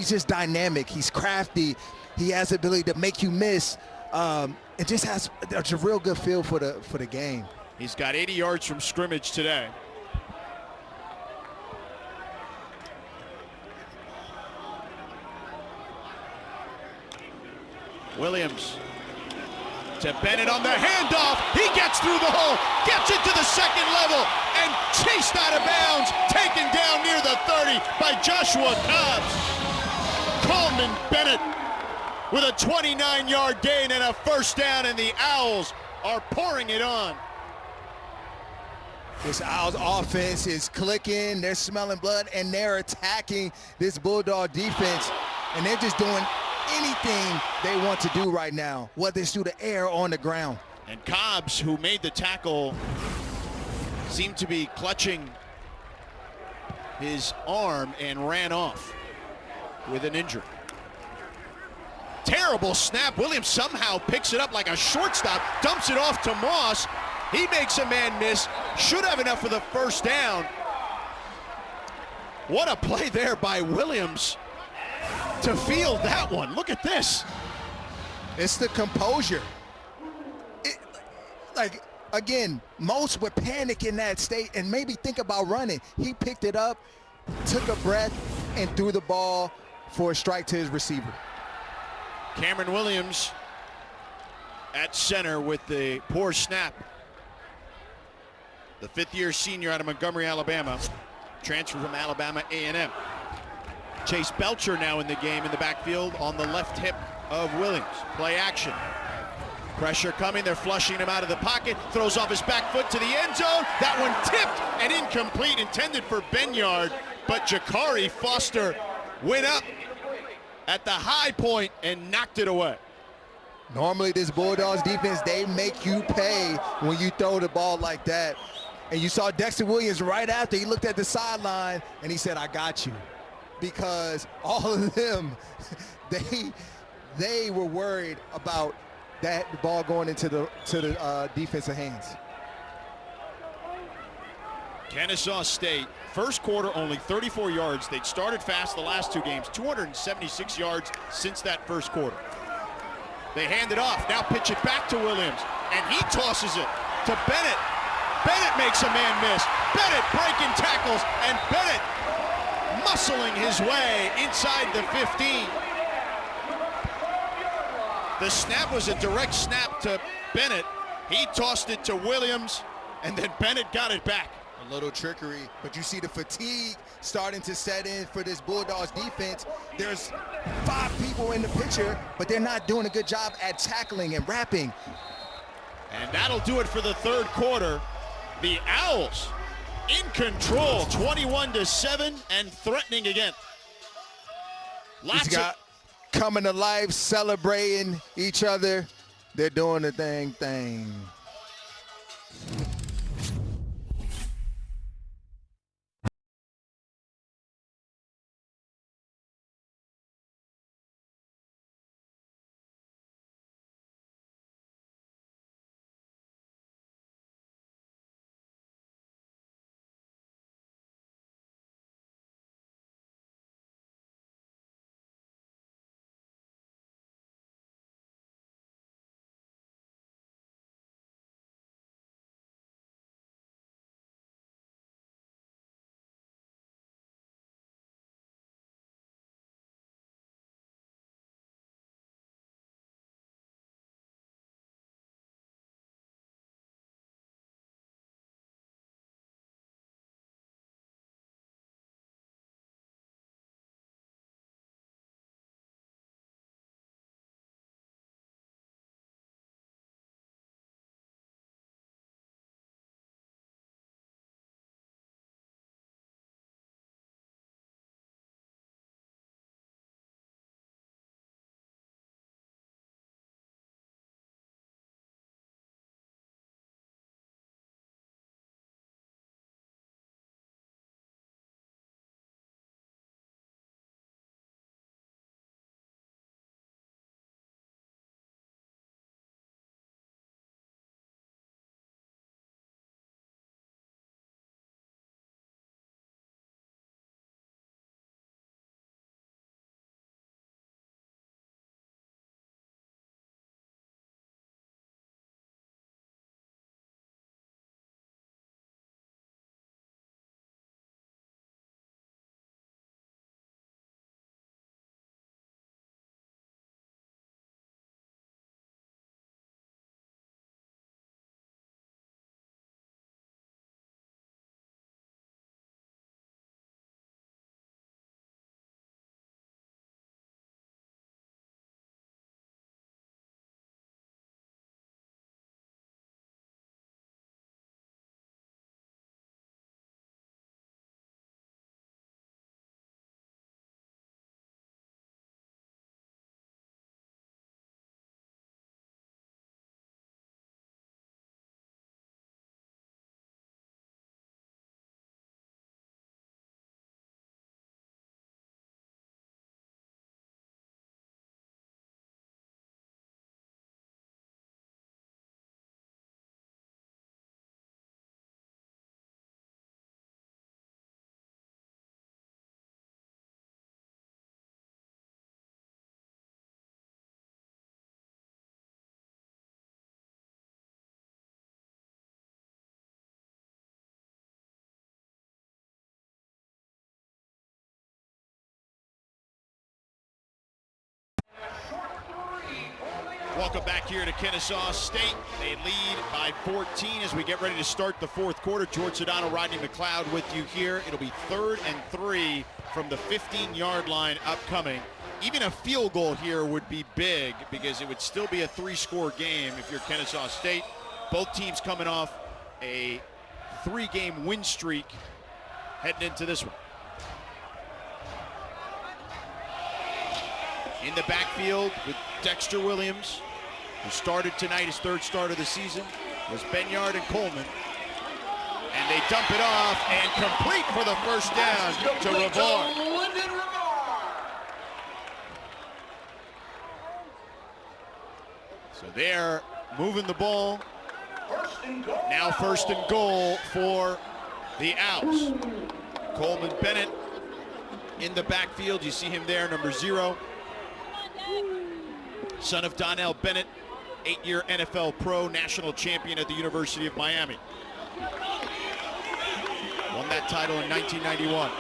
Speaker 3: just dynamic. He's crafty. He has the ability to make you miss. It just has a real good feel for the game.
Speaker 1: He's got 80 yards from scrimmage today. Williams to Bennett on the handoff. He gets through the hole, gets it to the second level, and chased out of bounds, taken down near the 30 by Joshua Cobbs. Coleman Bennett with a 29-yard gain and a first down, and the Owls are pouring it on.
Speaker 3: This Owls offense is clicking, they're smelling blood, and they're attacking this Bulldog defense. And they're just doing anything they want to do right now, whether it's through the air or on the ground.
Speaker 1: And Cobbs, who made the tackle, seemed to be clutching his arm and ran off with an injury. Terrible snap. Williams somehow picks it up like a shortstop, dumps it off to Moss. He makes a man miss. Should have enough for the first down. What a play there by Williams to field that one. Look at this.
Speaker 3: It's the composure. Again, most would panic in that state and maybe think about running. He picked it up, took a breath, and threw the ball for a strike to his receiver.
Speaker 1: Cameron Williams at center with the poor snap. The 5th-year senior out of Montgomery, Alabama, transferred from Alabama A&M. Chase Belcher now in the game in the backfield on the left hip of Williams. Play action. Pressure coming. They're flushing him out of the pocket. Throws off his back foot to the end zone. That one tipped and incomplete, intended for Benyard, but Jakari Foster went up at the high point and knocked it away.
Speaker 3: Normally this Bulldogs defense, they make you pay when you throw the ball like that. And you saw Dexter Williams right after, he looked at the sideline and he said, I got you. Because all of them, they were worried about that ball going into the defensive hands.
Speaker 1: Kennesaw State, first quarter only 34 yards. They'd started fast the last 2 games, 276 yards since that first quarter. They hand it off, now pitch it back to Williams, and he tosses it to Bennett. Bennett makes a man miss. Bennett breaking tackles, and Bennett muscling his way inside the 15. The snap was a direct snap to Bennett. He tossed it to Williams, and then Bennett got it back.
Speaker 3: A little trickery, but you see the fatigue starting to set in for this Bulldogs defense. There's 5 people in the picture, but they're not doing a good job at tackling and wrapping.
Speaker 1: And that'll do it for the third quarter. The Owls in control, 21-7, and threatening again.
Speaker 3: He's got coming to life, celebrating each other. They're doing the thing.
Speaker 1: Welcome back here to Kennesaw State. They lead by 14 as we get ready to start the fourth quarter. George Sedano, Rodney McLeod with you here. It'll be 3rd and 3 from the 15-yard line upcoming. Even a field goal here would be big because it would still be a 3-score game if you're Kennesaw State. Both teams coming off a 3-game win streak heading into this one. In the backfield with Dexter Williams, who started tonight, his 3rd start of the season, was Benyard and Coleman. And they dump it off and complete for the first down to Rivard. So they're moving the ball. Now 1st and goal for the Owls. Coleman Bennett in the backfield. You see him there, number 0. Son of Donnell Bennett, 8-year NFL pro, national champion at the University of Miami. Won that title in 1991.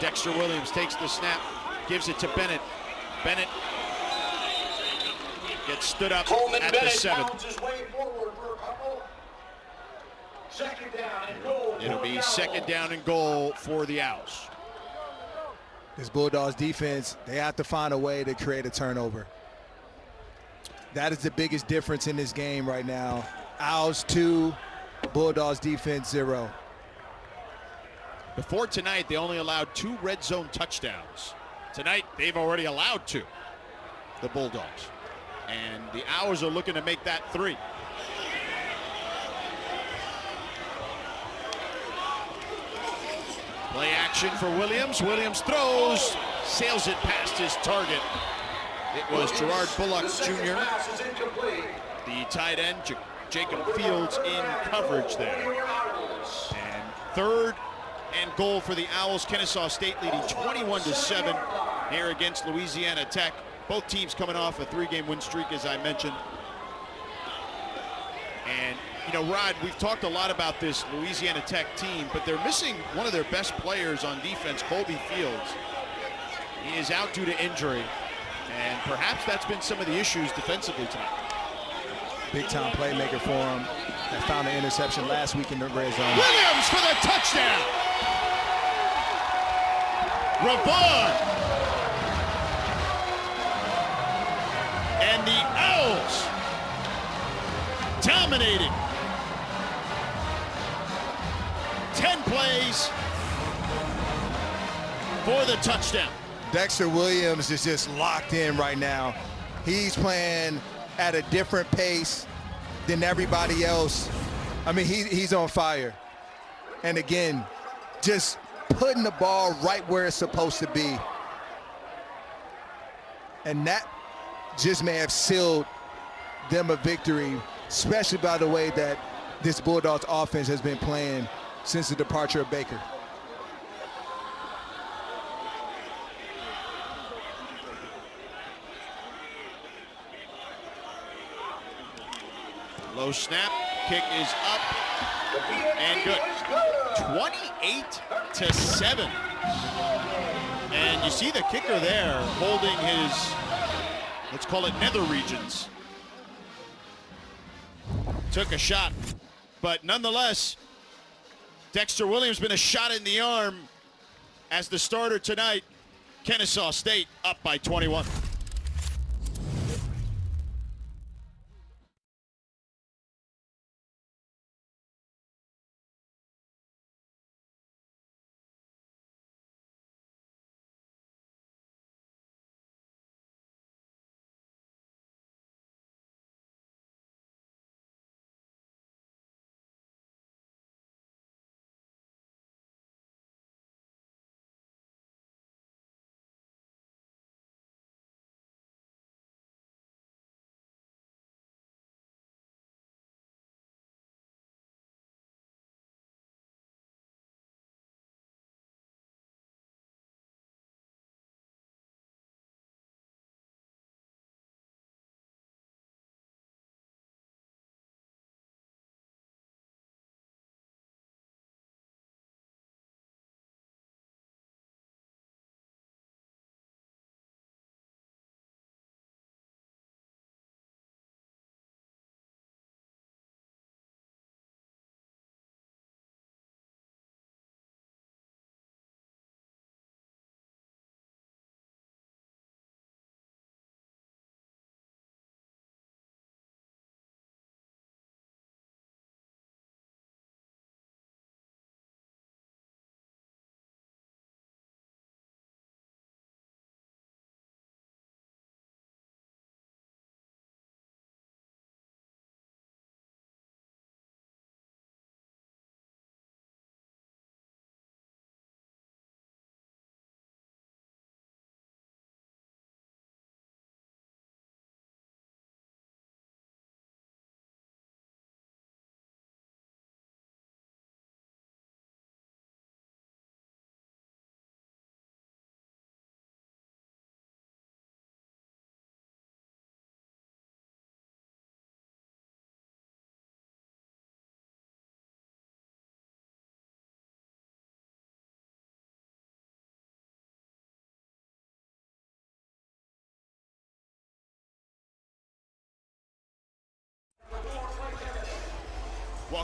Speaker 1: Dexter Williams takes the snap, gives it to Bennett. Bennett gets stood up
Speaker 9: Coleman
Speaker 1: at
Speaker 9: Bennett
Speaker 1: the 7.
Speaker 9: pounds his way forward for a couple. 2nd down and goal.
Speaker 1: It'll be 2nd down and goal for the Owls.
Speaker 3: This Bulldogs defense, they have to find a way to create a turnover. That is the biggest difference in this game right now. Owls 2, Bulldogs defense 0.
Speaker 1: Before tonight, they only allowed 2 red zone touchdowns. Tonight, they've already allowed 2, the Bulldogs. And the Owls are looking to make that 3. Play action for Williams. Williams throws, sails it past his target. It was Gerard Bullock Jr., the tight end, Jacob Fields in coverage there. And 3rd and goal for the Owls. Kennesaw State leading 21-7 here against Louisiana Tech. Both teams coming off a 3-game win streak, as I mentioned. And, you know, Rod, we've talked a lot about this Louisiana Tech team, but they're missing one of their best players on defense, Colby Fields. He is out due to injury. And perhaps that's been some of the issues defensively tonight.
Speaker 3: Big-time playmaker for him. That found an interception last week in the red zone.
Speaker 1: Williams for the touchdown. Rivard. And the Owls dominating. 10 plays for the touchdown.
Speaker 3: Dexter Williams is just locked in right now. He's playing at a different pace than everybody else. I mean, he's on fire. And again, just putting the ball right where it's supposed to be. And that just may have sealed them a victory, especially by the way that this Bulldogs offense has been playing since the departure of Baker.
Speaker 1: Low snap, kick is up and good. 28-7. And you see the kicker there holding his, let's call it nether regions. Took a shot, but nonetheless, Dexter Williams been a shot in the arm as the starter tonight. Kennesaw State up by 21.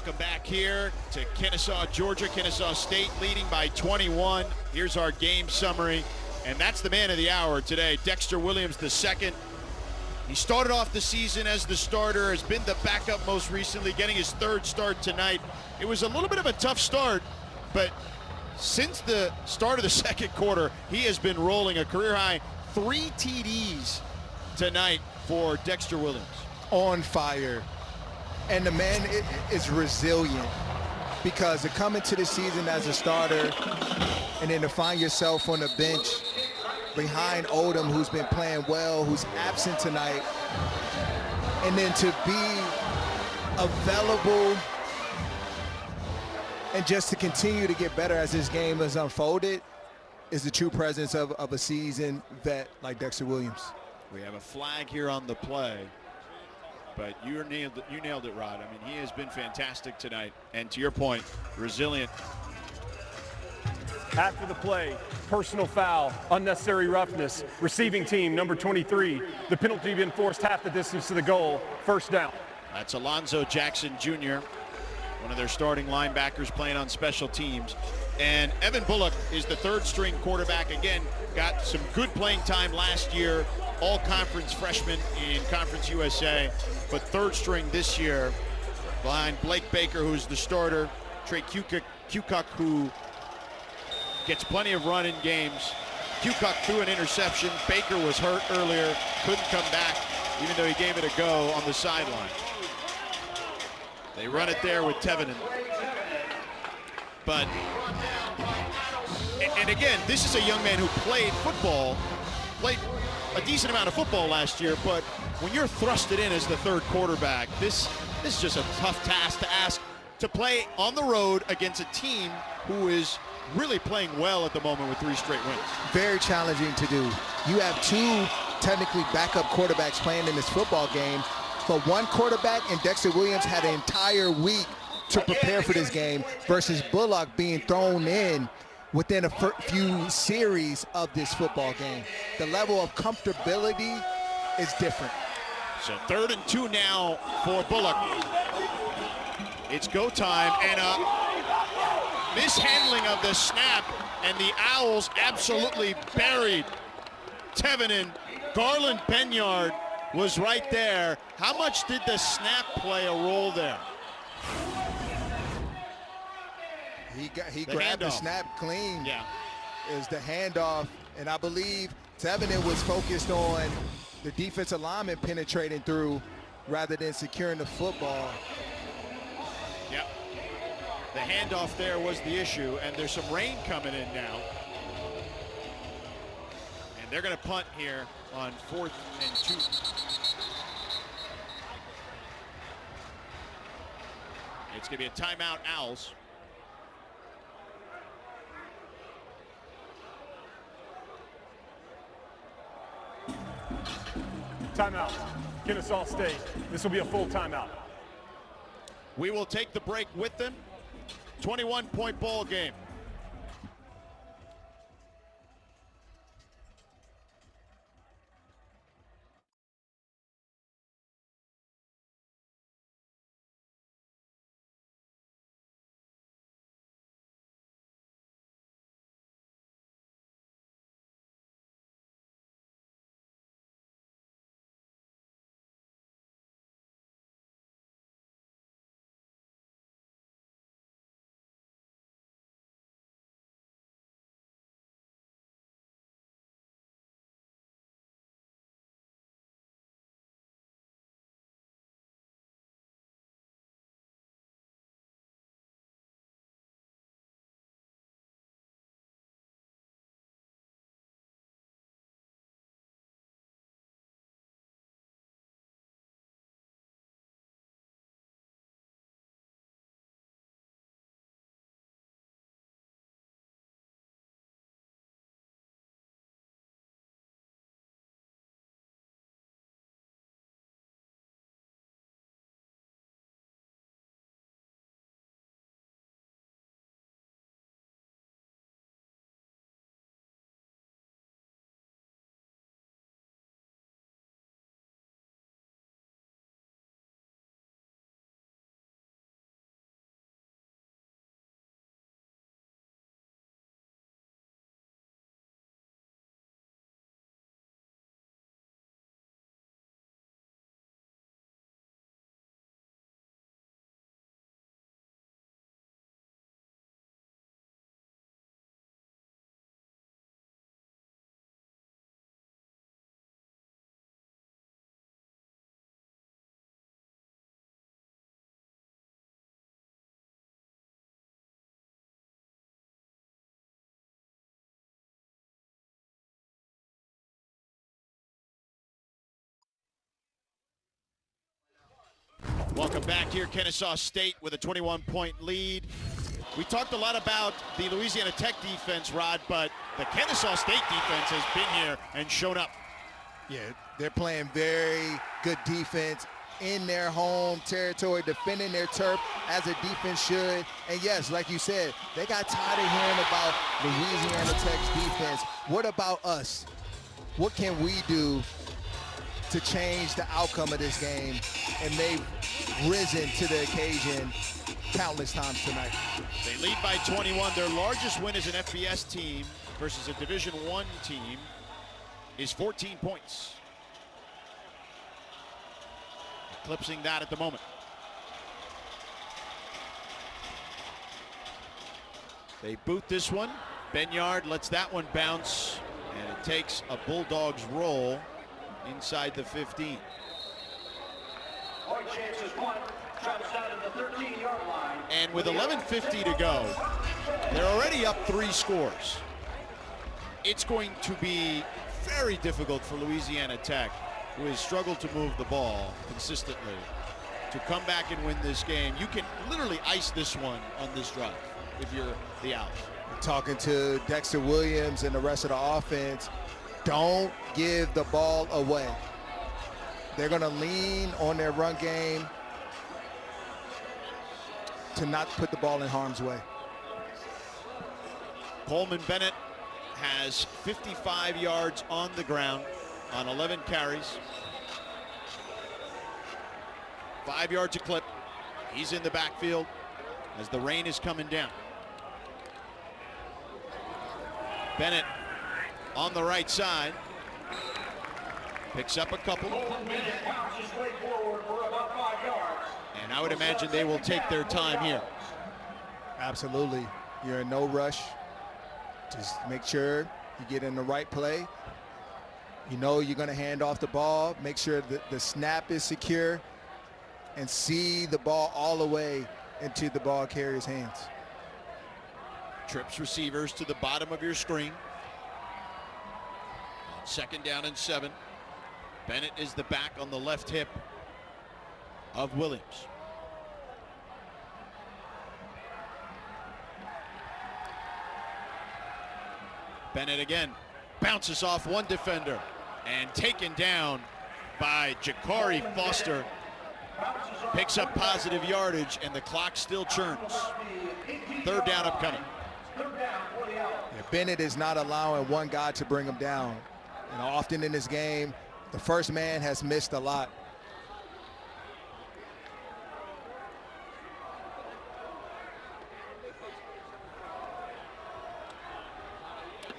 Speaker 1: Welcome back here to Kennesaw, Georgia. Kennesaw State leading by 21. Here's our game summary, and that's the man of the hour today, Dexter Williams II. He started off the season as the starter, has been the backup most recently, getting his third start tonight. It was a little bit of a tough start, but since the start of the second quarter, he has been rolling a career-high 3 TDs tonight for Dexter Williams.
Speaker 3: On fire. And the man is resilient, because to come into the season as a starter and then to find yourself on the bench behind Odom, who's been playing well, who's absent tonight, and then to be available and just to continue to get better as this game has unfolded is the true presence of a seasoned vet like Dexter Williams.
Speaker 1: We have a flag here on the play. But you nailed it, Rod. I mean, he has been fantastic tonight. And to your point, resilient.
Speaker 2: After the play, personal foul, unnecessary roughness, receiving team, number 23. The penalty been forced half the distance to the goal, first down.
Speaker 1: That's Alonzo Jackson Jr., one of their starting linebackers playing on special teams. And Evan Bullock is the third string quarterback. Again, got some good playing time last year, all-conference freshman in Conference USA, but third string this year behind Blake Baker, who's the starter, Trey Kukuk, who gets plenty of run in games. Kukuk threw an interception. Baker was hurt earlier, couldn't come back, even though he gave it a go on the sideline. They run it there with Tevenen. But, and again, this is a young man who played a decent amount of football last year, but when you're thrusted in as the third quarterback, this is just a tough task to ask, to play on the road against a team who is really playing well at the moment with 3 straight wins.
Speaker 3: Very challenging to do. You have 2 technically backup quarterbacks playing in this football game, but one quarterback, and Dexter Williams had an entire week to prepare for this game, versus Bullock being thrown in within a few series of this football game. The level of comfortability is different.
Speaker 1: So 3rd and 2 now for Bullock. It's go time, and a mishandling of the snap, and the Owls absolutely buried Tevenen. Garland Benyard was right there. How much did the snap play a role there?
Speaker 3: He grabbed the snap clean.
Speaker 1: Yeah.
Speaker 3: Is the handoff, and I believe Tevenen was focused on the defensive lineman penetrating through rather than securing the football.
Speaker 1: Yep. The handoff there was the issue, and there's some rain coming in now. And they're going to punt here on 4th and 2. It's going to be a timeout, Owls.
Speaker 2: Timeout, Kennesaw State. This will be a full timeout.
Speaker 1: We will take the break with them. 21-point ball game. Welcome back here, Kennesaw State with a 21-point lead. We talked a lot about the Louisiana Tech defense, Rod, but the Kennesaw State defense has been here and shown up.
Speaker 3: Yeah, they're playing very good defense in their home territory, defending their turf as a defense should. And yes, like you said, they got tired of hearing about Louisiana Tech's defense. What about us? What can we do to change the outcome of this game? And they've risen to the occasion countless times tonight.
Speaker 1: They lead by 21. Their largest win as an FBS team versus a Division I team is 14 points. Eclipsing that at the moment. They boot this one. Benyard lets that one bounce, and it takes a Bulldogs roll inside the 15.
Speaker 9: Point chances one. Drops out at the 13-yard line.
Speaker 1: And with 11:50 to go, they're already up 3 scores. It's going to be very difficult for Louisiana Tech, who has struggled to move the ball consistently, to come back and win this game. You can literally ice this one on this drive if you're the Owls.
Speaker 3: Talking to Dexter Williams and the rest of the offense, don't give the ball away. They're going to lean on their run game to not put the ball in harm's way.
Speaker 1: Coleman Bennett has 55 yards on the ground on 11 carries. 5 yards a clip. He's in the backfield as the rain is coming down. Bennett on the right side. Picks up a couple. And I would imagine they will take their time here.
Speaker 3: Absolutely. You're in no rush. Just make sure you get in the right play. You know you're going to hand off the ball. Make sure that the snap is secure and see the ball all the way into the ball carrier's hands.
Speaker 1: Trips receivers to the bottom of your screen. On 2nd down and 7. Bennett is the back on the left hip of Williams. Bennett again bounces off one defender and taken down by Jakari Foster. Picks up positive yardage and the clock still churns. 3rd down upcoming.
Speaker 3: Yeah, Bennett is not allowing one guy to bring him down. And often in this game, the first man has missed a lot.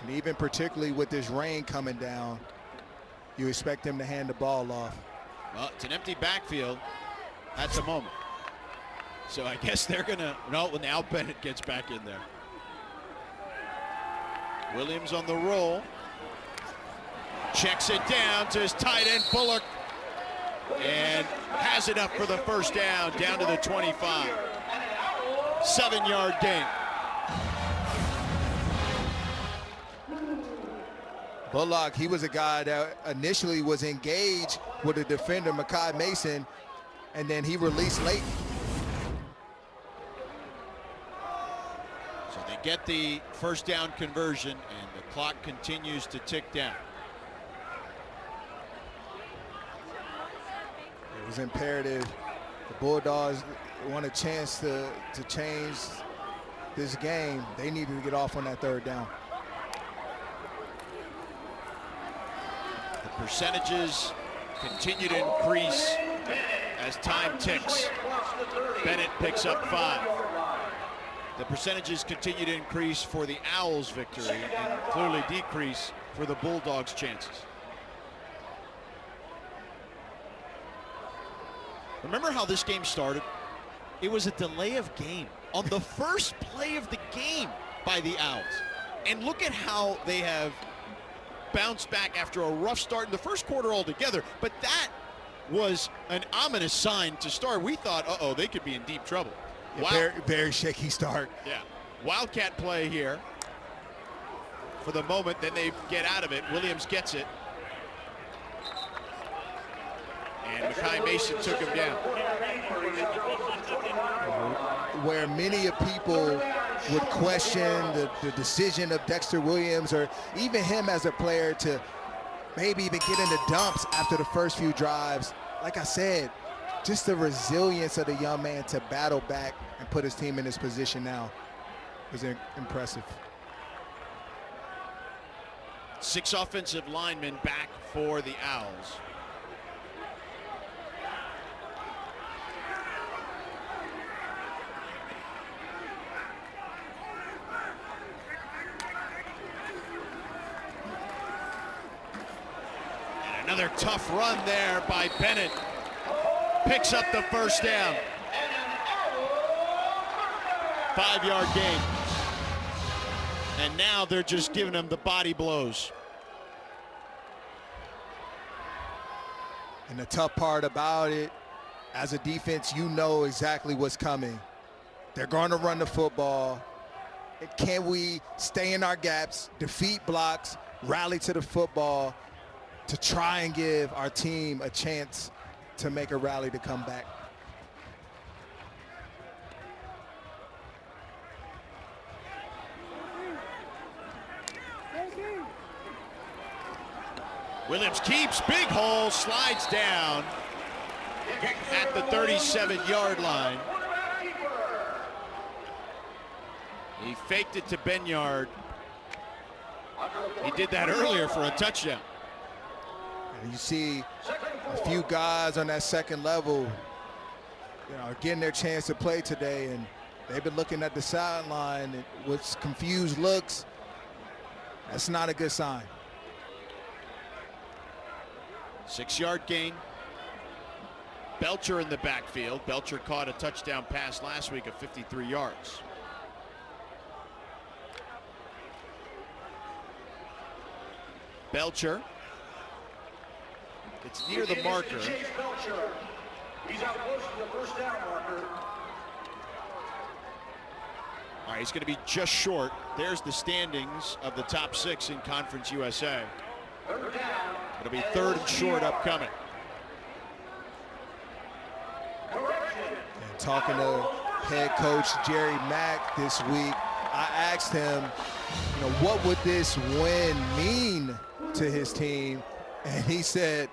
Speaker 3: And even particularly with this rain coming down, you expect him to hand the ball off.
Speaker 1: Well, it's an empty backfield at the moment. So I guess they're gonna, no, when Al Bennett gets back in there. Williams on the roll. Checks it down to his tight end, Bullock. And has it up for the 1st down to the 25. 7-yard gain.
Speaker 3: Bullock, he was a guy that initially was engaged with the defender, Makai Mason, and then he released late.
Speaker 1: So they get the 1st down conversion, and the clock continues to tick down.
Speaker 3: It was imperative. The Bulldogs want a chance to change this game. They needed to get off on that 3rd down.
Speaker 1: The percentages continue to increase as time ticks. Bennett picks up 5. The percentages continue to increase for the Owls' victory and clearly decrease for the Bulldogs' chances. Remember how this game started? It was a delay of game on the first play of the game by the Owls. And look at how they have bounced back after a rough start in the first quarter altogether. But that was an ominous sign to start. We thought, uh-oh, they could be in deep trouble.
Speaker 3: Yeah, very, very shaky start.
Speaker 1: Yeah. Wildcat play here for the moment. Then they get out of it. Williams gets it. And Mekhi Mason took him down.
Speaker 3: Where many of people would question the decision of Dexter Williams, or even him as a player, to maybe even get into dumps after the first few drives. Like I said, just the resilience of the young man to battle back and put his team in this position now was impressive.
Speaker 1: 6 offensive linemen back for the Owls. And another tough run there by Bennett. Picks up the first down. 5-yard gain. And now they're just giving him the body blows.
Speaker 3: And the tough part about it, as a defense, you know exactly what's coming. They're going to run the football. Can we stay in our gaps, defeat blocks, rally to the football to try and give our team a chance to make a rally to come back?
Speaker 1: Williams keeps, big hole, slides down at the 37-yard line. He faked it to Benyard. He did that earlier for a touchdown.
Speaker 3: And you see a few guys on that second level, getting their chance to play today, and they've been looking at the sideline with confused looks. That's not a good sign.
Speaker 1: 6-yard gain. Belcher in the backfield. Belcher caught a touchdown pass last week of 53 yards. Belcher. It's near the marker.
Speaker 9: He's out close to the first down marker.
Speaker 1: All right, he's going to be just short. There's the standings of the top 6 in Conference USA. It'll be 3rd and short upcoming.
Speaker 3: And talking to head coach Jerry Mack this week, I asked him, what would this win mean to his team? And he said,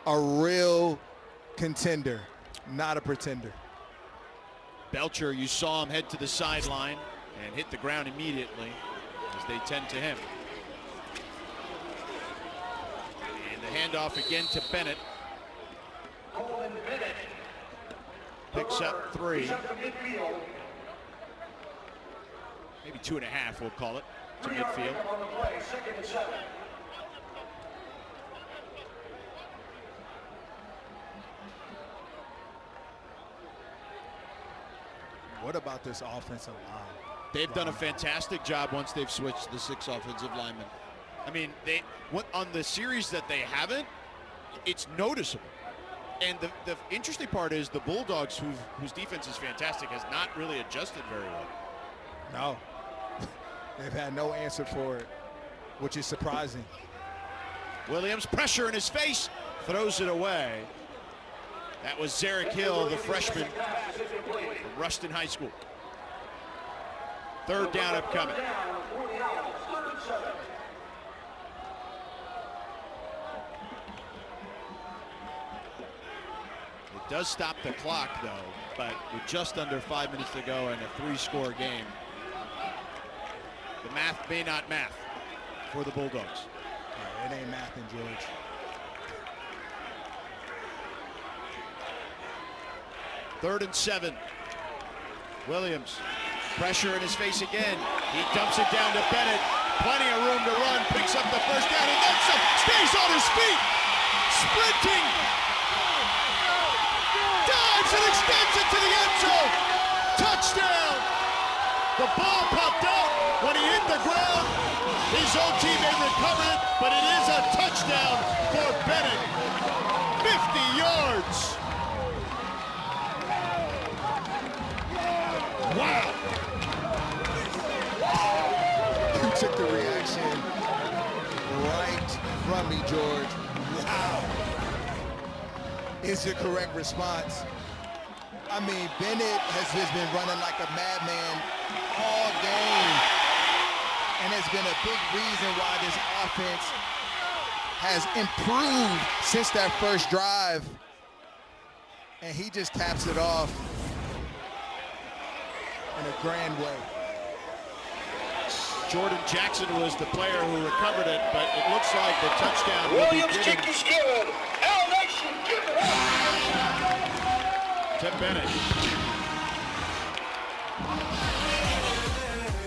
Speaker 3: a real contender, not a pretender.
Speaker 1: Belcher, you saw him head to the sideline and hit the ground immediately, as they tend to him. And the handoff again to Bennett. Picks up 3. Maybe 2.5, we'll call it, to midfield.
Speaker 3: What about this offensive line?
Speaker 1: They've done a fantastic job once they've switched the 6 offensive linemen. I mean, on the series that they haven't, it's noticeable. And the interesting part is the Bulldogs, whose defense is fantastic, has not really adjusted very well.
Speaker 3: No. They've had no answer for it, which is surprising.
Speaker 1: Williams, pressure in his face, throws it away. That was Zarek Hill, the freshman from Ruston High School. 3rd down upcoming. It does stop the clock, though, but with just under 5 minutes to go and a 3-score game, the math may not math for the Bulldogs.
Speaker 3: Yeah, it ain't mathing, George.
Speaker 1: Third and 7. Williams, pressure in his face again. He dumps it down to Bennett. Plenty of room to run. Picks up the first down and then some. Stays on his feet. Sprinting. Dives and extends it to the end zone. Touchdown. The ball popped out when he hit the ground. His own teammate recovered it, but it is a touchdown for Bennett. 50 yards. Wow.
Speaker 3: You took the reaction right from me, George. Wow. is the correct response. I mean, Bennett has just been running like a madman all game, and it's been a big reason why this offense has improved since that first drive, and he just caps it off in a grand way.
Speaker 1: Jordan Jackson was the player who recovered it, but it looks like the touchdown will be given to Bennett.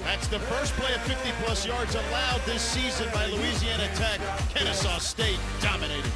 Speaker 1: That's the first play of 50-plus yards allowed this season by Louisiana Tech. Kennesaw State dominated.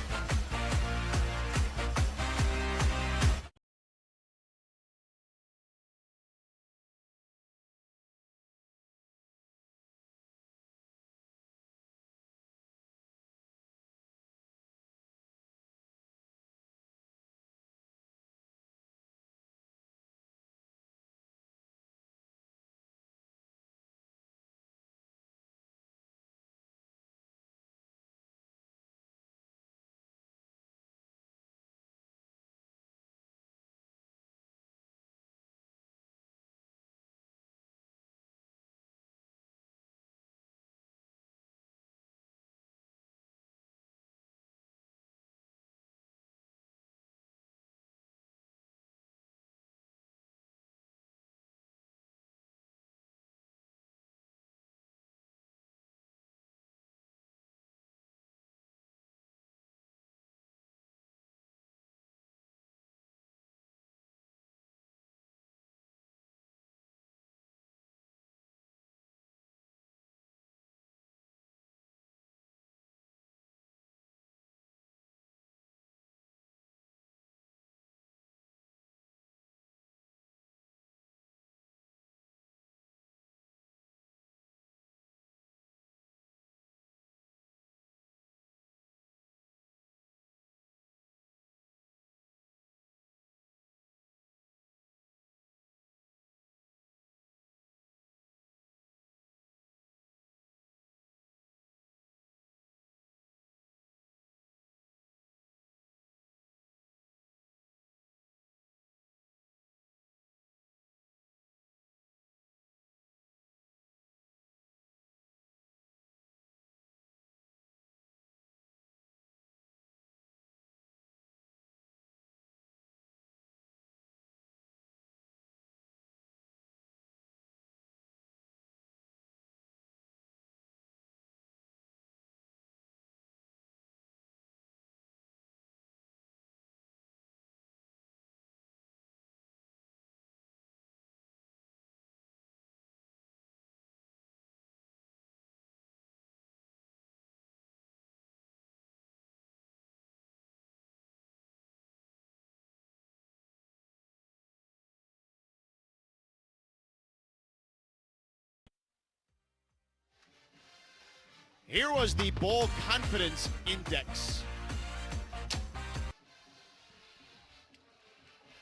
Speaker 1: Here was the Bowl Confidence Index.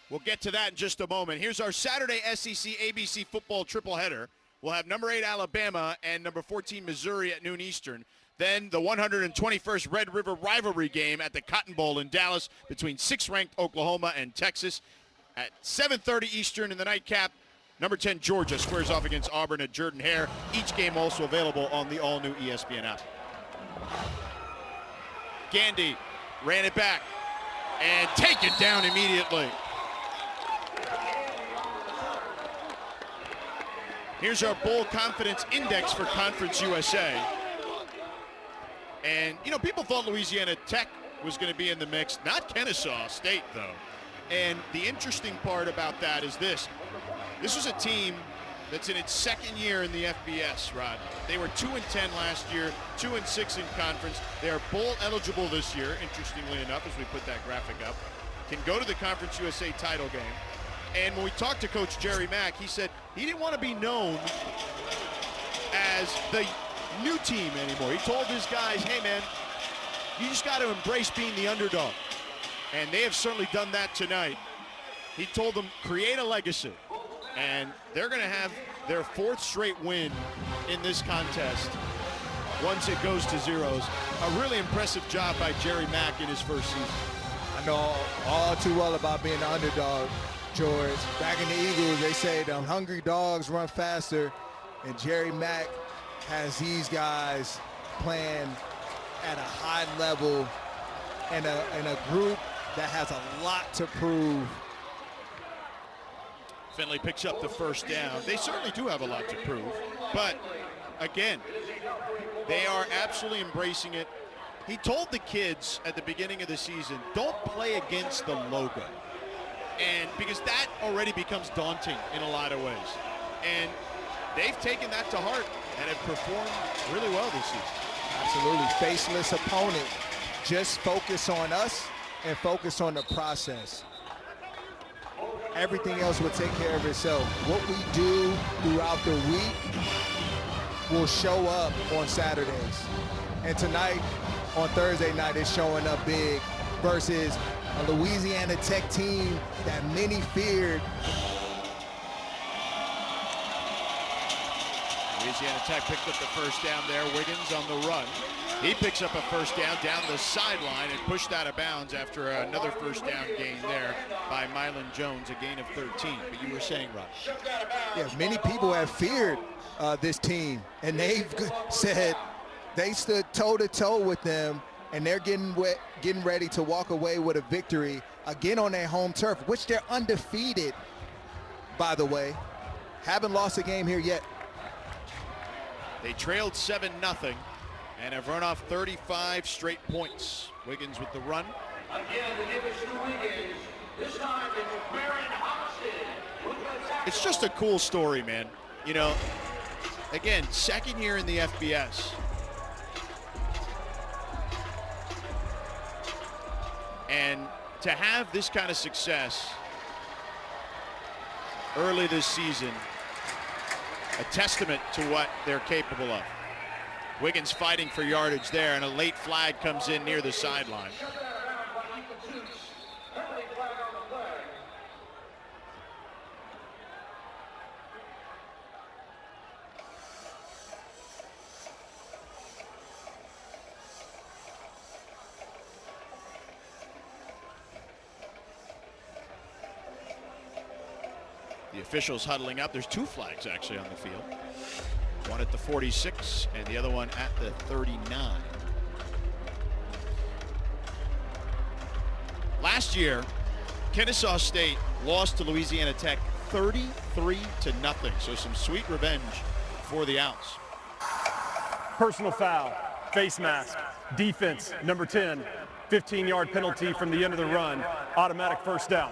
Speaker 1: We'll get to that in just a moment. Here's our Saturday SEC ABC football triple header. We'll have number 8 Alabama and number 14 Missouri at noon Eastern. Then the 121st Red River rivalry game at the Cotton Bowl in Dallas between 6th-ranked Oklahoma and Texas. At 7:30 Eastern in the nightcap, number 10 Georgia squares off against Auburn at Jordan-Hare. Each game also available on the all-new ESPN app. Gandy ran it back and taken down immediately. Here's our Bowl Confidence Index for Conference USA. And, you know, people thought Louisiana Tech was going to be in the mix. Not Kennesaw State, though. And the interesting part about that is this. This was a team that's in its second year in the FBS, Rod. They were 2-10 last year, 2-6 in conference. They are bowl eligible this year, interestingly enough, as we put that graphic up. Can go to the Conference USA title game. And when we talked to Coach Jerry Mack, he said he didn't want to be known as the new team anymore. He told his guys, hey, man, you just got to embrace being the underdog. And they have certainly done that tonight. He told them, create a legacy. And they're going to have their 4th straight win in this contest once it goes to zeros. A really impressive job by Jerry Mack in his first season.
Speaker 6: I
Speaker 3: know all too well about being the underdog, George. Back in the Eagles, they say the hungry dogs run faster, and Jerry Mack has these guys playing at a high level in a group that has a lot to prove.
Speaker 1: Finley picks up the first down. They certainly do have a lot to prove, but again, they are absolutely embracing it. He told the kids at the beginning of the season, don't play against the logo. And because that already becomes daunting in a lot of ways. And they've taken that to heart and have performed really well this season.
Speaker 3: Absolutely. Faceless opponent. Just focus on us and focus on the process. Everything else will take care of itself. What we do throughout the week will show up on Saturdays. And tonight, on Thursday night, is showing up big versus a Louisiana Tech team that many feared.
Speaker 1: Louisiana Tech picked up the first down there. Wiggins on the run. He picks up a first down the sideline and pushed out of bounds after another first down gain there by Mylan Jones, a gain of 13. But you were saying, Rob.
Speaker 3: Yeah, many people have feared this team, and they've said they stood toe-to-toe with them, and they're getting ready to walk away with a victory again on their home turf, which they're undefeated, by the way. Haven't lost a game here yet.
Speaker 1: They trailed 7-0 and have run off 35 straight points. Wiggins with the run.
Speaker 9: Again, the division Wiggins. This time it's Baron Hobson.
Speaker 1: It's just a cool story, man. You know, again, second year in the FBS. And to have this kind of success early this season, a testament to what they're capable of. Wiggins fighting for yardage there, and a late flag comes in near the sideline. The officials huddling up. There's two flags actually on the field. One at the 46 and the other one at the 39. Last year, Kennesaw State lost to Louisiana Tech 33-0. So some sweet revenge for the Owls.
Speaker 2: Personal foul, face mask, defense, number 10, 15-yard penalty from the end of the run, automatic first down.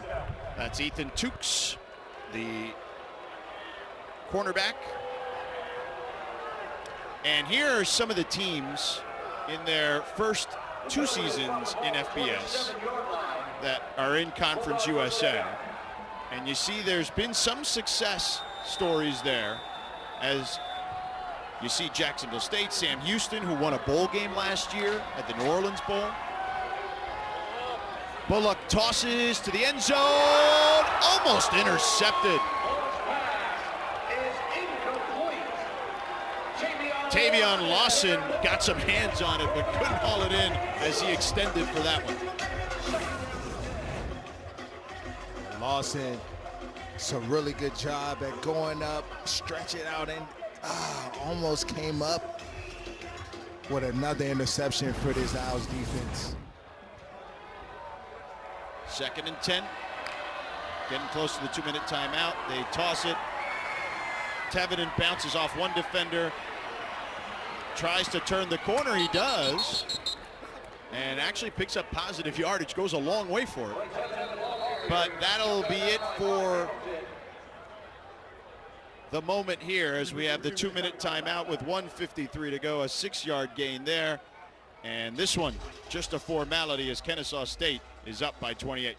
Speaker 1: That's Ethan Tukes, the cornerback. And here are some of the teams in their first two seasons in FBS that are in Conference USA. And you see there's been some success stories there, as you see Jacksonville State, Sam Houston, who won a bowl game last year at the New Orleans Bowl. Bullock tosses to the end zone, almost intercepted. Tavion Lawson got some hands on it, but couldn't haul it in as he extended for that one.
Speaker 3: Lawson, it's a really good job at going up, stretch it out, and almost came up with another interception for this Owls defense.
Speaker 1: 2nd and 10. Getting close to the 2-minute timeout. They toss it. Teveden bounces off one defender. Tries to turn the corner, he does, and actually picks up positive yardage, goes a long way for it. But that'll be it for the moment here as we have the 2-minute timeout with 1:53 to go, a 6-yard gain there. And this one, just a formality as Kennesaw State is up by 28.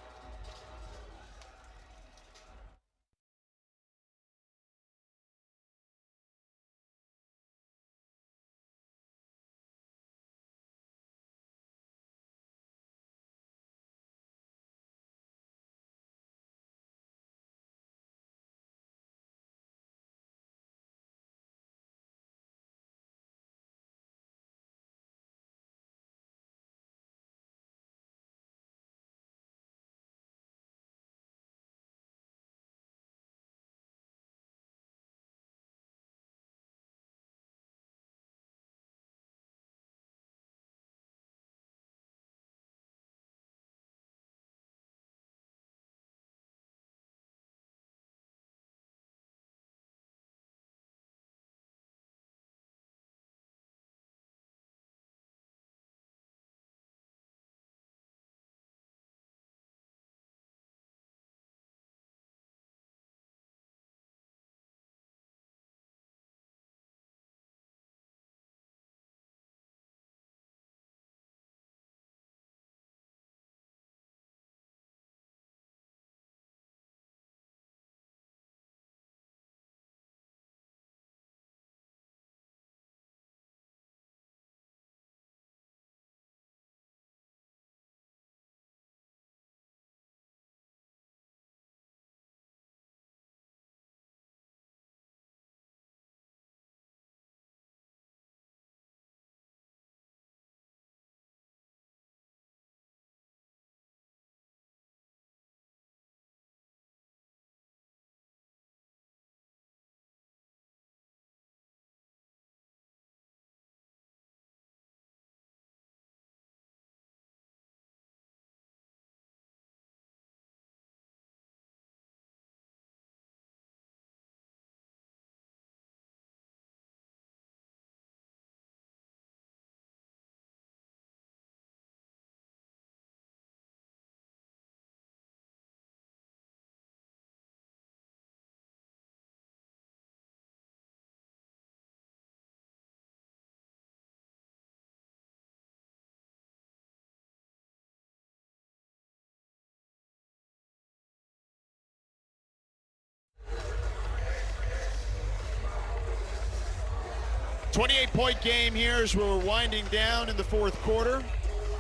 Speaker 1: 28-point game here as we're winding down in the fourth quarter.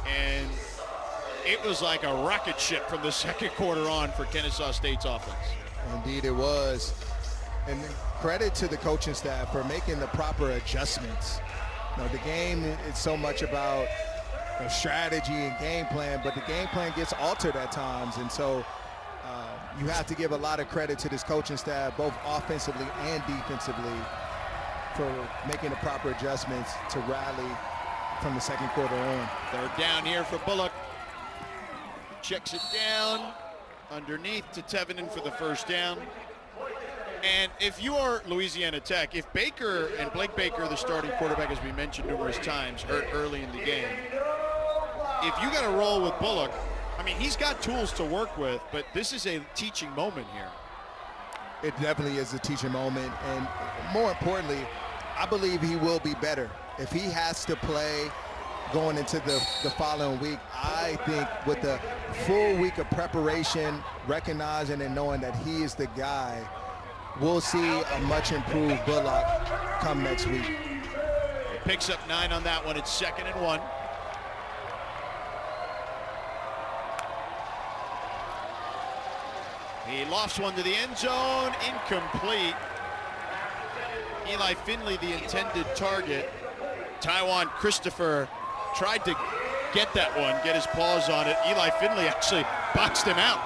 Speaker 1: And it was like a rocket ship from the second quarter on for Kennesaw State's offense.
Speaker 3: Indeed it was. And credit to the coaching staff for making the proper adjustments. The game is so much about strategy and game plan, but the game plan gets altered at times. And so you have to give a lot of credit to this coaching staff, both offensively and defensively, for making the proper adjustments to rally from the second quarter on.
Speaker 1: Third down here for Bullock. Checks it down underneath to Tevinen for the first down. And if you are Louisiana Tech, if Baker and Blake Baker, the starting quarterback, as we mentioned numerous times, hurt early in the game, if you got to roll with Bullock, I mean, he's got tools to work with, but this is a teaching moment here.
Speaker 3: It definitely is a teaching moment, and more importantly, I believe he will be better. If he has to play going into the following week, I think with the full week of preparation, recognizing and knowing that he is the guy, we'll see a much improved Bullock come next week.
Speaker 1: He picks up 9 on that one. It's 2nd and 1. He lofts one to the end zone, incomplete. Eli Finley, the intended target. Taiwan Christopher tried to get that one, get his paws on it. Eli Finley actually boxed him out.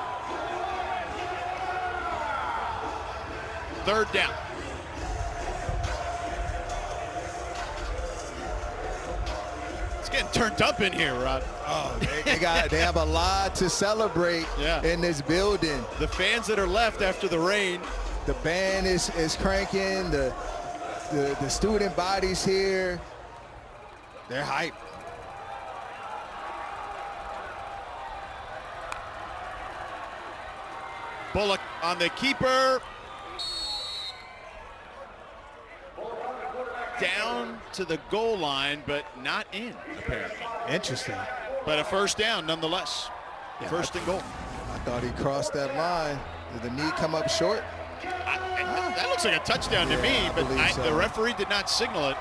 Speaker 1: Third down. It's getting turned up in here, Rod.
Speaker 3: Oh, they have a lot to celebrate in this building.
Speaker 1: The fans that are left after the rain.
Speaker 3: The band is cranking. The student bodies here, they're hyped.
Speaker 1: Bullock on the keeper. Down to the goal line, but not in, apparently.
Speaker 3: Interesting.
Speaker 1: But a first down nonetheless. First and goal.
Speaker 3: I thought he crossed that line. Did the knee come up short?
Speaker 1: That looks like a touchdown to me, but the referee did not signal it.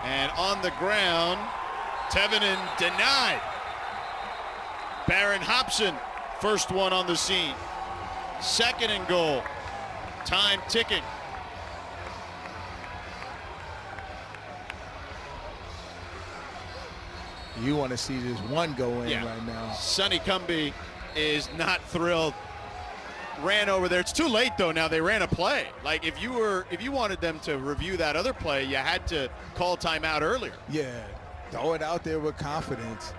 Speaker 1: And on the ground, Tevinen denied. Barron Hobson, first one on the scene. 2nd and goal. Time ticking.
Speaker 3: You want to see this one go in right now.
Speaker 1: Sonny Cumbie is not thrilled. Ran over there. It's too late though. Now they ran a play. Like if you wanted them to review that other play, you had to call timeout earlier.
Speaker 3: Yeah, throw it out there with confidence.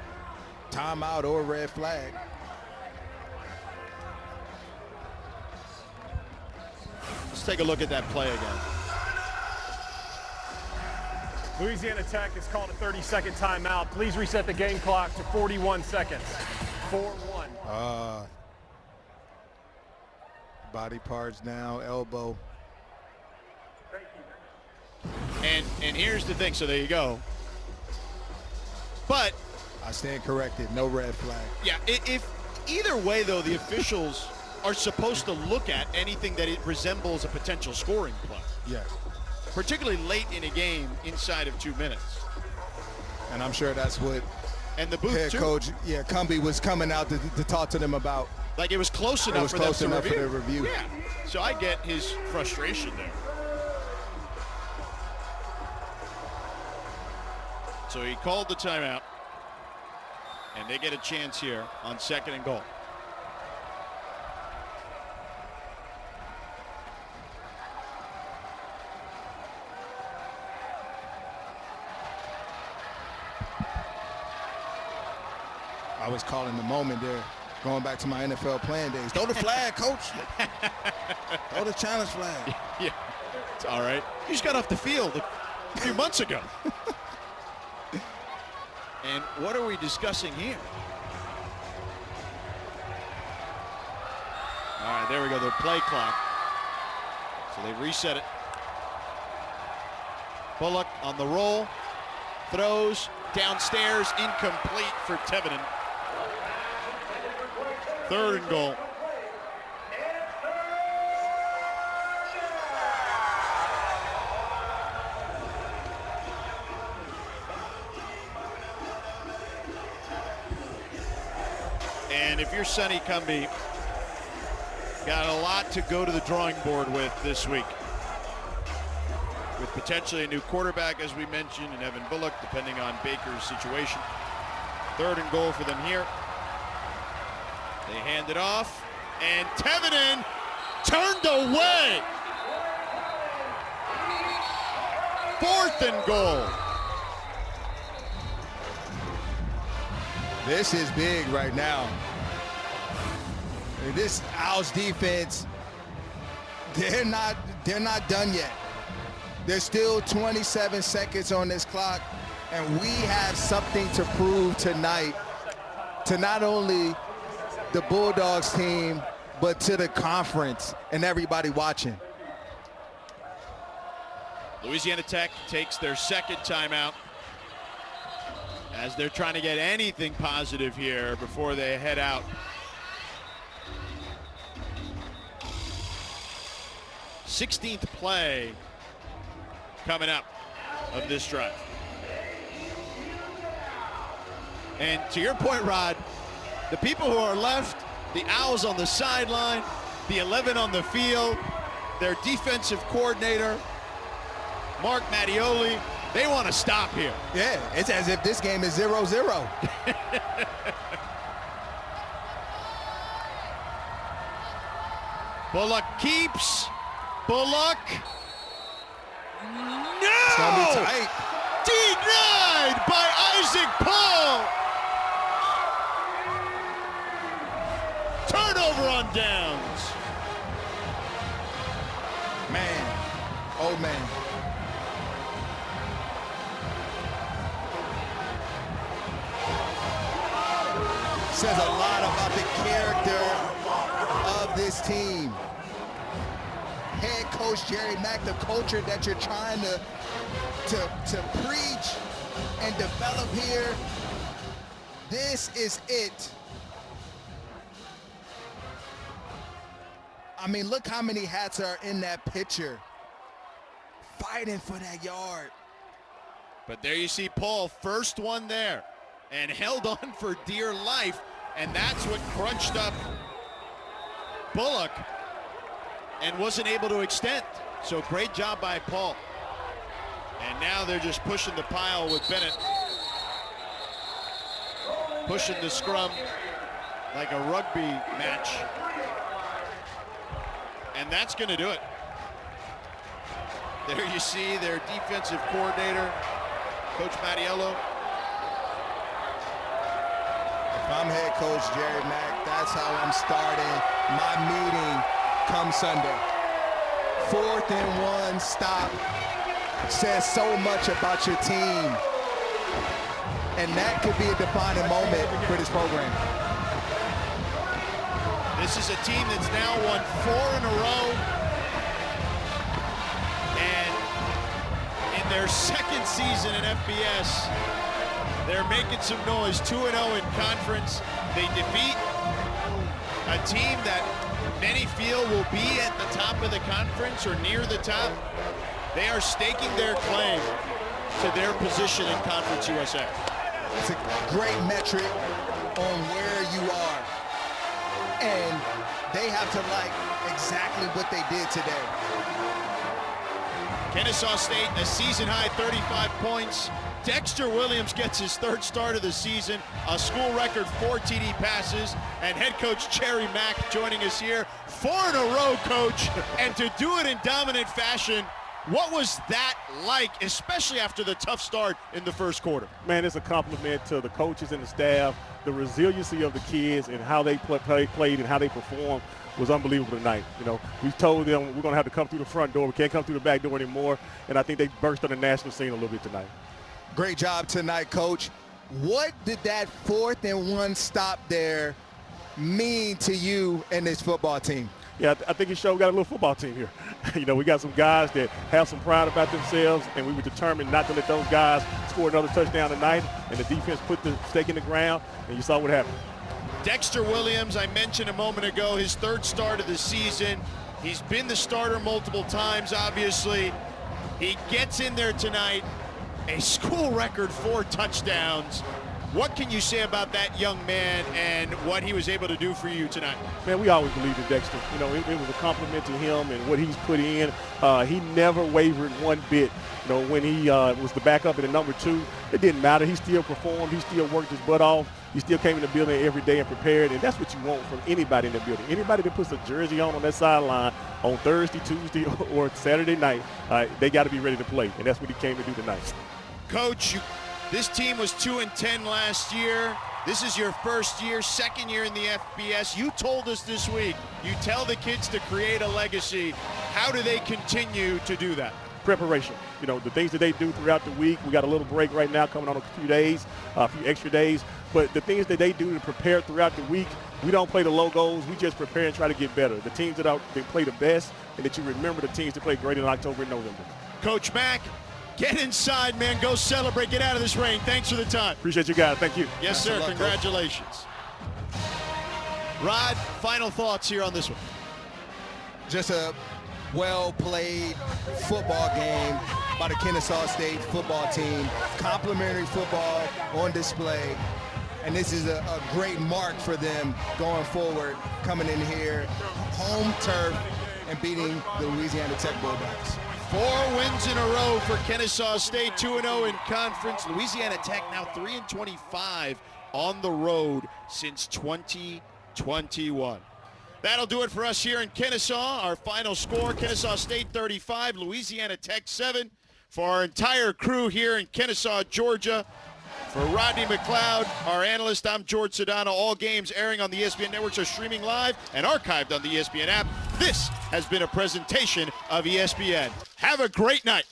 Speaker 3: Timeout or red flag.
Speaker 1: Let's take a look at that play again.
Speaker 2: Louisiana Tech has called a 30-second timeout. Please reset the game clock to 41 seconds. 4-1.
Speaker 3: Body parts now, elbow.
Speaker 1: And here's the thing, so there you go. But
Speaker 3: I stand corrected, no red flag.
Speaker 1: Yeah, if either way though, the officials are supposed to look at anything that it resembles a potential scoring play.
Speaker 3: Yeah.
Speaker 1: Particularly late in a game inside of 2 minutes.
Speaker 3: And I'm sure that's what
Speaker 1: the booth
Speaker 3: head
Speaker 1: too.
Speaker 3: coach, Cumbie was coming out to talk to them about.
Speaker 1: Like it was close enough for them to
Speaker 3: review.
Speaker 1: Yeah, so I get his frustration there. So he called the timeout, and they get a chance here on 2nd and goal.
Speaker 3: I was calling the moment there, going back to my NFL playing days. Throw the flag, coach. Throw the challenge flag.
Speaker 1: Yeah, it's all right. You just got off the field a few months ago. And what are we discussing here? All right, there we go, the play clock. So they reset it. Bullock on the roll, throws downstairs, incomplete for Tevinen. 3rd and goal. And if you're Sonny Cumbie, got a lot to go to the drawing board with this week. With potentially a new quarterback, as we mentioned, and Evan Bullock, depending on Baker's situation. 3rd and goal for them here. They hand it off, and Tevinen turned away. 4th and goal.
Speaker 3: This is big right now. This Owls defense, they're not done yet. There's still 27 seconds on this clock, and we have something to prove tonight to not only the Bulldogs team, but to the conference and everybody watching.
Speaker 1: Louisiana Tech takes their 2nd timeout as they're trying to get anything positive here before they head out. Sixteenth play coming up of this drive. And to your point, Rod, the people who are left, the Owls on the sideline, the 11 on the field, their defensive coordinator, Mark Mattioli, they want to stop here.
Speaker 3: Yeah, it's as if this game is 0-0.
Speaker 1: Bullock keeps. Bullock. No!
Speaker 3: It's gonna be tight.
Speaker 1: Denied by Isaac Paul. Turnover on downs.
Speaker 3: Man, oh man. Says a lot about the character of this team. Head coach Jerry Mack, the culture that you're trying to preach and develop here. This is it. I mean, look how many hats are in that picture. Fighting for that yard.
Speaker 1: But there you see Paul, first one there, and held on for dear life, and that's what crunched up Bullock and wasn't able to extend. So great job by Paul. And now they're just pushing the pile with Bennett. Pushing the scrum like a rugby match. And that's going to do it. There you see their defensive coordinator, Coach Mattiello.
Speaker 3: If I'm head coach Jerry Mack, that's how I'm starting my meeting come Sunday. 4th and 1 stop says so much about your team. And that could be a defining moment for this program.
Speaker 1: This is a team that's now won 4 in a row. And in their 2nd season in FBS, they're making some noise. 2-0 in conference. They defeat a team that many feel will be at the top of the conference or near the top. They are staking their claim to their position in Conference USA.
Speaker 3: It's a great metric on where you are. And they have to like exactly what they did today.
Speaker 1: Kennesaw State, a season-high 35 points. Dexter Williams gets his 3rd start of the season, a school record 4 TD passes, and head coach Jerry Mack joining us here. 4 in a row, coach, and to do it in dominant fashion. What was that like, especially after the tough start in the 1st quarter?
Speaker 10: Man, it's a compliment to the coaches and the staff. The resiliency of the kids and how they played and how they performed was unbelievable tonight. You know, we told them we're going to have to come through the front door. We can't come through the back door anymore. And I think they burst on the national scene a little bit tonight.
Speaker 3: Great job tonight, Coach. What did that 4th and 1 stop there mean to you and this football team?
Speaker 10: Yeah, I think it showed we got a little football team here. You know, we got some guys that have some pride about themselves, and we were determined not to let those guys score another touchdown tonight, and the defense put the stake in the ground, and you saw what happened.
Speaker 1: Dexter Williams, I mentioned a moment ago, his 3rd start of the season. He's been the starter multiple times, obviously. He gets in there tonight, a school record 4 touchdowns. What can you say about that young man and what he was able to do for you tonight?
Speaker 10: Man, we always believed in Dexter. You know, it was a compliment to him and what he's put in. He never wavered one bit. You know, when he was the backup in the number 2, it didn't matter. He still performed. He still worked his butt off. He still came in the building every day and prepared, and that's what you want from anybody in the building. Anybody that puts a jersey on that sideline on Thursday, Tuesday, or Saturday night, they got to be ready to play, and that's what he came to do tonight.
Speaker 1: Coach, this team was 2-10 last year. This is your first year, second year in the FBS. You told us this week, you tell the kids to create a legacy. How do they continue to do that?
Speaker 10: Preparation. You know, the things that they do throughout the week. We got a little break right now coming on a few days, a few extra days. But the things that they do to prepare throughout the week, we don't play the logos. We just prepare and try to get better. The teams that they play the best, and that you remember the teams that play great in October and November.
Speaker 1: Coach Mack, get inside, man. Go celebrate. Get out of this rain. Thanks for the time.
Speaker 10: Appreciate you guys. Thank you.
Speaker 1: Yes, sir. Congratulations. Rod, final thoughts here on this one.
Speaker 3: Just a well-played football game by the Kennesaw State football team. Complimentary football on display. And this is a great mark for them going forward, coming in here, home turf, and beating the Louisiana Tech Bulldogs.
Speaker 1: 4 wins in a row for Kennesaw State, 2-0 in conference. Louisiana Tech now 3-25 on the road since 2021. That'll do it for us here in Kennesaw. Our final score, Kennesaw State 35, Louisiana Tech 7. For our entire crew here in Kennesaw, Georgia, for Rodney McLeod, our analyst, I'm George Sedano. All games airing on the ESPN networks are streaming live and archived on the ESPN app. This has been a presentation of ESPN. Have a great night.